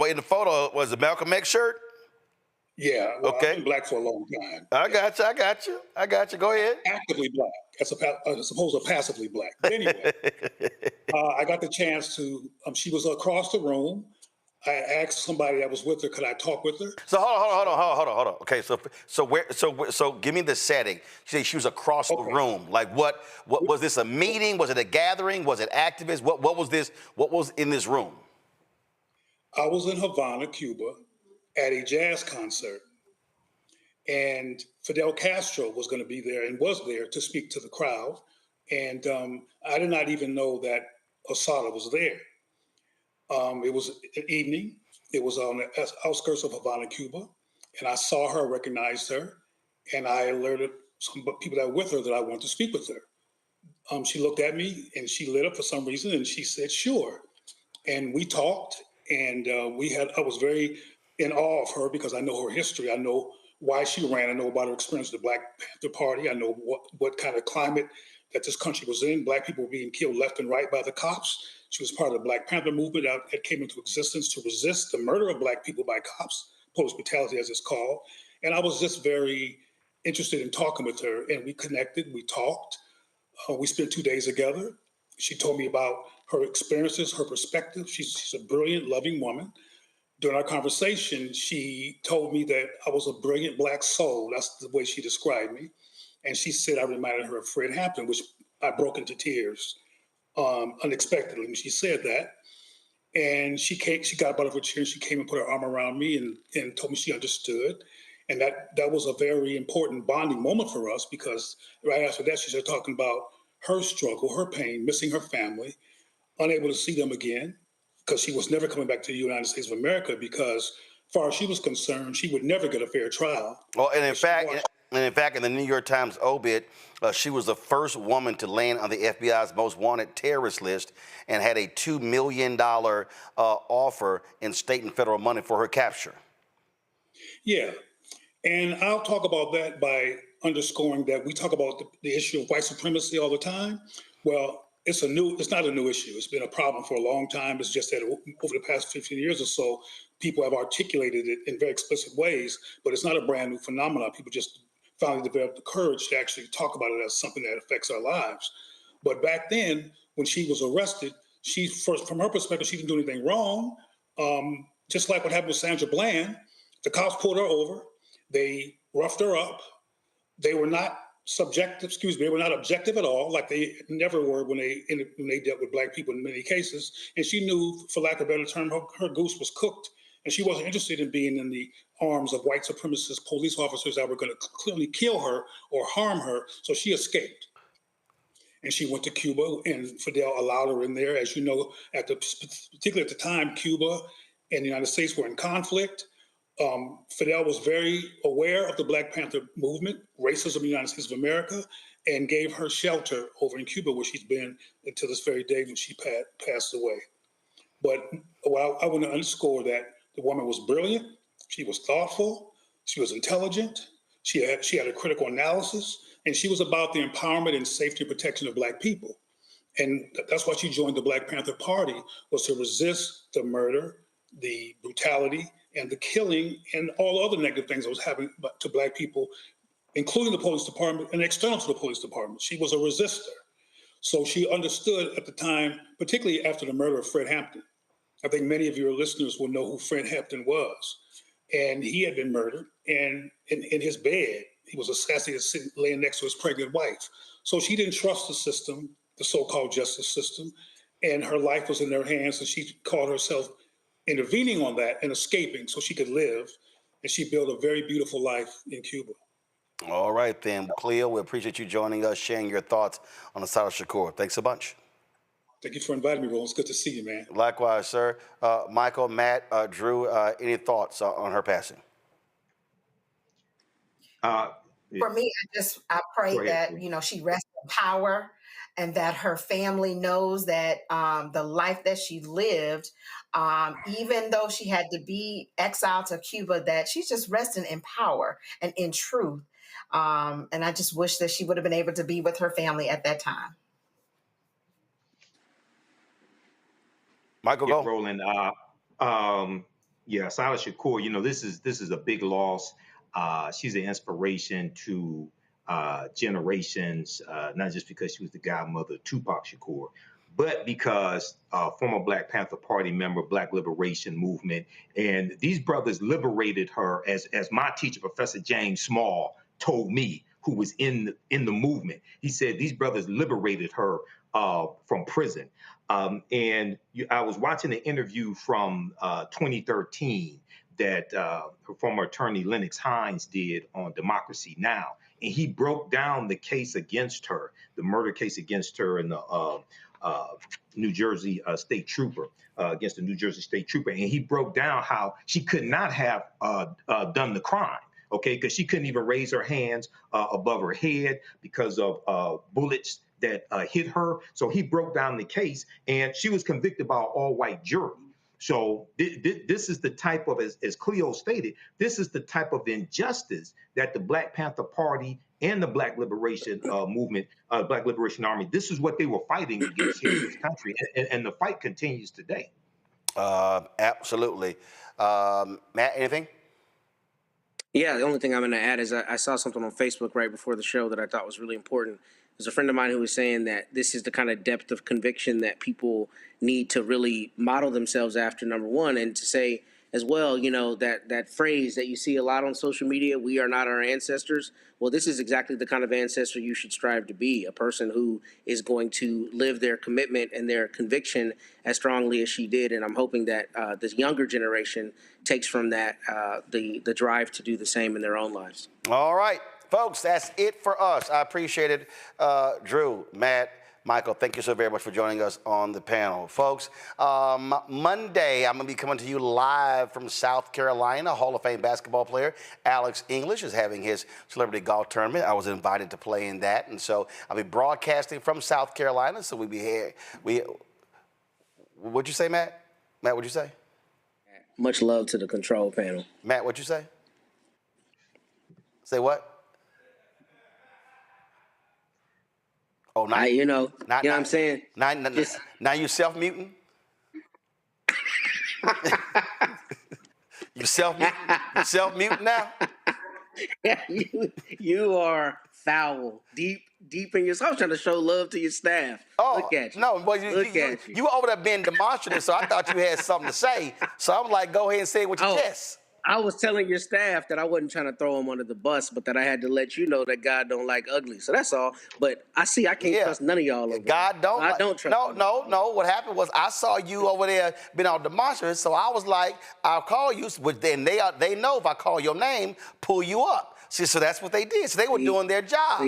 Speaker 2: in the photo, was it Malcolm X shirt?
Speaker 4: Yeah, well,
Speaker 2: okay.
Speaker 4: I've been Black for a long time.
Speaker 2: I got you. Go ahead.
Speaker 4: Actively Black, as opposed to passively Black. But anyway, I got the chance to, she was across the room. I asked somebody that was with her, could I talk with her?
Speaker 2: So hold on. Okay, so give me the setting. You say she was across the room. Like what was this, a meeting? Was it a gathering? Was it activists? What was this? What was in this room?
Speaker 4: I was in Havana, Cuba, at a jazz concert. And Fidel Castro was going to be there and was there to speak to the crowd. And I did not even know that Assata was there. It was an evening. It was on the outskirts of Havana, Cuba. And I saw her, recognized her, and I alerted some people that were with her that I wanted to speak with her. She looked at me and she lit up for some reason and she said, sure. And we talked and I was very in awe of her because I know her history. I know why she ran. I know about her experience with the Black Panther Party. I know what kind of climate that this country was in. Black people were being killed left and right by the cops. She was part of the Black Panther movement that came into existence to resist the murder of Black people by cops, police brutality as it's called. And I was just very interested in talking with her, and we connected, we talked. We spent 2 days together. She told me about her experiences, her perspective. She's a brilliant, loving woman. During our conversation, she told me that I was a brilliant Black soul. That's the way she described me. And she said I reminded her of Fred Hampton, which I broke into tears unexpectedly when she said that. And she got out of her chair and she came and put her arm around me and told me she understood. And that was a very important bonding moment for us because right after that, she started talking about her struggle, her pain, missing her family, unable to see them again because she was never coming back to the United States of America because as far as she was concerned, she would never get a fair trial.
Speaker 2: Well, and in fact, in the New York Times obit, she was the first woman to land on the FBI's most wanted terrorist list and had a $2 million offer in state and federal money for her capture. Yeah, and I'll talk about that by underscoring that we talk about the issue of white supremacy all the time. Well, it's not a new issue. It's been a problem for a long time. It's just that over the past 15 years or so, people have articulated it in very explicit ways, but it's not a brand new phenomenon. People just finally developed the courage to actually talk about it as something that affects our lives. But back then, when she was arrested, from her perspective, she didn't do anything wrong. Just like what happened with Sandra Bland, the cops pulled her over. They roughed her up. They were not they were not objective at all, like they never were when they dealt with Black people in many cases. And she knew, for lack of a better term, her goose was cooked. And she wasn't interested in being in the arms of white supremacist police officers that were going to clearly kill her or harm her. So she escaped. And she went to Cuba, and Fidel allowed her in there. As you know, particularly at the time, Cuba and the United States were in conflict. Fidel was very aware of the Black Panther movement, racism in the United States of America, and gave her shelter over in Cuba, where she's been until this very day when she passed away. But I want to underscore that the woman was brilliant. She was thoughtful. She was intelligent. She had a critical analysis, and she was about the empowerment and safety and protection of Black people. And that's why she joined the Black Panther Party, was to resist the murder, the brutality, and the killing, and all other negative things that was happening to Black people, including the police department and external to the police department. She was a resistor. So she understood at the time, particularly after the murder of Fred Hampton. I think many of your listeners will know who Fred Hampton was. And he had been murdered, and in his bed, he was assassinated laying next to his pregnant wife. So she didn't trust the system, the so-called justice system, and her life was in their hands, and she called herself intervening on that and escaping so she could live, and she built a very beautiful life in Cuba. All right, then, Cleo, we appreciate you joining us, sharing your thoughts on Assata Shakur. Thanks a bunch. Thank you for inviting me, Roland. It's good to see you, man. Likewise, sir. Michael, Matt, Drew, any thoughts on her passing?
Speaker 13: For me, I pray that, she rests in power and that her family knows that the life that she lived, even though she had to be exiled to Cuba, that she's just resting in power and in truth. And I just wish that she would have been able to be with her family at that time.
Speaker 2: Michael,
Speaker 12: go. Roland, Assata Shakur, this is a big loss. She's an inspiration to generations, not just because she was the godmother of Tupac Shakur, but because former Black Panther Party member, Black Liberation Movement. And these brothers liberated her, as my teacher, Professor James Small, told me, who was in the movement. He said these brothers liberated her from prison. I was watching an interview from 2013 that former attorney Lennox Hines did on Democracy Now! And he broke down the case against her, the murder case against her and the New Jersey state trooper, against the New Jersey state trooper. And he broke down how she could not have done the crime, okay, because she couldn't even raise her hands above her head because of bullets that hit her. So he broke down the case, and she was convicted by an all-white jury. So this is the type of, as Cleo stated, this is the type of injustice that the Black Panther Party and the Black Liberation Movement, Black Liberation Army, this is what they were fighting against here in this country. And the fight continues today.
Speaker 2: Absolutely. Matt, anything?
Speaker 21: Yeah, the only thing I'm going to add is I saw something on Facebook right before the show that I thought was really important. There's a friend of mine who was saying that this is the kind of depth of conviction that people need to really model themselves after, number one, and to say as well, you know, that phrase that you see a lot on social media, we are not our ancestors. Well, this is exactly the kind of ancestor you should strive to be, a person who is going to live their commitment and their conviction as strongly as she did. And I'm hoping that this younger generation takes from that the drive to do the same in their own lives.
Speaker 2: All right, folks, that's it for us. I appreciate it. Drew, Matt, Michael, thank you so very much for joining us on the panel. Folks, Monday, I'm going to be coming to you live from South Carolina. Hall of Fame basketball player Alex English is having his celebrity golf tournament. I was invited to play in that, and so I'll be broadcasting from South Carolina, so we'll be here. What'd you say, Matt? Matt, what'd you say?
Speaker 21: Much love to the control panel.
Speaker 2: Matt, what'd you say? Say what? Oh, now
Speaker 21: you know what I'm saying?
Speaker 2: Now you self-muting? You self-muting now?
Speaker 21: Yeah, you are foul, deep in your. I was trying to show love to your staff.
Speaker 2: Oh,
Speaker 21: look at you.
Speaker 2: No, but you over there being demonstrative, so I thought you had something to say. So I'm like, go ahead and say it with your chest.
Speaker 21: I was telling your staff that I wasn't trying to throw them under the bus, but that I had to let you know that God don't like ugly. So that's all. But I can't trust none of y'all.
Speaker 2: God don't.
Speaker 21: I don't trust.
Speaker 2: No. What happened was I saw you over there being on demonstrative, so I was like, I'll call you. But then they know if I call your name, pull you up. See, so that's what they did. So they were doing their job.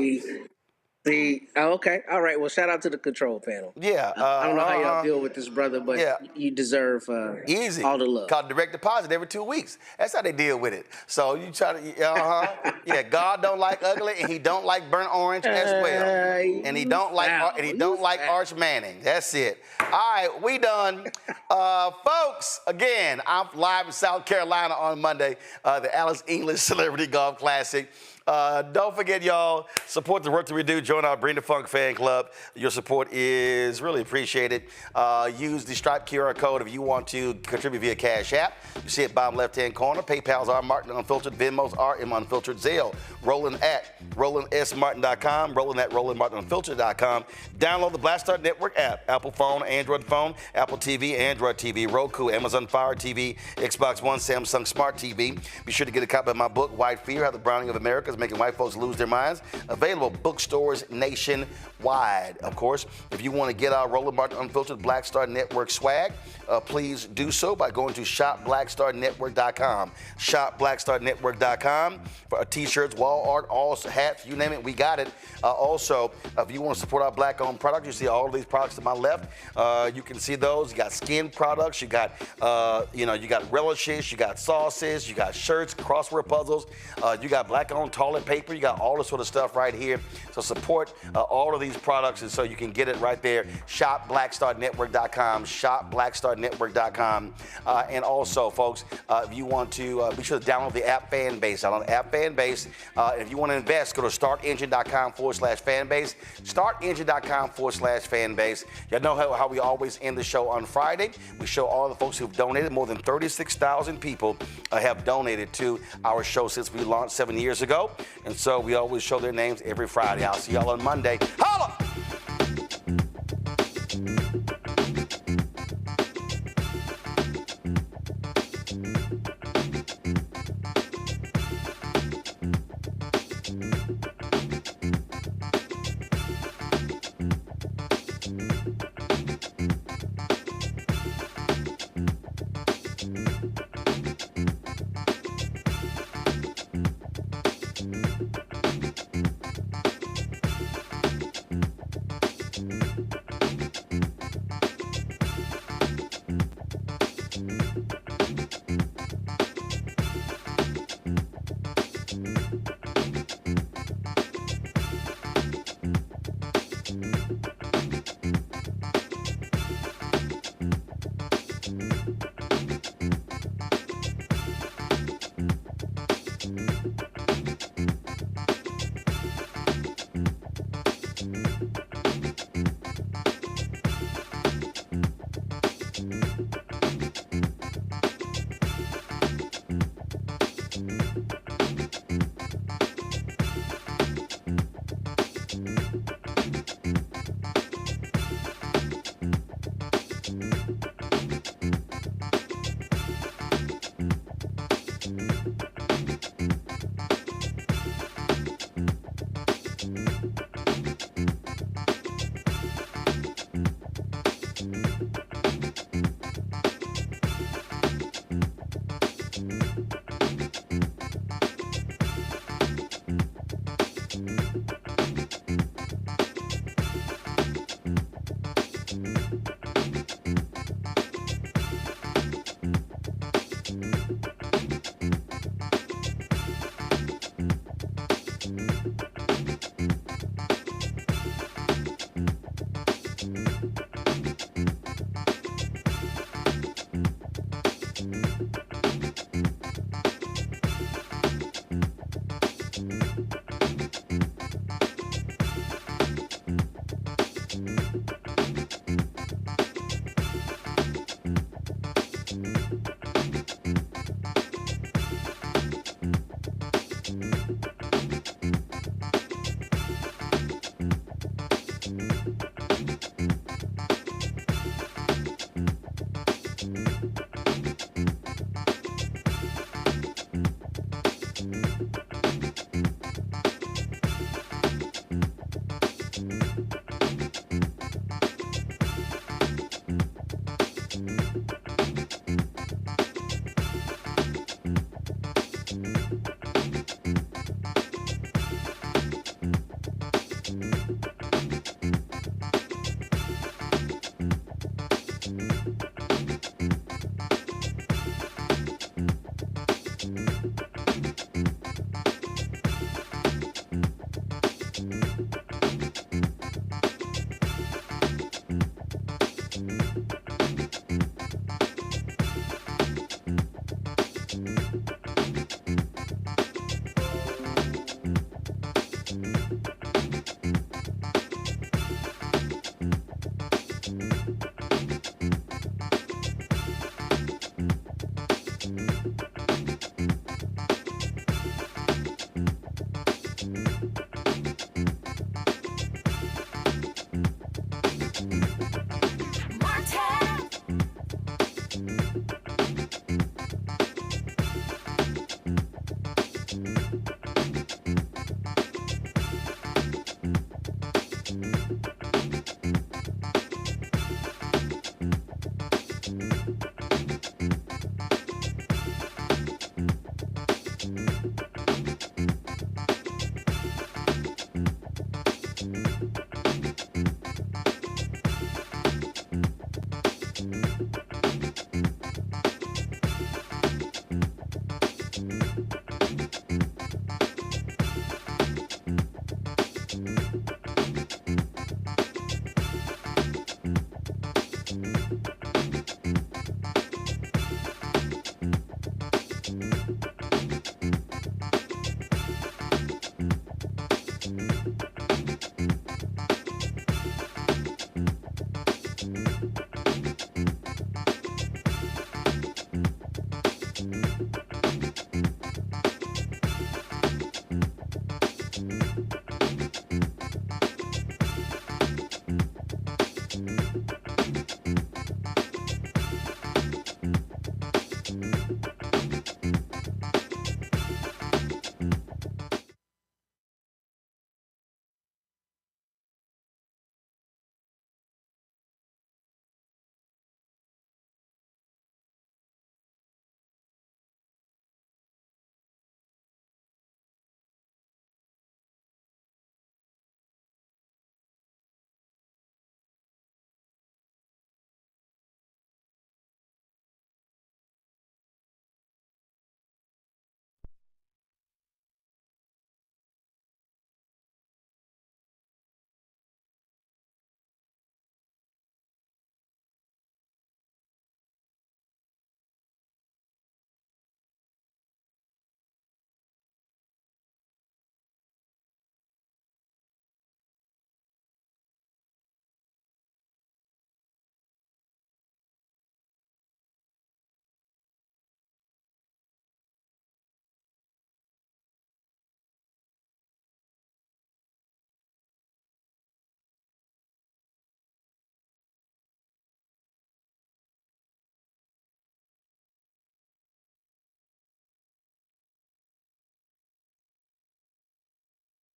Speaker 21: Okay. All right. Well, shout out to the control panel.
Speaker 2: Yeah.
Speaker 21: I don't know how y'all deal with this, brother, but you deserve
Speaker 2: easy
Speaker 21: all the love.
Speaker 2: Called direct deposit every 2 weeks. That's how they deal with it. So you try to, yeah. God don't like ugly, and He don't like burnt orange as well, and He don't like Arch Manning. That's it. All right, we done, folks. Again, I'm live in South Carolina on Monday. The Alex English Celebrity Golf Classic. Don't forget, y'all, support the work that we do. Join our Bring the Funk fan club. Your support is really appreciated. Use the Stripe QR code if you want to contribute via Cash App. You see it bottom left-hand corner. PayPal's R Martin Unfiltered. Venmo's RM Unfiltered. Zelle. Roland at RolandSMartin.com. Roland at RolandMartinUnfiltered.com. Download the Black Star Network app. Apple phone, Android phone, Apple TV, Android TV, Roku, Amazon Fire TV, Xbox One, Samsung Smart TV. Be sure to get a copy of my book, White Fear, How the Browning of America is Making White Folks Lose Their Minds. Available bookstores nationwide. Of course, if you want to get our Roland Martin Unfiltered Black Star Network swag, please do so by going to shopblackstarnetwork.com. Shopblackstarnetwork.com for t-shirts, wall art, all hats, you name it, we got it. Also, if you want to support our black-owned products, you see all of these products to my left. You can see those. You got skin products. You got, you got relishes. You got sauces. You got shirts, crossword puzzles. You got black-owned toilet paper. You got all this sort of stuff right here. So support all of these products, and so you can get it right there. Shopblackstarnetwork.com. Shopblackstarnetwork.com. And also, folks, if you want to be sure to download the app Fanbase. Download the app Fanbase. If you want to invest, go to startengine.com/fanbase. Startengine.com/fanbase. Y'all know how we always end the show on Friday. We show all the folks who've donated. More than 36,000 people have donated to our show since we launched 7 years ago. And so we always show their names every Friday. I'll see y'all on Monday. Holla!